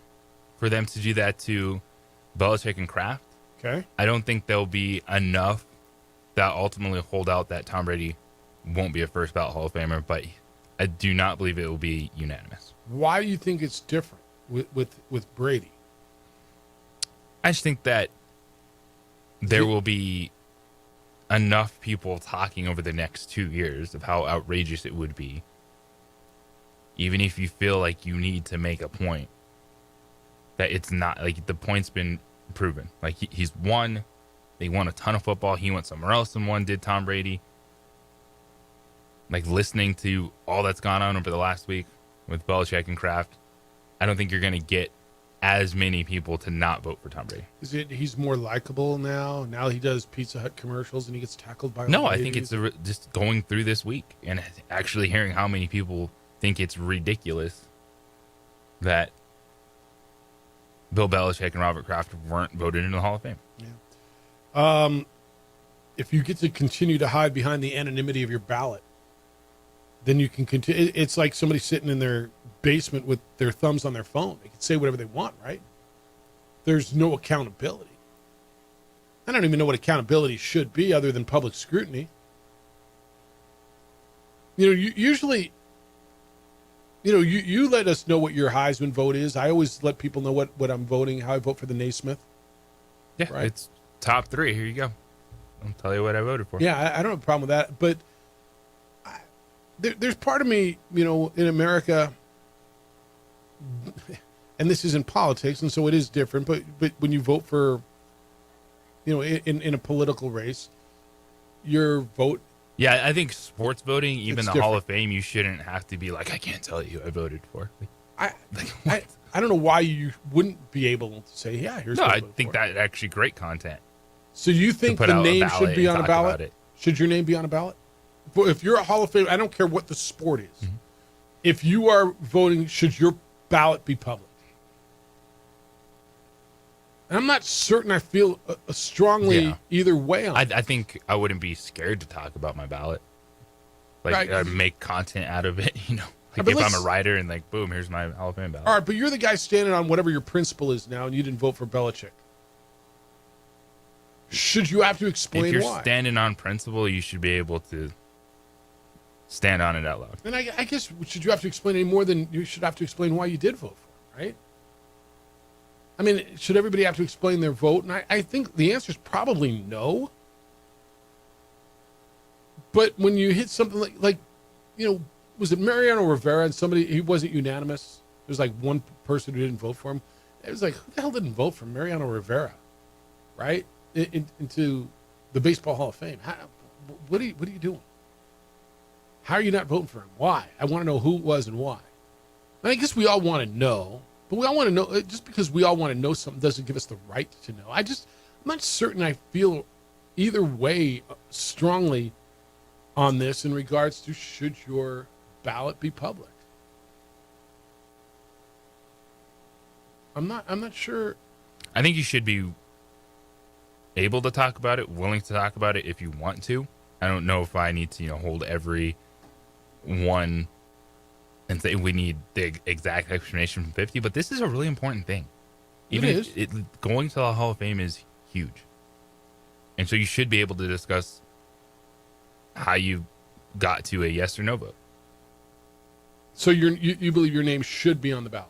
for them to do that to Belichick and Kraft. Okay. I don't think there'll be enough that ultimately hold out that Tom Brady won't be a first ballot Hall of Famer, but I do not believe it will be unanimous. Why do you think it's different with Brady? I just think that there will be enough people talking over the next 2 years of how outrageous it would be, even if you feel like you need to make a point, that it's not, like, the point's been proven. Like, he's won. They won a ton of football. He went somewhere else and won, did Tom Brady. Like, listening to all that's gone on over the last week with Belichick and Kraft, I don't think you're going to get as many people to not vote for Tom Brady. Is it he's more likable now? Now he does Pizza Hut commercials and he gets tackled by No, old I think ladies? it's just going through this week and actually hearing how many people think it's ridiculous that Bill Belichick and Robert Kraft weren't voted into the Hall of Fame. Yeah. If you get to continue to hide behind the anonymity of your ballot, then you can continue. It's like somebody sitting in their basement with their thumbs on their phone. They can say whatever they want, right? There's no accountability. I don't even know what accountability should be other than public scrutiny. You let us know what your Heisman vote is. I always let people know what I'm voting, how I vote for the Naismith. Yeah, right. It's top 3. Here you go. I'll tell you what I voted for. Yeah, I don't have a problem with that. But there's part of me, in America, and this isn't politics, and so it is different, but when you vote for, in a political race, your vote. Yeah, I think sports voting, even the different. Hall of Fame, you shouldn't have to be like, I can't tell you who I voted for. I don't know why you wouldn't be able to say, yeah, here's. No, what I voted think for. that actually great content. So you think the name should be on a ballot? Should your name be on a ballot? If you're a Hall of Fame, I don't care what the sport is. Mm-hmm. If you are voting, should your ballot be public? And I'm not certain I feel strongly either way on it. I think I wouldn't be scared to talk about my ballot. Like, Right. I'd make content out of it, Like, But if I'm let's- a writer and, like, boom, here's my Hall of Fame ballot. All right, but you're the guy standing on whatever your principle is now, and you didn't vote for Belichick. Should you have to explain if you're why? standing on principle, you should be able to stand on it out loud. And I guess, should you have to explain any more than you should have to explain why you did vote for him, right? I mean, should everybody have to explain their vote? And I think the answer is probably no. But when you hit something like was it Mariano Rivera and somebody, he wasn't unanimous. There's like one person who didn't vote for him. It was like, who the hell didn't vote for Mariano Rivera, right? Into the Baseball Hall of Fame. What are you doing? How are you not voting for him? Why? I want to know who it was and why. And I guess we all want to know, but we all want to know, just because we all want to know something doesn't give us the right to know. I'm not certain I feel either way strongly on this in regards to should your ballot be public. I'm not sure. I think you should be able to talk about it, willing to talk about it if you want to. I don't know if I need to, hold every one and say we need the exact explanation from 50, but this is a really important thing. Even going to the Hall of Fame is huge. And so you should be able to discuss how you got to a yes or no vote. So you believe your name should be on the ballot?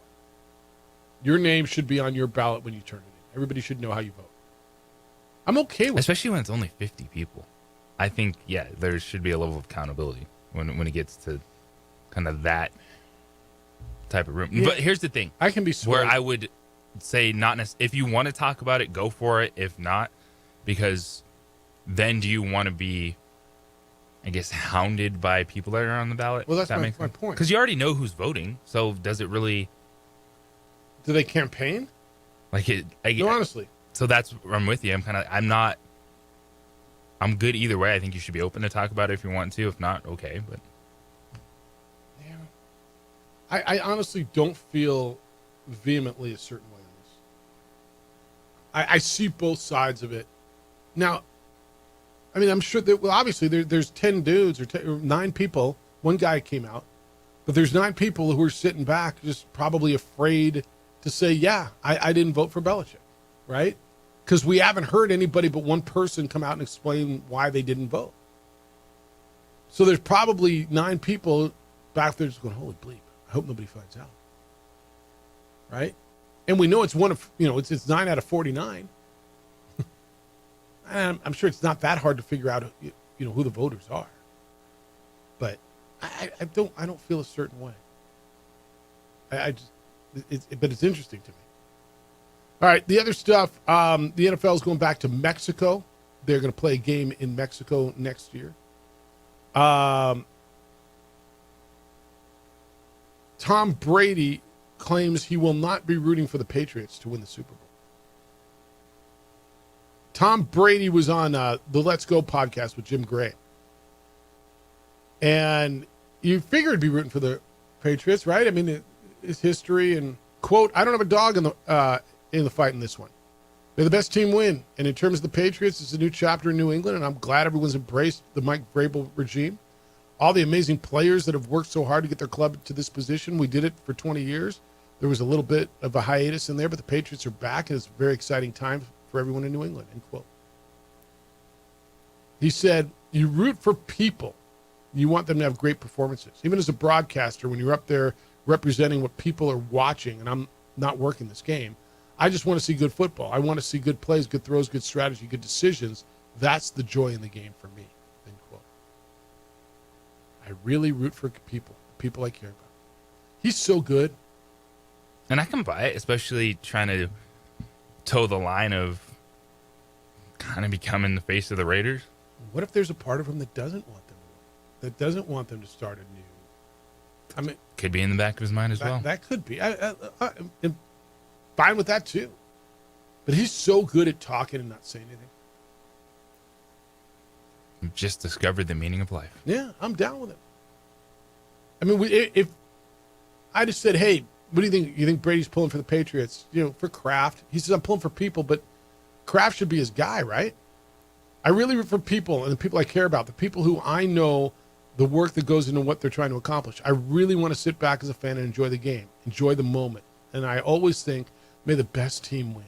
Your name should be on your ballot when you turn it in. Everybody should know how you vote. I'm okay with especially when it's only 50 people. I think, there should be a level of accountability when it gets to kind of that type of room. Yeah. But here's the thing. I can be swayed. Where I would say if you want to talk about it, go for it. If not, because then do you want to be, I guess, hounded by people that are on the ballot? Well, that's my point. Because you already know who's voting, so does it really... Do they campaign? No, honestly. So that's where I'm with you. I'm good either way. I think you should be open to talk about it if you want to. If not, okay. But I honestly don't feel vehemently a certain way on this. I see both sides of it. Now, I'm sure that, obviously there's 10 dudes or 9 people. One guy came out, but there's 9 people who are sitting back just probably afraid to say, I didn't vote for Belichick, right? Because we haven't heard anybody but one person come out and explain why they didn't vote. So there's probably 9 people back there just going, holy bleep, I hope nobody finds out, right? And we know it's it's 9 out of 49. And I'm sure it's not that hard to figure out, who the voters are. But I don't feel a certain way. But it's interesting to me. All right, the other stuff, the NFL is going back to Mexico. They're going to play a game in Mexico next year. Tom Brady claims he will not be rooting for the Patriots to win the Super Bowl. Tom Brady was on the Let's Go podcast with Jim Gray. And you figure he'd be rooting for the Patriots, right? It's history and, quote, I don't have a dog in the fight in this one. They're the best team win. And in terms of the Patriots, it's a new chapter in New England, and I'm glad everyone's embraced the Mike Vrabel regime. All the amazing players that have worked so hard to get their club to this position. We did it for 20 years. There was a little bit of a hiatus in there, but the Patriots are back, and it's a very exciting time for everyone in New England, end quote. He said, you root for people. You want them to have great performances. Even as a broadcaster, when you're up there representing what people are watching, and I'm not working this game, I just want to see good football. I want to see good plays, good throws, good strategy, good decisions. That's the joy in the game for me, end quote. I really root for people I care about. He's so good. And I can buy it, especially trying to toe the line of kind of becoming the face of the Raiders. What if there's a part of him that doesn't want them to start anew? Could be in the back of his mind as well. That could be. I'm fine with that too. But he's so good at talking and not saying anything. You've just discovered the meaning of life. Yeah, I'm down with it. If I just said, hey, what do you think? You think Brady's pulling for the Patriots? For Kraft. He says, I'm pulling for people, but Kraft should be his guy, right? I really root for people and the people I care about, the people who I know the work that goes into what they're trying to accomplish. I really want to sit back as a fan and enjoy the game, enjoy the moment. And I always think, may the best team win.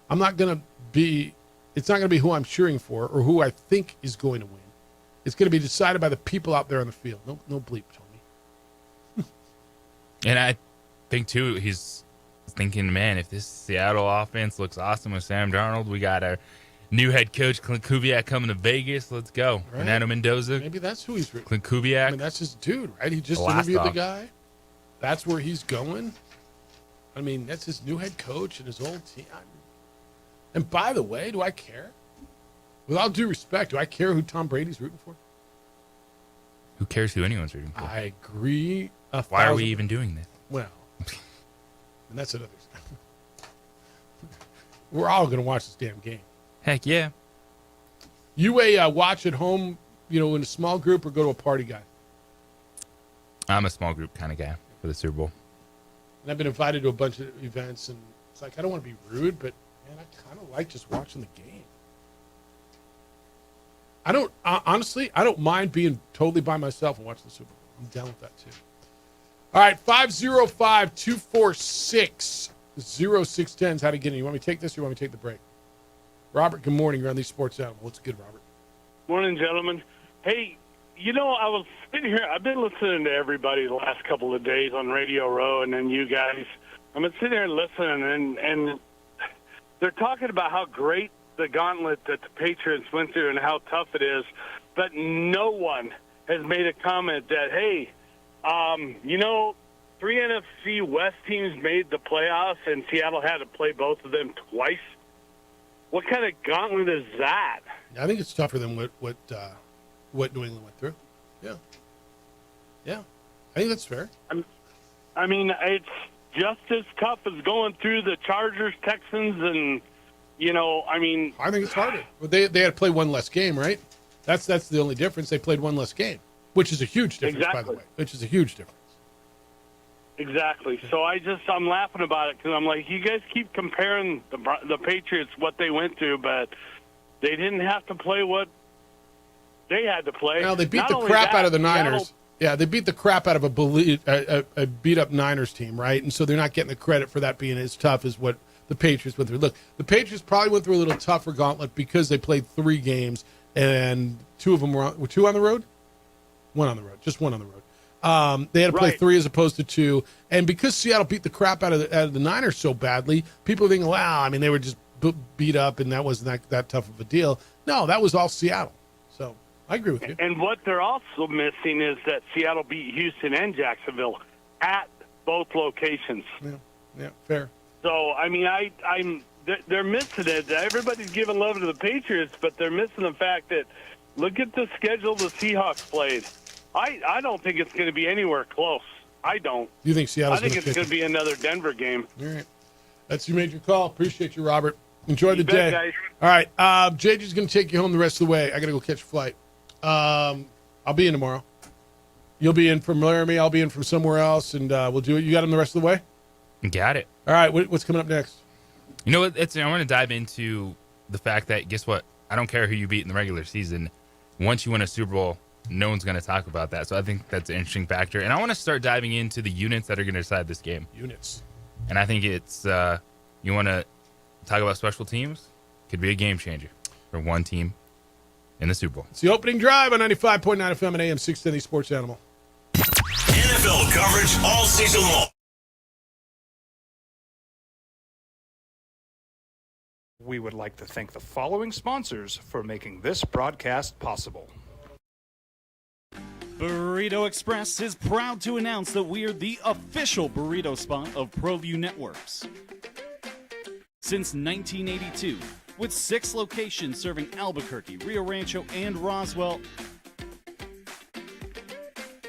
It's not going to be who I'm cheering for or who I think is going to win. It's going to be decided by the people out there on the field. No bleep, Tony. And I think, too, he's thinking, man, if this Seattle offense looks awesome with Sam Darnold, we got our New head coach Clint Kubiak coming to Vegas. Let's go. Right. Fernando Mendoza. Maybe that's who he's Clint Kubiak. I mean, that's his dude, right? He just Blast interviewed off. the guy. That's where he's going. I mean, that's his new head coach and his old team. And by the way, do I care? With all due respect, do I care who Tom Brady's rooting for? Who cares who anyone's rooting for? I agree. Why are we even doing this? Well, and that's another. We're all going to watch this damn game. Heck yeah. You watch at home, in a small group, or go to a party guy? I'm a small group kind of guy for the Super Bowl. And I've been invited to a bunch of events, and it's like, I don't want to be rude, but man, I kind of like just watching the game. I don't, honestly, I don't mind being totally by myself and watching the Super Bowl. I'm down with that too. All right, 505-246-0610 is how to get in. You want me to take this or you want me to take the break? Robert, good morning. You're on these Sports Animal. What's good, Robert? Morning, gentlemen. Hey, I was sitting here. I've been listening to everybody the last couple of days on Radio Row, and then you guys. I've been sitting here listening, and they're talking about how great the gauntlet that the Patriots went through and how tough it is, but no one has made a comment that, hey, 3 NFC West teams made the playoffs, and Seattle had to play both of them twice. What kind of gauntlet is that? I think it's tougher than what New England went through. Yeah. I think that's fair. I mean, it's just as tough as going through the Chargers, Texans, and I think it's harder. Well, they had to play one less game, right? That's the only difference. They played one less game, which is a huge difference, by the way. Which is a huge difference. Exactly. So I'm laughing about it because I'm like, you guys keep comparing the Patriots, what they went through, but they didn't have to play what they had to play. Now, they beat the crap out of the Niners. Yeah, they beat the crap out of a beat-up Niners team, right? And so they're not getting the credit for that being as tough as what the Patriots went through. Look, the Patriots probably went through a little tougher gauntlet because they played 3 games, and 2 of them were 2 on the road? 1 on the road. Just 1 on the road. They had to play 3 as opposed to 2. And because Seattle beat the crap out of the Niners so badly, people think, wow, I mean, they were just beat up, and that wasn't that tough of a deal. No, that was all Seattle. So I agree with you. And what they're also missing is that Seattle beat Houston and Jacksonville at both locations. Yeah, fair. So, I mean, they're missing it. Everybody's giving love to the Patriots, but they're missing the fact that look at the schedule the Seahawks played. I don't think it's going to be anywhere close. I don't. You think Seattle's I think it's going to be another Denver game. All right. You made your call. Appreciate you, Robert. Enjoy the bet, day. guys. All right. JJ's going to take you home the rest of the way. I got to go catch a flight. I'll be in tomorrow. You'll be in from Laramie. I'll be in from somewhere else, and we'll do it. You got him the rest of the way? Got it. All right. What's coming up next? You know what? I want to dive into the fact that, guess what? I don't care who you beat in the regular season. Once you win a Super Bowl, no one's going to talk about that. So I think that's an interesting factor. And I want to start diving into the units that are going to decide this game. Units. And I think it's, you want to talk about special teams? Could be a game changer for one team in the Super Bowl. It's the opening drive on 95.9 FM and AM 610 Sports Animal. NFL coverage all season long. We would like to thank the following sponsors for making this broadcast possible. Burrito Express is proud to announce that we are the official burrito spot of ProView Networks. Since 1982, with 6 locations serving Albuquerque, Rio Rancho, and Roswell,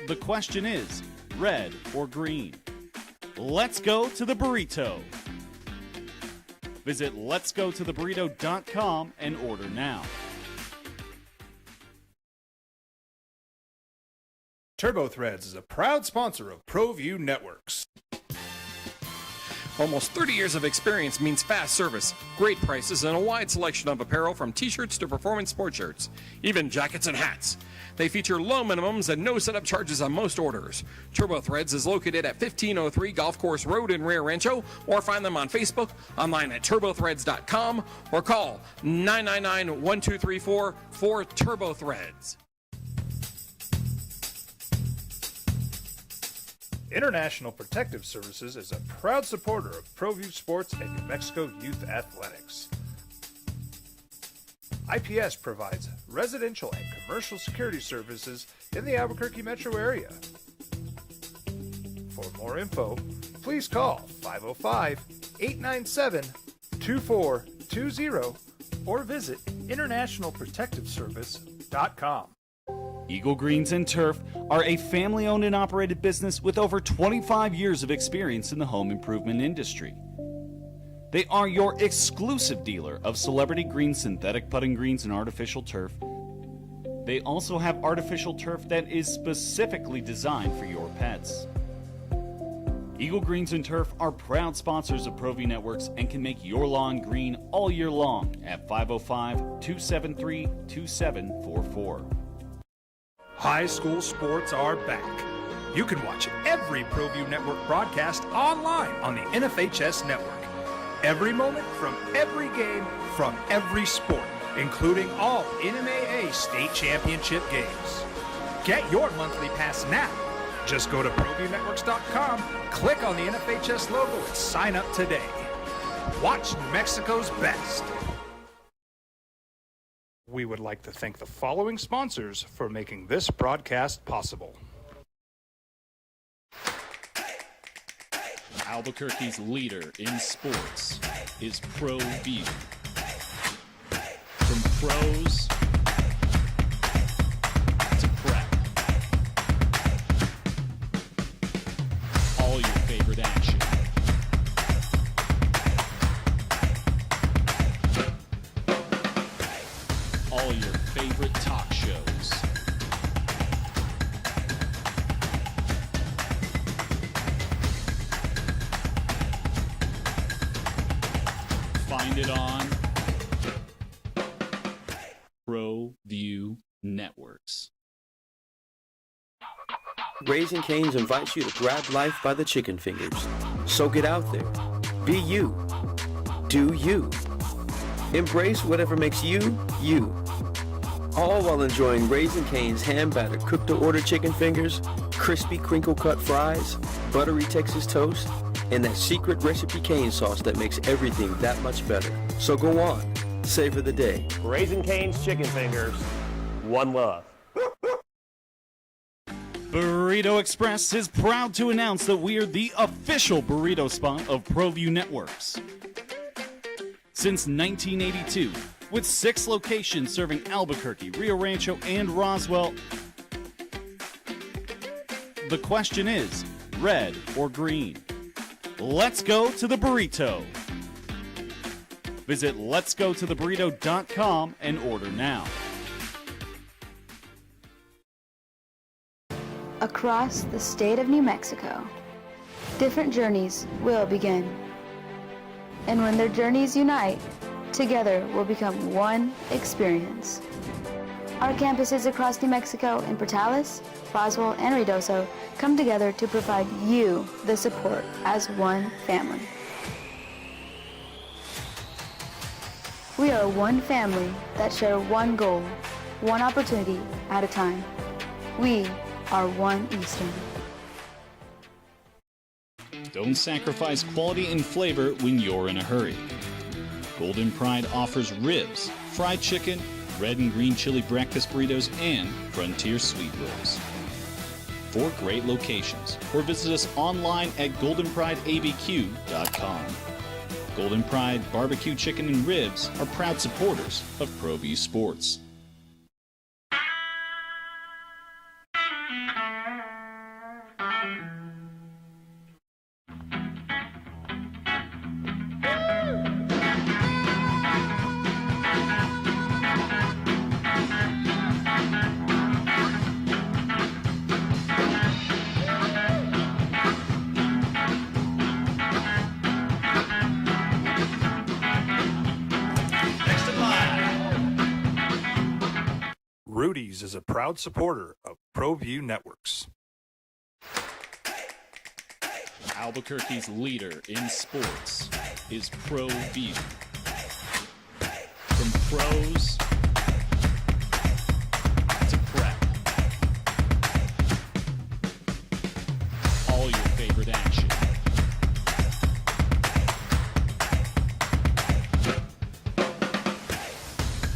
the question is, red or green? Let's go to the burrito. Visit letsgototheburrito.com and order now. TurboThreads is a proud sponsor of ProView Networks. Almost 30 years of experience means fast service, great prices, and a wide selection of apparel from t-shirts to performance sport shirts, even jackets and hats. They feature low minimums and no setup charges on most orders. TurboThreads is located at 1503 Golf Course Road in Rio Rancho, or find them on Facebook, online at turbothreads.com, or call 999-1234 for TurboThreads. International Protective Services is a proud supporter of ProView Sports and New Mexico Youth Athletics. IPS provides residential and commercial security services in the Albuquerque metro area. For more info, please call 505-897-2420 or visit internationalprotectiveservice.com. Eagle Greens and Turf are a family-owned and operated business with over 25 years of experience in the home improvement industry. They are your exclusive dealer of celebrity green, synthetic putting greens, and artificial turf. They also have artificial turf that is specifically designed for your pets. Eagle Greens and Turf are proud sponsors of ProView Networks and can make your lawn green all year long at 505-273-2744. High school sports are back. You can watch every ProView Network broadcast online on the NFHS network. Every moment from every game from every sport, including all NMAA state championship games. Get your monthly pass now. Just go to ProViewNetworks.com, click on the NFHS logo, and sign up today. Watch New Mexico's best. We would like to thank the following sponsors for making this broadcast possible. Albuquerque's leader in sports is ProView. From pros to prep, all your favorite action. All your favorite talk shows. Find it on ProView Networks. Raising Cane's invites you to grab life by the chicken fingers. So get out there. Be you. Do you. Embrace whatever makes you, you. All while enjoying Raising Cane's hand-battered cooked-to-order chicken fingers, crispy crinkle-cut fries, buttery Texas toast, and that secret recipe cane sauce that makes everything that much better. So go on. Savor the day. Raising Cane's chicken fingers. One love. Burrito Express is proud to announce that we are the official burrito spot of ProView Networks. Since 1982, with 6 locations serving Albuquerque, Rio Rancho, and Roswell, the question is, red or green? Let's go to the burrito. Visit letsgototheburrito.com and order now. Across the state of New Mexico, different journeys will begin. And when their journeys unite, together will become one experience. Our campuses across New Mexico in Portales, Roswell, and Ruidoso come together to provide you the support as one family. We are one family that share one goal, one opportunity at a time. We are one Eastern. Don't sacrifice quality and flavor when you're in a hurry. Golden Pride offers ribs, fried chicken, red and green chili breakfast burritos, and frontier sweet rolls. 4 great locations, or visit us online at goldenprideabq.com. Golden Pride Barbecue Chicken and Ribs are proud supporters of ProView Sports. Rudy's is a proud supporter of ProView Networks. Albuquerque's leader in sports is ProView. From pros to prep, all your favorite action.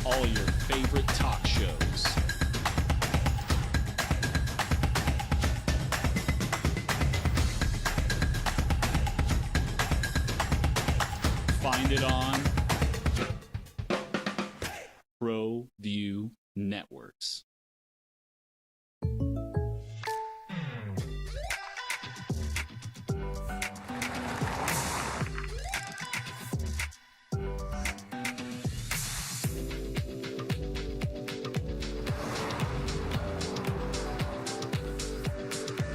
All your find it on ProView Networks.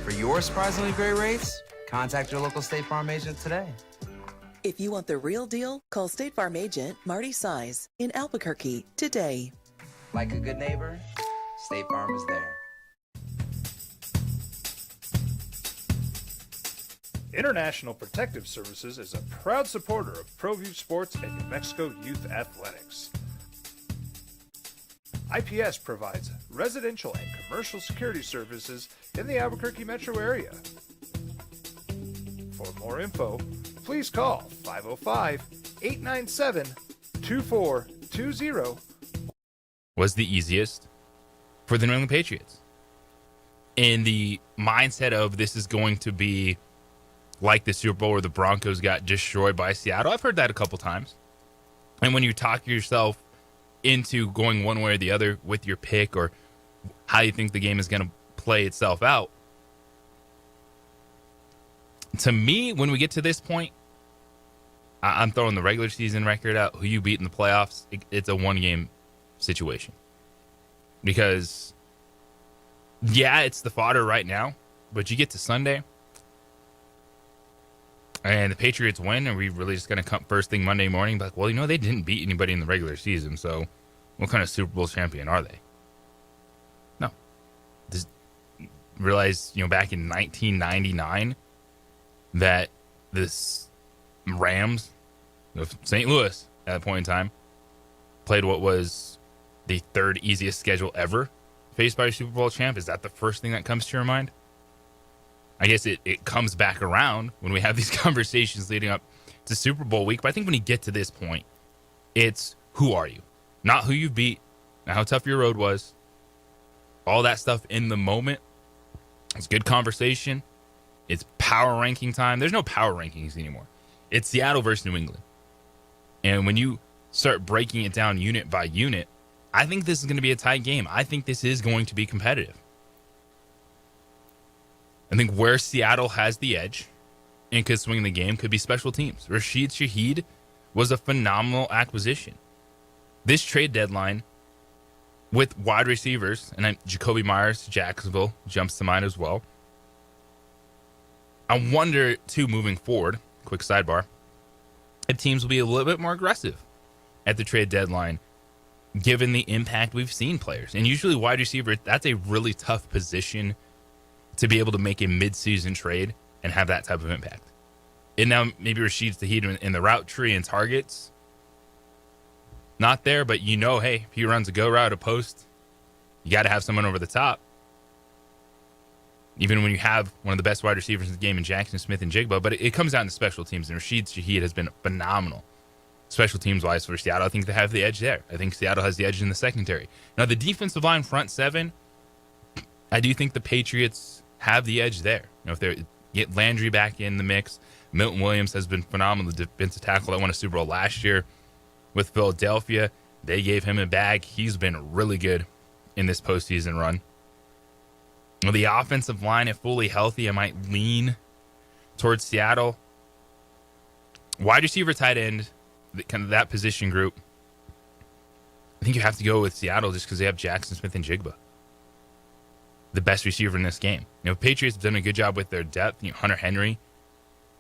For your surprisingly great rates, contact your local State Farm agent today. If you want the real deal, call State Farm agent Marty Size in Albuquerque today. Like a good neighbor, State Farm is there. International Protective Services is a proud supporter of ProView Sports and New Mexico Youth Athletics. IPS provides residential and commercial security services in the Albuquerque metro area. For more info, please call 505-897-2420. Was the easiest for the New England Patriots. In the mindset of this is going to be like the Super Bowl where the Broncos got destroyed by Seattle. I've heard that a couple times. And when you talk yourself into going one way or the other with your pick or how you think the game is going to play itself out, to me, when we get to this point, I'm throwing the regular season record out. Who you beat in the playoffs, it's a one-game situation. Because, yeah, it's the fodder right now, but you get to Sunday, and the Patriots win, and we really just going to come first thing Monday morning, like, well, they didn't beat anybody in the regular season, so what kind of Super Bowl champion are they? No. Just realize, back in 1999, that this Rams of St. Louis at that point in time played what was the third easiest schedule ever faced by a Super Bowl champ. Is that the first thing that comes to your mind? I guess it comes back around when we have these conversations leading up to Super Bowl week. But I think when you get to this point, it's who are you? Not who you beat, not how tough your road was. All that stuff in the moment. It's good conversation. It's power ranking time. There's no power rankings anymore. It's Seattle versus New England. And when you start breaking it down unit by unit, I think this is going to be a tight game. I think this is going to be competitive. I think where Seattle has the edge and could swing the game could be special teams. Rashid Shaheed was a phenomenal acquisition. This trade deadline with wide receivers, and Jacoby Myers, Jacksonville, jumps to mind as well. I wonder, too, moving forward, quick sidebar, if teams will be a little bit more aggressive at the trade deadline, given the impact we've seen players. And usually wide receiver, that's a really tough position to be able to make a mid-season trade and have that type of impact. And now maybe Rashid Shaheed in the route tree and targets, not there, but hey, if he runs a go route, a post, you got to have someone over the top. Even when you have one of the best wide receivers in the game in Jackson Smith-Njigba. But it comes down to special teams, and Rashid Shaheed has been phenomenal special teams-wise for Seattle. I think they have the edge there. I think Seattle has the edge in the secondary. Now, the defensive line front seven, I do think the Patriots have the edge there. If they get Landry back in the mix, Milton Williams has been phenomenal, the defensive tackle that won a Super Bowl last year with Philadelphia. They gave him a bag. He's been really good in this postseason run. The offensive line, if fully healthy, I might lean towards Seattle. Wide receiver, tight end, kind of that position group. I think you have to go with Seattle just because they have Jackson Smith-Njigba, the best receiver in this game. Patriots have done a good job with their depth. Hunter Henry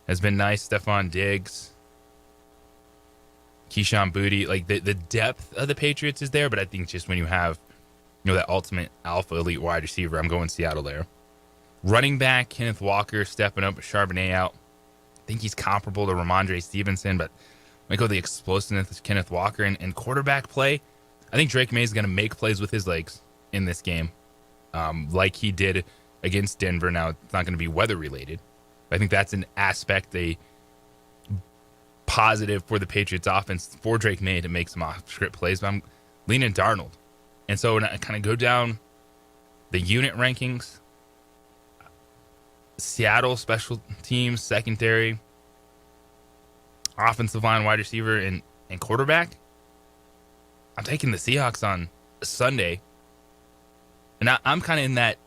has been nice. Stephon Diggs, Keyshawn Boutte. Like the depth of the Patriots is there, but I think just when you have that ultimate alpha elite wide receiver, I'm going Seattle there. Running back, Kenneth Walker stepping up with Charbonnet out. I think he's comparable to Ramondre Stevenson, but I might go the explosiveness of Kenneth Walker. And quarterback play, I think Drake May is going to make plays with his legs in this game, like he did against Denver. Now, it's not going to be weather-related. I think that's an aspect, a positive for the Patriots offense for Drake May to make some off-script plays, but I'm leaning Darnold. And so when I kind of go down the unit rankings, Seattle special teams, secondary, offensive line, wide receiver, and quarterback, I'm taking the Seahawks on Sunday. And I'm kind of in that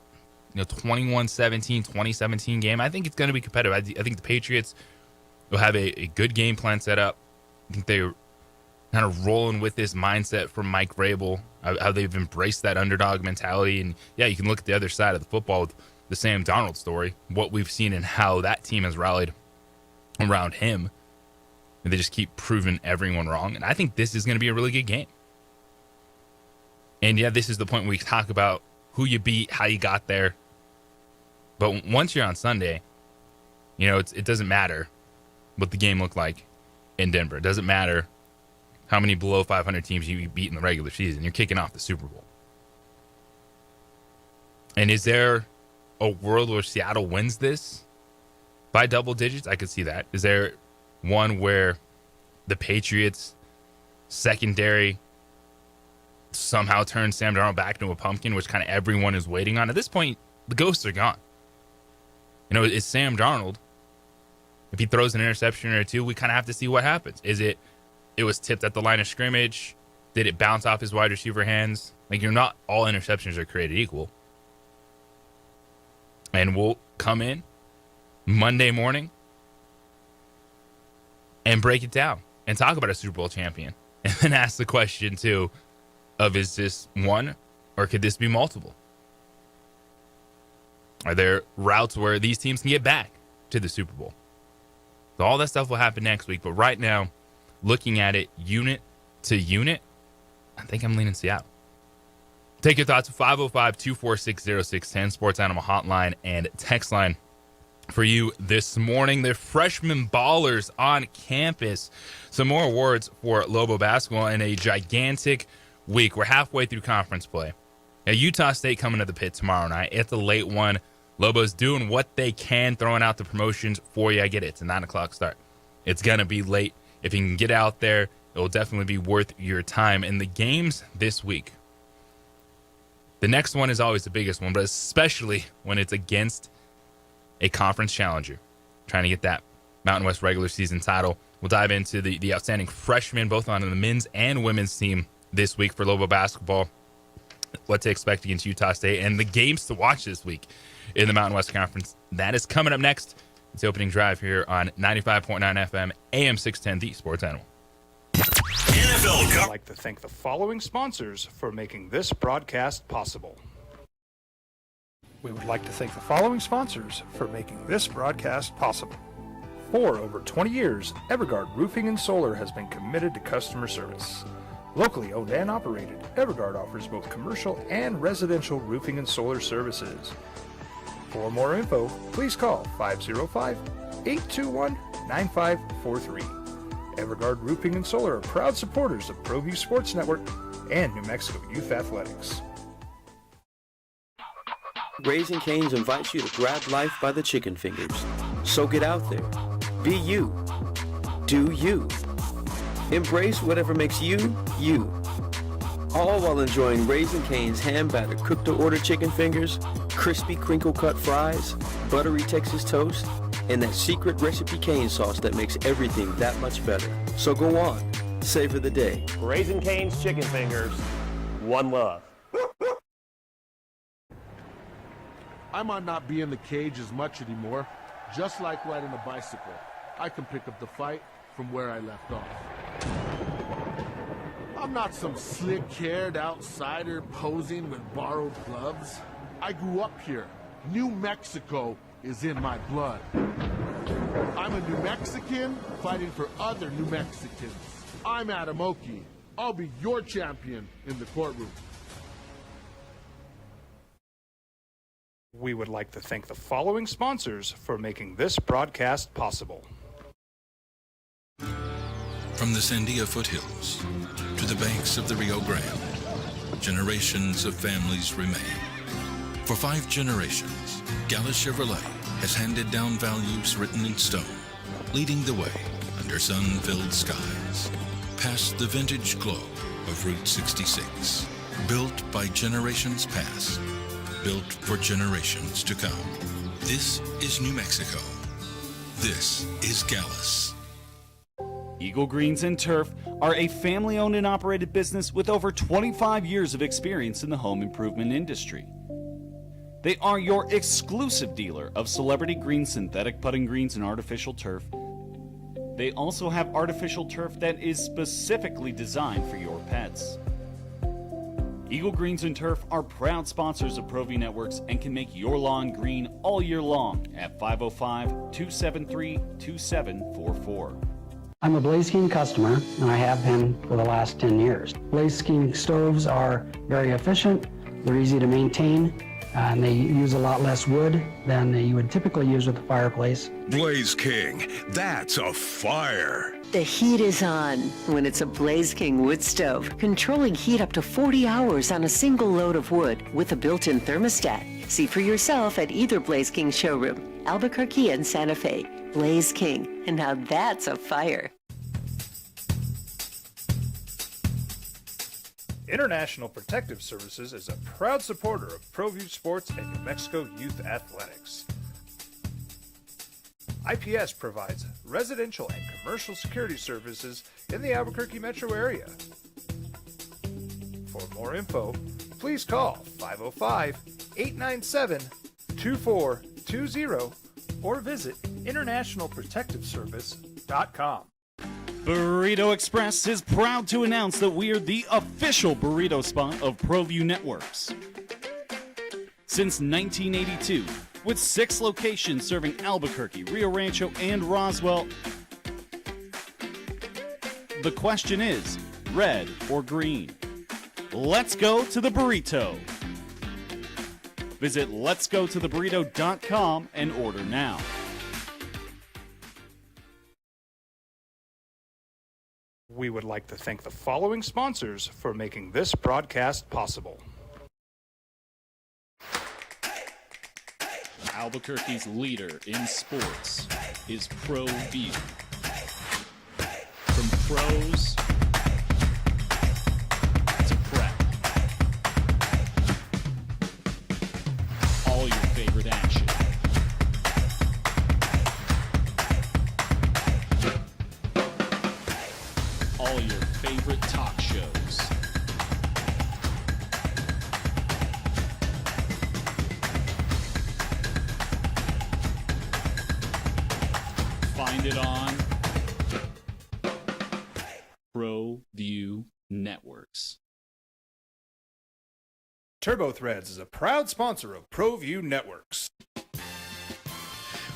21-17, 2017 game. I think it's going to be competitive. I think the Patriots will have a good game plan set up. I think they're kind of rolling with this mindset from Mike Vrabel, how they've embraced that underdog mentality. And, yeah, you can look at the other side of the football with the Sam Darnold story, what we've seen and how that team has rallied around him. And they just keep proving everyone wrong. And I think this is going to be a really good game. And, yeah, this is the point where we talk about who you beat, how you got there. But once you're on Sunday, it doesn't matter what the game looked like in Denver. It doesn't matter how many below 500 teams you beat in the regular season. You're kicking off the Super Bowl. And is there a world where Seattle wins this by double digits? I could see that. Is there one where the Patriots secondary somehow turns Sam Darnold back into a pumpkin, which kind of everyone is waiting on? At this point, the ghosts are gone. It's Sam Darnold. If he throws an interception or two, we kind of have to see what happens. Is it was tipped at the line of scrimmage? Did it bounce off his wide receiver hands? Not all interceptions are created equal. And we'll come in Monday morning and break it down and talk about a Super Bowl champion. And then ask the question, too, of is this one or could this be multiple? Are there routes where these teams can get back to the Super Bowl? So all that stuff will happen next week. But right now, looking at it unit to unit, I think I'm leaning Seattle. Take your thoughts at 505-246-0610, Sports Animal Hotline and text line for you this morning. The freshman ballers on campus. Some more awards for Lobo basketball in a gigantic week. We're halfway through conference play. Now, Utah State coming to the Pit tomorrow night. It's a late one. Lobos doing what they can, throwing out the promotions for you. I get it. It's a 9 o'clock start. It's going to be late. If you can get out there, it will definitely be worth your time. And the games this week, the next one is always the biggest one, but especially when it's against a conference challenger, trying to get that Mountain West regular season title. We'll dive into the outstanding freshmen, both on the men's and women's team this week for Lobo basketball, what to expect against Utah State, and the games to watch this week in the Mountain West Conference. That is coming up next. It's the opening drive here on 95.9 FM, AM 610, the Sports Animal. I'd like to thank the following sponsors for making this broadcast possible. We would like to thank the following sponsors for making this broadcast possible. For over 20 years, Evergard Roofing and Solar has been committed to customer service. Locally owned and operated, Evergard offers both commercial and residential roofing and solar services. For more info, please call 505-821-9543. Evergard Roofing and Solar are proud supporters of ProView Sports Network and New Mexico Youth Athletics. Raising Cane's invites you to grab life by the chicken fingers. So get out there. Be you. Do you. Embrace whatever makes you, you. All while enjoying Raising Cane's hand-battered cooked-to-order chicken fingers, crispy crinkle-cut fries, buttery Texas toast, and that secret recipe cane sauce that makes everything that much better. So go on, savor the day. Raising Cane's chicken fingers, one love. I might not be in the cage as much anymore. Just like riding a bicycle, I can pick up the fight from where I left off. I'm not some slick-haired outsider posing with borrowed gloves. I grew up here. New Mexico is in my blood. I'm a New Mexican fighting for other New Mexicans. I'm Adam Oki. I'll be your champion in the courtroom. We would like to thank the following sponsors for making this broadcast possible. From the Sandia foothills to the banks of the Rio Grande, generations of families remain. For 5 generations, Gallus Chevrolet has handed down values written in stone, leading the way under sun-filled skies, past the vintage glow of Route 66, built by generations past, built for generations to come. This is New Mexico. This is Gallus. Eagle Greens and Turf are a family-owned and operated business with over 25 years of experience in the home improvement industry. They are your exclusive dealer of Celebrity Green synthetic putting greens and artificial turf. They also have artificial turf that is specifically designed for your pets. Eagle Greens and Turf are proud sponsors of ProView Networks and can make your lawn green all year long at 505-273-2744. I'm a Blaze King customer, and I have been for the last 10 years. Blaze King stoves are very efficient, they're easy to maintain, and they use a lot less wood than you would typically use with a fireplace. Blaze King, that's a fire. The heat is on when it's a Blaze King wood stove, controlling heat up to 40 hours on a single load of wood with a built-in thermostat. See for yourself at either Blaze King showroom, Albuquerque and Santa Fe. Blaze King, and now that's a fire. International Protective Services is a proud supporter of ProView Sports and New Mexico Youth Athletics. IPS provides residential and commercial security services in the Albuquerque metro area. For more info, please call 505-897-2420 or visit internationalprotectiveservice.com. Burrito Express is proud to announce that we are the official burrito spot of ProView Networks. Since 1982, with 6 locations serving Albuquerque, Rio Rancho, and Roswell, the question is, red or green? Let's go to the burrito. Visit letsgototheburrito.com and order now. We would like to thank the following sponsors for making this broadcast possible. Albuquerque's leader in sports is ProView. From pros to prep, all your favorite action. All your favorite talk shows. Find it on ProView Networks. Turbo Threads is a proud sponsor of ProView Networks.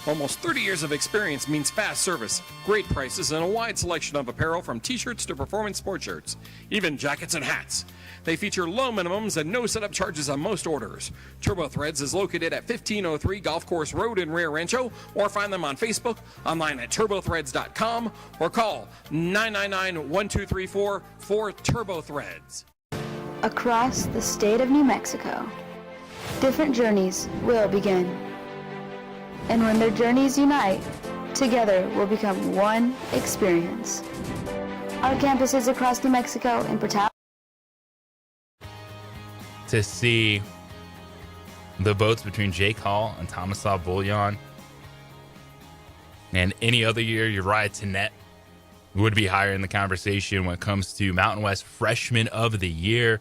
Almost 30 years of experience means fast service, great prices, and a wide selection of apparel from t-shirts to performance sport shirts, even jackets and hats. They feature low minimums and no setup charges on most orders. Turbo Threads is located at 1503 Golf Course Road in Rio Rancho, or find them on Facebook, online at turbothreads.com, or call 999-1234 for Turbo Threads. Across the state of New Mexico, different journeys will begin. And when their journeys unite, together will become one experience. Our campuses across New Mexico and Portal. To see the votes between Jake Hall and Tomislav Voljan, and any other year, Uriah Tenet would be higher in the conversation when it comes to Mountain West Freshman of the Year.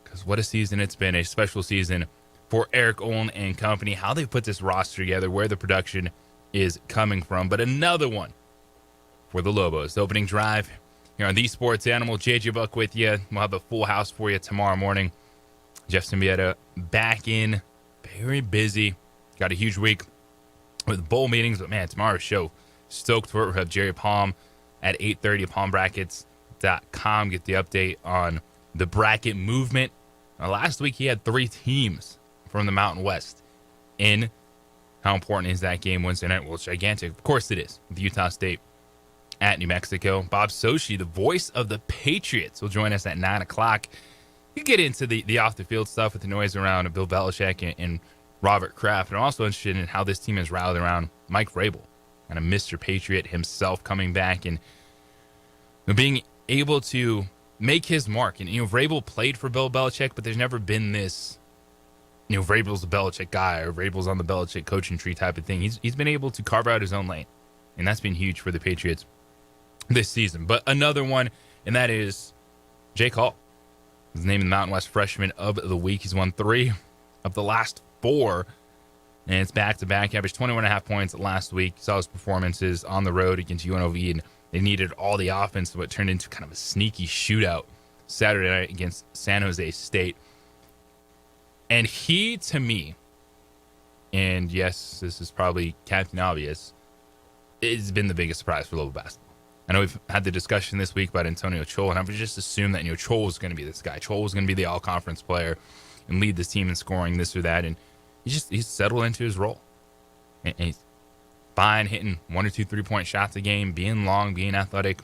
Because what a season it's been, a special season for Eric Olin and company, how they put this roster together, where the production is coming from. But another one for the Lobos. The opening drive here on The Sports Animal. JJ Buck with you. We'll have a full house for you tomorrow morning. Jeff Symbieta back in. Very busy. Got a huge week with bowl meetings. But, man, tomorrow's show, stoked for it. We'll have Jerry Palm at 8:30 at palmbrackets.com. Get the update on the bracket movement. Last week, he had 3 teams from the Mountain West in. How important is that game Wednesday night? Well, it's gigantic. Of course it is. With Utah State at New Mexico. Bob Sochi, the voice of the Patriots, will join us at 9 o'clock. You get into the off-the-field stuff with the noise around Bill Belichick and Robert Kraft. And I'm also interested in how this team has rallied around Mike Vrabel, and a Mr. Patriot himself coming back and being able to make his mark. And, Vrabel played for Bill Belichick, but there's never been this, Vrabel's the Belichick guy, or Vrabel's on the Belichick coaching tree type of thing. He's been able to carve out his own lane, and that's been huge for the Patriots this season. But another one, and that is Jake Hall. He's named the Mountain West Freshman of the Week. He's won 3 of the last 4, and it's back-to-back. He averaged 21.5 points last week. Saw his performances on the road against UNLV, and they needed all the offense, so it turned into kind of a sneaky shootout Saturday night against San Jose State. And he, to me, and yes, this is probably Captain Obvious, it's been the biggest surprise for Lobo basketball. I know we've had the discussion this week about Antonio Chol, and I would just assume that Chol was going to be this guy. Chol was going to be the all-conference player and lead this team in scoring, this or that, and he's settled into his role. And he's fine, hitting 1 or 2 3-point shots a game, being long, being athletic.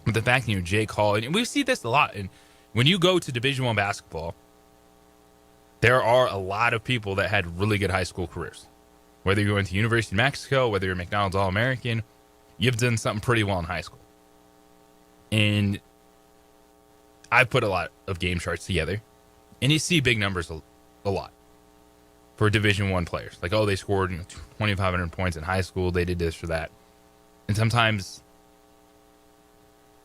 But the fact that Jake Hall, and we see this a lot, and when you go to Division I basketball, there are a lot of people that had really good high school careers. Whether you're going to University of Mexico, whether you're McDonald's All-American, you've done something pretty well in high school. And I put a lot of game charts together, and you see big numbers a lot for Division I players. Like, they scored 2,500 points in high school, they did this or that. And sometimes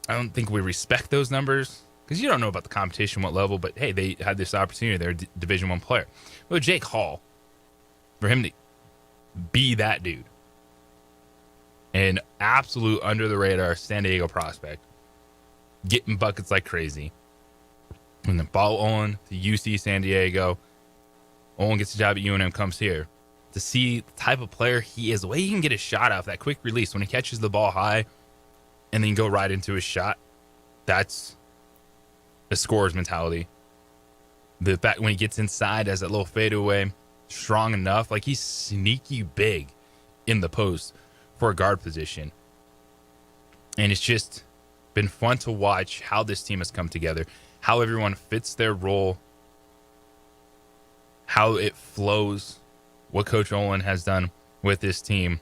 I don't think we respect those numbers because you don't know about the competition, what level, but hey, they had this opportunity. They're a Division I player. But Jake Hall, for him to be that dude, an absolute under-the-radar San Diego prospect, getting buckets like crazy, and then follow Olin to UC San Diego. Olin gets a job at UNM, comes here. To see the type of player he is, the way he can get his shot off, that quick release when he catches the ball high and then go right into his shot, that's a scorer's mentality. The fact when he gets inside as that little fadeaway, strong enough, like he's sneaky big in the post for a guard position. And it's just been fun to watch how this team has come together, how everyone fits their role, how it flows, what Coach Olin has done with this team,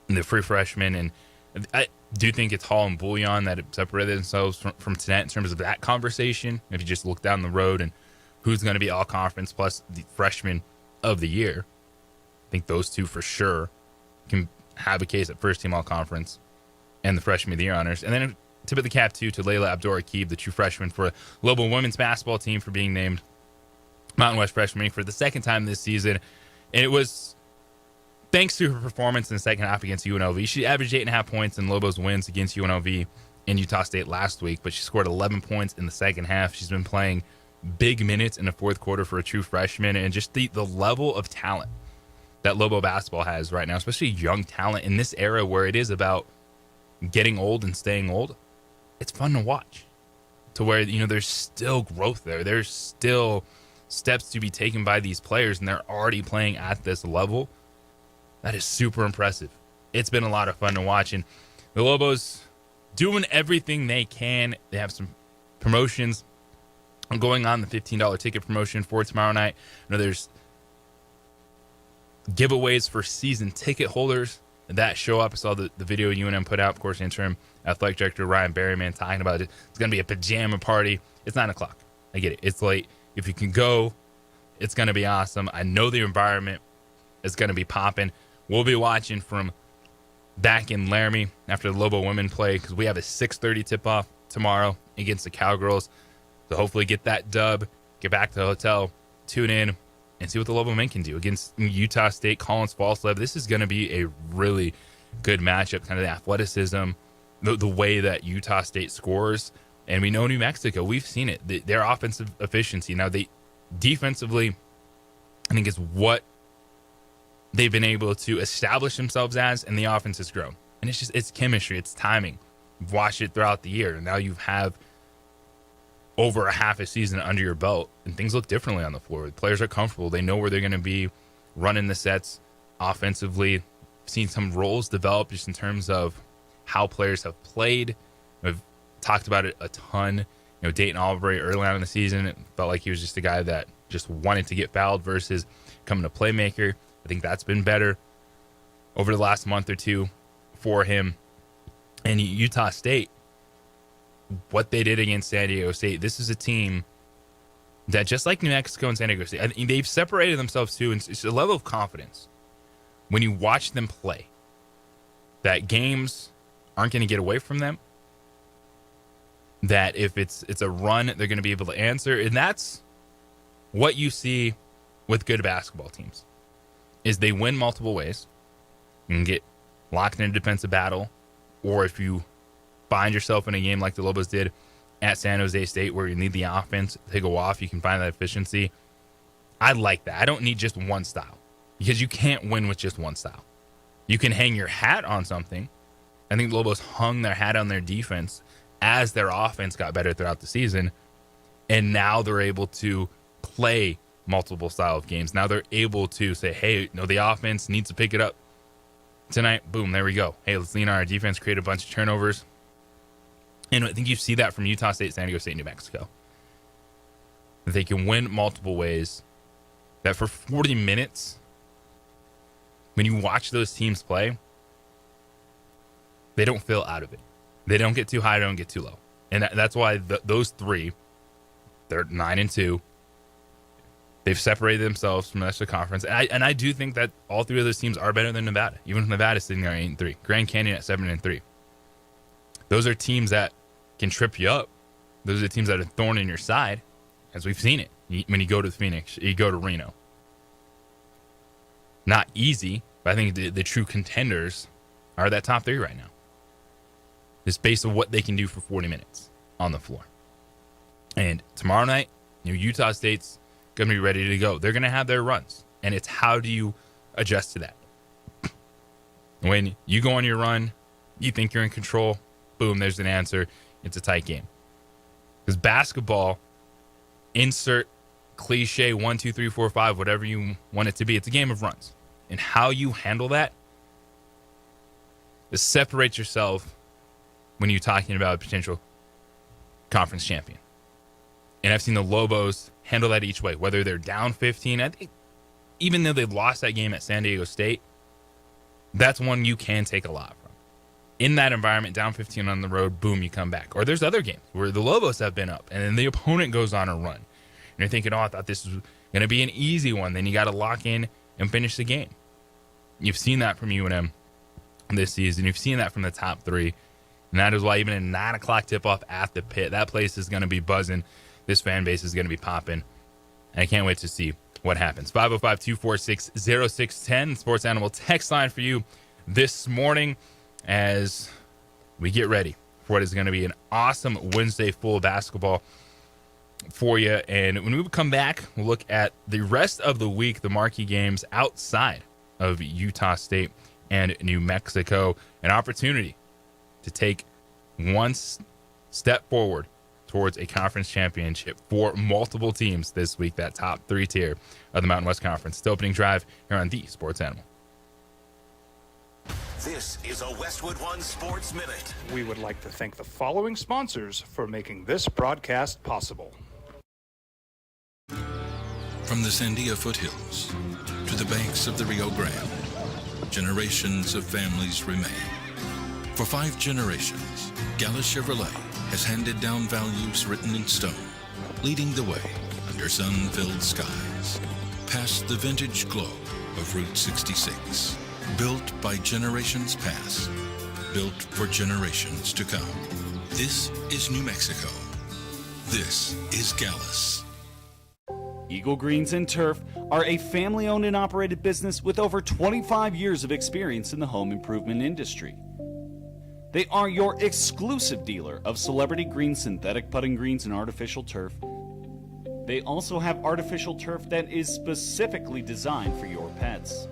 and the free freshmen. And I do think it's Hall and Bouillon that have separated themselves from Tenet in terms of that conversation. If you just look down the road and who's going to be all conference plus the freshman of the year, I think those two for sure can have a case at first team all conference and the freshman of the year honors. And then tip of the cap too to Layla Abdur-Akib, the true freshman for Lobo women's basketball team, for being named Mountain West Freshman for the second time this season. And it was thanks to her performance in the second half against UNLV. She averaged 8.5 points in Lobos wins against UNLV and Utah State last week, but she scored 11 points in the second half. She's been playing big minutes in the fourth quarter for a true freshman, and just the level of talent that Lobo basketball has right now, especially young talent in this era where it is about getting old and staying old. It's fun to watch, to where, there's still growth there. There's still steps to be taken by these players, and they're already playing at this level. That is super impressive. It's been a lot of fun to watch, and the Lobos doing everything they can. They have some promotions going on, the $15 ticket promotion for tomorrow night. I know there's giveaways for season ticket holders that show up. I saw the video UNM put out, of course, interim athletic director Ryan Berryman talking about it. It's going to be a pajama party. It's 9 o'clock. I get it. It's late. If you can go, it's going to be awesome. I know the environment is going to be popping. We'll be watching from back in Laramie after the Lobo women play, because we have a 6:30 tip-off tomorrow against the Cowgirls. So hopefully get that dub, get back to the hotel, tune in, and see what the Lobo men can do against Utah State, Collins Falls-Lev. This is going to be a really good matchup, kind of the athleticism, the way that Utah State scores. And we know New Mexico, we've seen it, their offensive efficiency. Now, they defensively, I think, is what they've been able to establish themselves as, and the offense has grown. And it's chemistry, it's timing. You've watched it throughout the year, and now you have over a half a season under your belt, and things look differently on the floor. The players are comfortable. They know where they're going to be running the sets offensively. Seen some roles develop just in terms of how players have played. We've talked about it a ton. Dayton Albury early on in the season, it felt like he was just a guy that just wanted to get fouled versus becoming a playmaker. I think that's been better over the last month or two for him. And Utah State, what they did against San Diego State, this is a team that, just like New Mexico and San Diego State, I think they've separated themselves too. And it's a level of confidence when you watch them play, that games aren't going to get away from them. That if it's a run, they're going to be able to answer. And that's what you see with good basketball teams, is they win multiple ways. You can get locked in a defensive battle, or if you find yourself in a game like the Lobos did at San Jose State where you need the offense to go off, you can find that efficiency. I like that. I don't need just one style, because you can't win with just one style. You can hang your hat on something. I think the Lobos hung their hat on their defense as their offense got better throughout the season, and now they're able to play multiple style of games. Now they're able to say, hey, the offense needs to pick it up tonight. Boom, there we go. Hey, let's lean on our defense, create a bunch of turnovers. And I think you see that from Utah State, San Diego State, New Mexico. They can win multiple ways. That for 40 minutes, when you watch those teams play, they don't feel out of it. They don't get too high, they don't get too low. And that's why those three, they're 9-2. They've separated themselves from the rest of the conference. And I do think that all three of those teams are better than Nevada. Even if Nevada's sitting there at 8-3. Grand Canyon at 7-3. Those are teams that can trip you up. Those are the teams that are thorn in your side, as we've seen it when you go to Phoenix, you go to Reno. Not easy, but I think the true contenders are that top three right now. Just based on what they can do for 40 minutes on the floor. And tomorrow night, Utah State's going to be ready to go. They're going to have their runs. And it's how do you adjust to that? When you go on your run, you think you're in control, boom, there's an answer. It's a tight game. Because basketball, insert cliche 1, 2, 3, 4, 5, whatever you want it to be, it's a game of runs. And how you handle that is separate yourself when you're talking about a potential conference champion. And I've seen the Lobos handle that each way, whether they're down 15. I think even though they lost that game at San Diego State, that's one you can take a lot from. In that environment, down 15 on the road, boom, you come back. Or there's other games where the Lobos have been up, and then the opponent goes on a run. And you're thinking, I thought this was going to be an easy one. Then you got to lock in and finish the game. You've seen that from UNM this season. You've seen that from the top three. And that is why even a 9 o'clock tip-off at the Pit, that place is going to be buzzing. This fan base is going to be popping. And I can't wait to see what happens. 505-246-0610, Sports Animal text line for you this morning as we get ready for what is going to be an awesome Wednesday full of basketball for you. And when we come back, we'll look at the rest of the week, the marquee games outside of Utah State and New Mexico. An opportunity to take one step forward towards a conference championship for multiple teams this week, that top three tier of the Mountain West Conference. It's the opening drive here on the Sports Animal. This is a Westwood One Sports Minute. We would like to thank the following sponsors for making this broadcast possible. From the Sandia foothills to the banks of the Rio Grande, generations of families remain. For 5 generations, Gallus Chevrolet has handed down values written in stone, leading the way under sun-filled skies, past the vintage glow of Route 66. Built by generations past, built for generations to come. This is New Mexico. This is Gallus. Eagle Greens and Turf are a family-owned and operated business with over 25 years of experience in the home improvement industry. They are your exclusive dealer of celebrity green synthetic putting greens and artificial turf. They also have artificial turf that is specifically designed for your pets.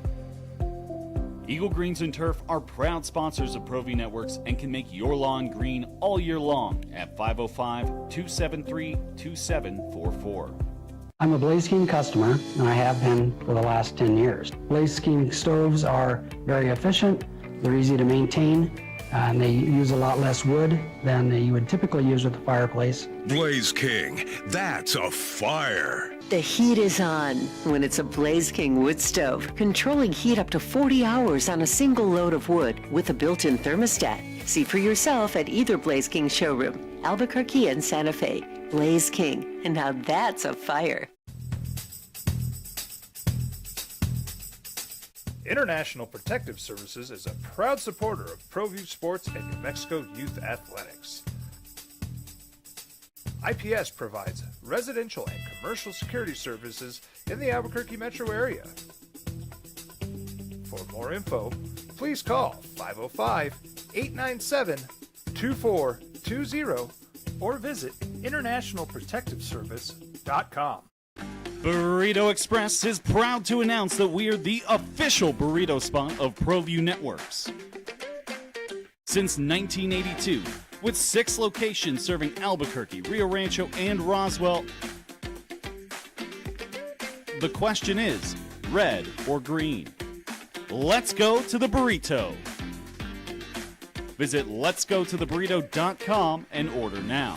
Eagle Greens and Turf are proud sponsors of ProView Networks and can make your lawn green all year long at 505-273-2744. I'm a Blaze King customer, and I have been for the last 10 years. Blaze King stoves are very efficient, they're easy to maintain, and they use a lot less wood than you would typically use with a fireplace. Blaze King, that's a fire. The heat is on when it's a Blaze King wood stove, controlling heat up to 40 hours on a single load of wood with a built-in thermostat. See for yourself at either Blaze King showroom, Albuquerque and Santa Fe. Blaze King, and now that's a fire. International Protective Services is a proud supporter of ProView Sports and New Mexico Youth Athletics. IPS provides residential and commercial security services in the Albuquerque metro area. For more info, please call 505-897-2420 or visit internationalprotectiveservice.com. Burrito Express is proud to announce that we are the official burrito spot of ProView Networks. Since 1982, with 6 locations serving Albuquerque, Rio Rancho, and Roswell, the question is, red or green? Let's go to the burrito. Visit letsgototheburrito.com and order now.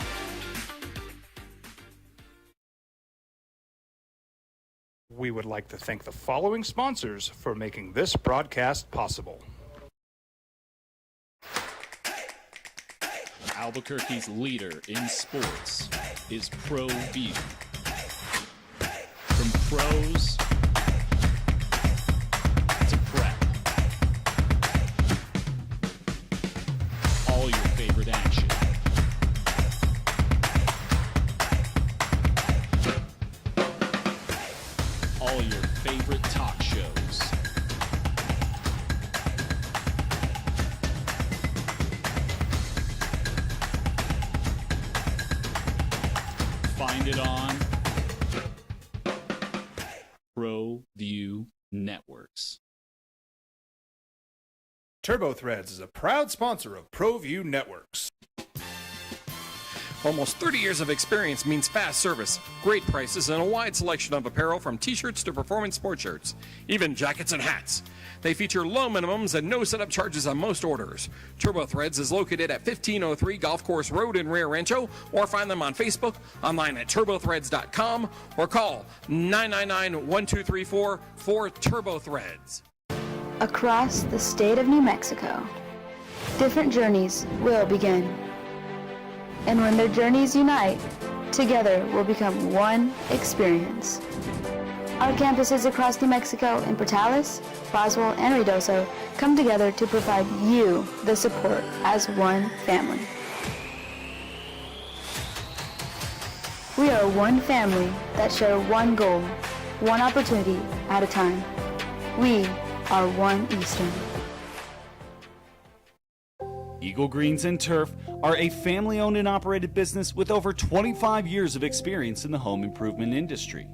We would like to thank the following sponsors for making this broadcast possible. Albuquerque's leader in sports is ProView. From pros to prep, all your favorite action. All your favorite talk shows. Find it on ProView Networks. TurboThreads is a proud sponsor of ProView Networks. Almost 30 years of experience means fast service, great prices, and a wide selection of apparel from t-shirts to performance sports shirts, even jackets and hats. They feature low minimums and no setup charges on most orders. TurboThreads is located at 1503 Golf Course Road in Rio Rancho, or find them on Facebook, online at turbothreads.com, or call 999-1234 for TurboThreads. Across the state of New Mexico, different journeys will begin. And when their journeys unite, together will become one experience. Our campuses across New Mexico in Portales, Roswell, and Ruidoso come together to provide you the support as one family. We are one family that share one goal, one opportunity at a time. We are One Eastern. Eagle Greens and Turf are a family-owned and operated business with over 25 years of experience in the home improvement industry.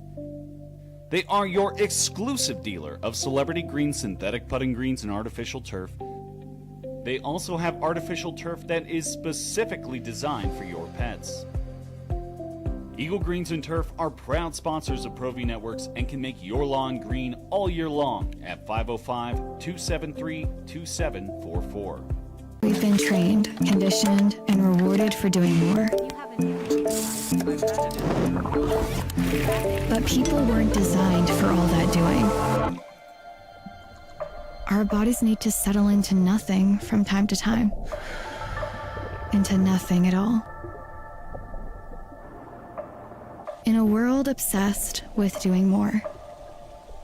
They are your exclusive dealer of celebrity green synthetic putting greens and artificial turf. They also have artificial turf that is specifically designed for your pets. Eagle Greens and Turf are proud sponsors of ProView Networks and can make your lawn green all year long at 505-273-2744. We've been trained, conditioned, and rewarded for doing more. But people weren't designed for all that doing. Our bodies need to settle into nothing from time to time. Into nothing at all. In a world obsessed with doing more,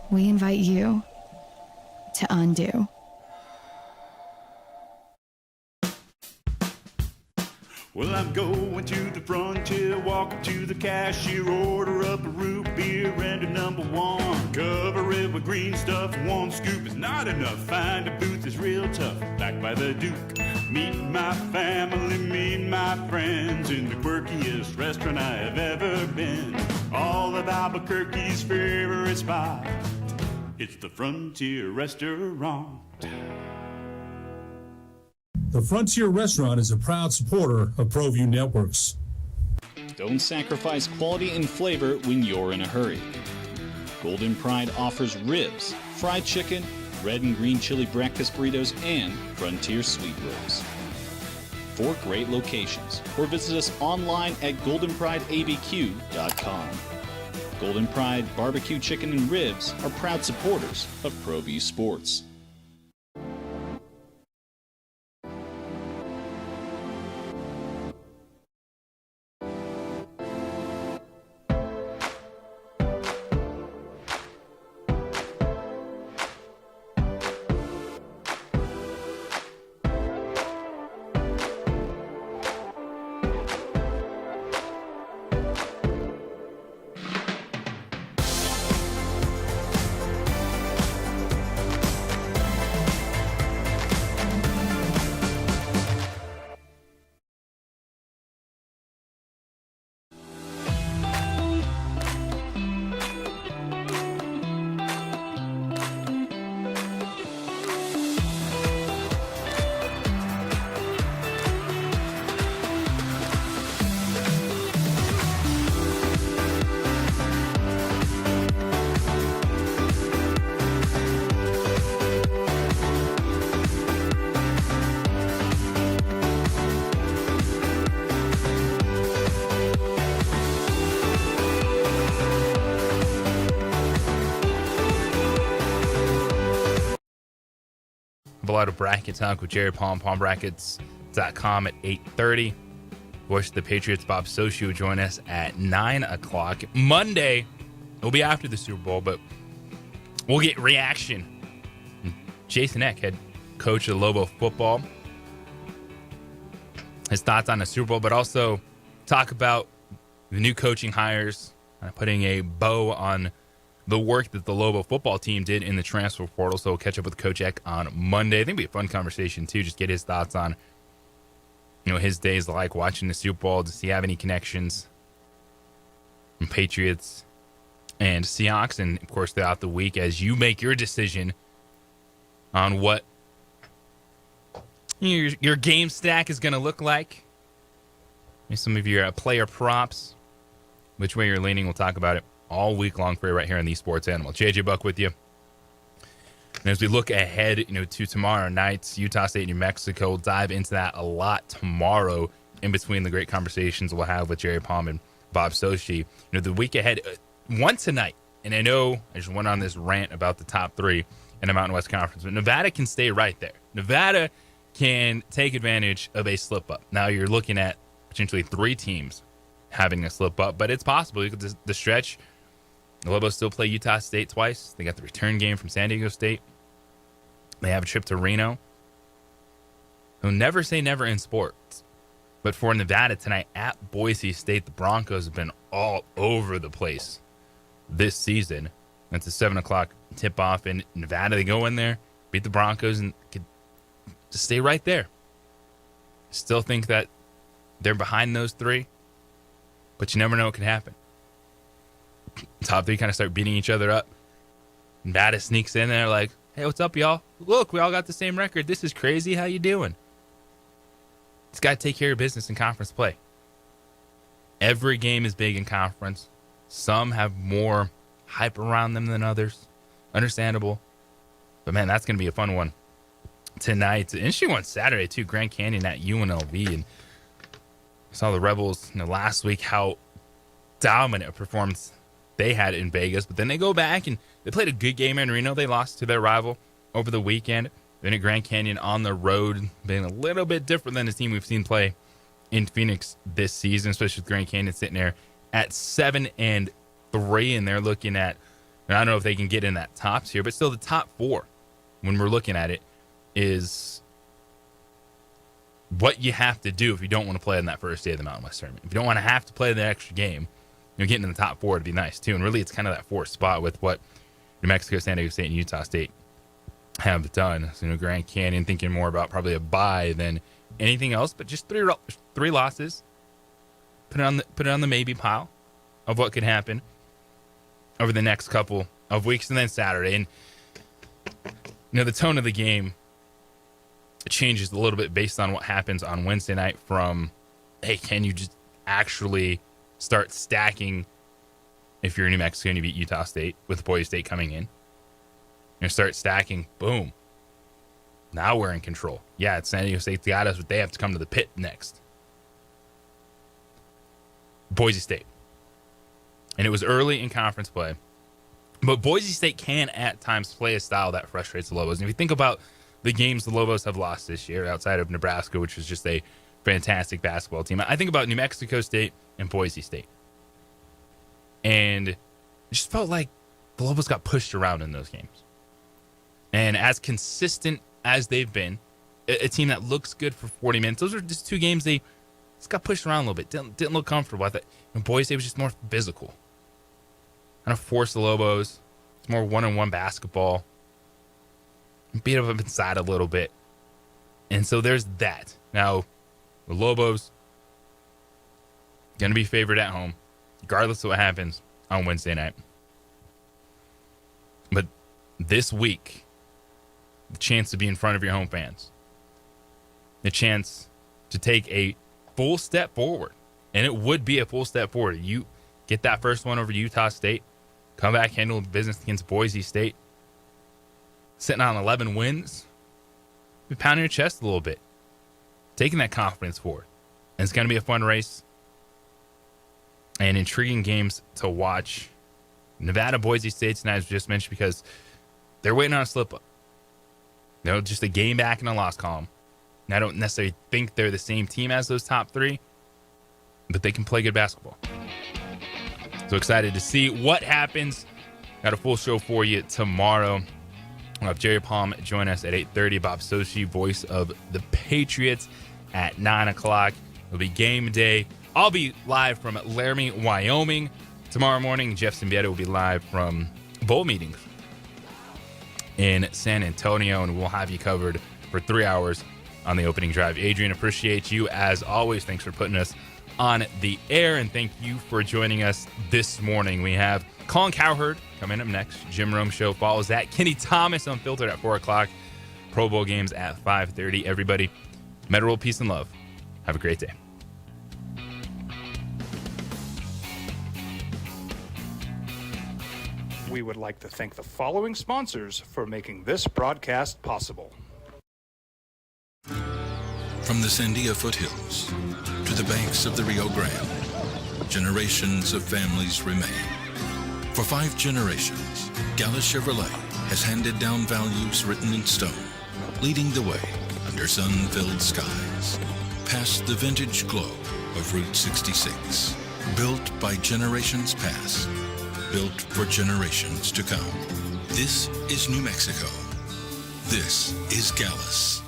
we invite you to undo. Well, I'm going to the frontier, walk up to the cashier, order up a root beer and a number one. Cover it with green stuff, one scoop is not enough. Find a booth is real tough, back by the Duke. Meet my family, meet my friends in the quirkiest restaurant I have ever been. All of Albuquerque's favorite spot, it's the Frontier Restaurant. The Frontier Restaurant is a proud supporter of ProView Networks. Don't sacrifice quality and flavor when you're in a hurry. Golden Pride offers ribs, fried chicken, red and green chili breakfast burritos, and Frontier sweet rolls. 4 great locations, or visit us online at goldenprideabq.com. Golden Pride Barbecue Chicken and Ribs are proud supporters of ProView Sports. have a lot of bracket talk with Jerry Palm, palmbrackets.com at 8:30. Voice of the Patriots, Bob Sochi, will join us at 9 o'clock. Monday, it'll be after the Super Bowl, but we'll get reaction. Jason Eck, head coach of Lobo football, his thoughts on the Super Bowl, but also talk about the new coaching hires, putting a bow on the work that the Lobo football team did in the transfer portal. So we'll catch up with Coach Eck on Monday. I think it'll be a fun conversation, too, just get his thoughts on, his days like watching the Super Bowl. Does he have any connections from Patriots and Seahawks? And, of course, throughout the week, as you make your decision on what your game stack is going to look like, maybe some of your player props, which way you're leaning, we'll talk about it all week long for you right here on the Sports Animal. JJ Buck with you. And as we look ahead, to tomorrow night's Utah State, New Mexico, we'll dive into that a lot tomorrow in between the great conversations we'll have with Jerry Palm and Bob Sochi. The week ahead, one tonight, and I know I just went on this rant about the top three in the Mountain West Conference, but Nevada can stay right there. Nevada can take advantage of a slip-up. Now you're looking at potentially three teams having a slip-up, but it's possible. You could the stretch. The Lobos still play Utah State twice. They got the return game from San Diego State. They have a trip to Reno. They'll never say never in sports. But for Nevada tonight at Boise State, the Broncos have been all over the place this season. That's a 7 o'clock tip-off in Nevada. They go in there, beat the Broncos, and could just stay right there. Still think that they're behind those three, but you never know what can happen. Top three kind of start beating each other up. Nevada sneaks in there like, hey, what's up, y'all? Look, we all got the same record. This is crazy. How you doing? Just got to take care of business in conference play. Every game is big in conference. Some have more hype around them than others. Understandable. But, man, that's going to be a fun one tonight. And she won Saturday, too. Grand Canyon at UNLV. And saw the Rebels last week, how dominant a performance they had in Vegas. But then they go back and they played a good game in Reno. They lost to their rival over the weekend. Then at Grand Canyon on the road, being a little bit different than the team we've seen play in Phoenix this season, especially with Grand Canyon sitting there at 7-3, and they're looking at, I don't know if they can get in that top tier, but still the top four, when we're looking at it, is what you have to do if you don't want to play in that first day of the Mountain West Tournament. If you don't want to have to play the extra game, getting in the top four would be nice, too. And really, it's kind of that fourth spot with what New Mexico, San Diego State, and Utah State have done. So, Grand Canyon thinking more about probably a bye than anything else, but just three losses. Put it on the maybe pile of what could happen over the next couple of weeks, and then Saturday. And the tone of the game changes a little bit based on what happens on Wednesday night. From, hey, can you just actually start stacking if you're New Mexico and you beat Utah State with Boise State coming in? Start stacking, boom. Now we're in control. Yeah, it's San Diego State's got us, but they have to come to the pit next. Boise State. And it was early in conference play. But Boise State can at times play a style that frustrates the Lobos. And if you think about the games the Lobos have lost this year outside of Nebraska, which was just a fantastic basketball team, I think about New Mexico State and Boise State. And it just felt like the Lobos got pushed around in those games. And as consistent as they've been, a team that looks good for 40 minutes, those are just two games they just got pushed around a little bit. Didn't look comfortable with it. And Boise State was just more physical. Kind of forced the Lobos. It's more one-on-one basketball. Beat up inside a little bit. And so there's that. Now, the Lobos going to be favored at home, regardless of what happens on Wednesday night. But this week, the chance to be in front of your home fans, the chance to take a full step forward, and it would be a full step forward. You get that first one over Utah State, come back, handle business against Boise State, sitting on 11 wins, be pounding your chest a little bit, taking that confidence forward. And it's going to be a fun race and intriguing games to watch. Nevada, Boise State tonight, as we just mentioned, because they're waiting on a slip-up. just a game back in the loss column. And I don't necessarily think they're the same team as those top three, but they can play good basketball. So excited to see what happens. Got a full show for you tomorrow. We'll have Jerry Palm join us at 8:30. Bob Sochi, voice of the Patriots, at 9 o'clock. It'll be game day. I'll be live from Laramie, Wyoming tomorrow morning. Jeff Zimbieta will be live from bowl meetings in San Antonio, and we'll have you covered for 3 hours on the opening drive. Adrian, appreciate you as always. Thanks for putting us on the air, and thank you for joining us this morning. We have Colin Cowherd coming up next. Jim Rome Show follows that. Kenny Thomas Unfiltered at 4 o'clock. Pro Bowl games at 5:30. Everybody, Meta World Peace and Love. Have a great day. We would like to thank the following sponsors for making this broadcast possible. From the Sandia foothills to the banks of the Rio Grande, generations of families remain. For 5 generations, Gallus Chevrolet has handed down values written in stone, leading the way under sun-filled skies, past the vintage glow of Route 66. Built by generations past, built for generations to come. This is New Mexico. This is Gallus.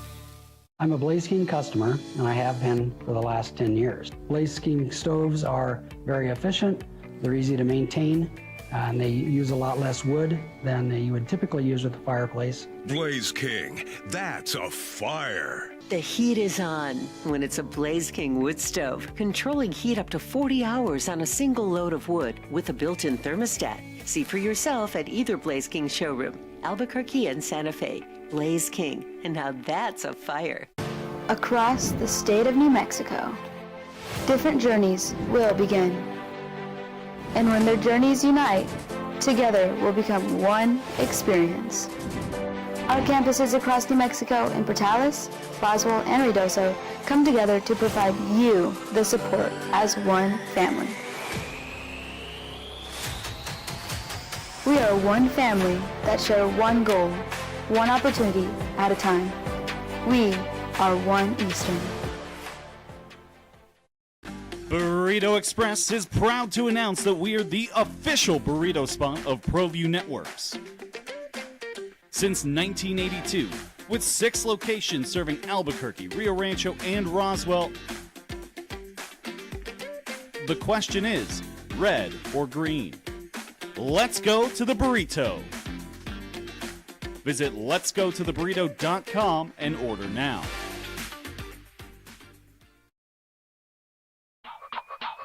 I'm a Blaze King customer, and I have been for the last 10 years. Blaze King stoves are very efficient, they're easy to maintain, and they use a lot less wood than you would typically use with a fireplace. Blaze King, that's a fire. The heat is on when it's a Blaze King wood stove, controlling heat up to 40 hours on a single load of wood with a built-in thermostat. See for yourself at either Blaze King showroom, Albuquerque and Santa Fe. Blaze King, and now that's a fire. Across the state of New Mexico, different journeys will begin. And when their journeys unite, together will become one experience. Our campuses across New Mexico in Portales, Boswell, and Ruidoso come together to provide you the support as one family. We are one family that share one goal, one opportunity at a time. We are One Eastern. Burrito Express is proud to announce that we are the official burrito spot of ProView Networks. Since 1982, with 6 locations serving Albuquerque, Rio Rancho, and Roswell, the question is, red or green? Let's go to the burrito. Visit letsgototheburrito.com and order now.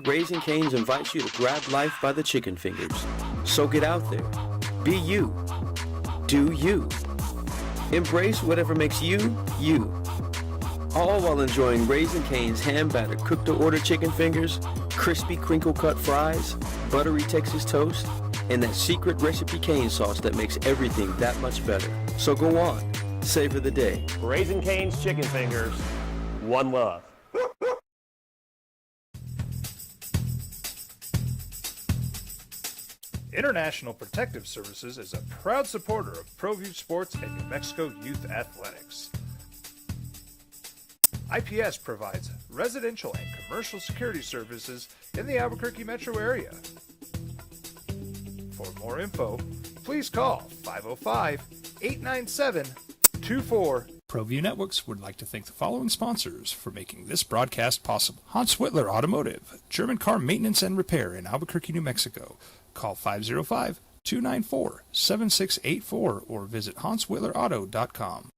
Raising Cane's invites you to grab life by the chicken fingers. So get out there. Be you. Do you. Embrace whatever makes you, you. All while enjoying Raising Cane's hand-battered cooked-to-order chicken fingers, crispy crinkle-cut fries, buttery Texas toast, and that secret recipe cane sauce that makes everything that much better. So go on. Savor the day. Raising Cane's chicken fingers. One love. International Protective Services is a proud supporter of ProView Sports and New Mexico Youth Athletics. IPS provides residential and commercial security services in the Albuquerque metro area. For more info, please call 505-897-24. ProView Networks would like to thank the following sponsors for making this broadcast possible. Hans Whitler Automotive, German car maintenance and repair in Albuquerque, New Mexico. Call 505-294-7684 or visit hanswhitlerauto.com.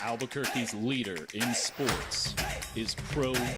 Albuquerque's leader in sports is ProView.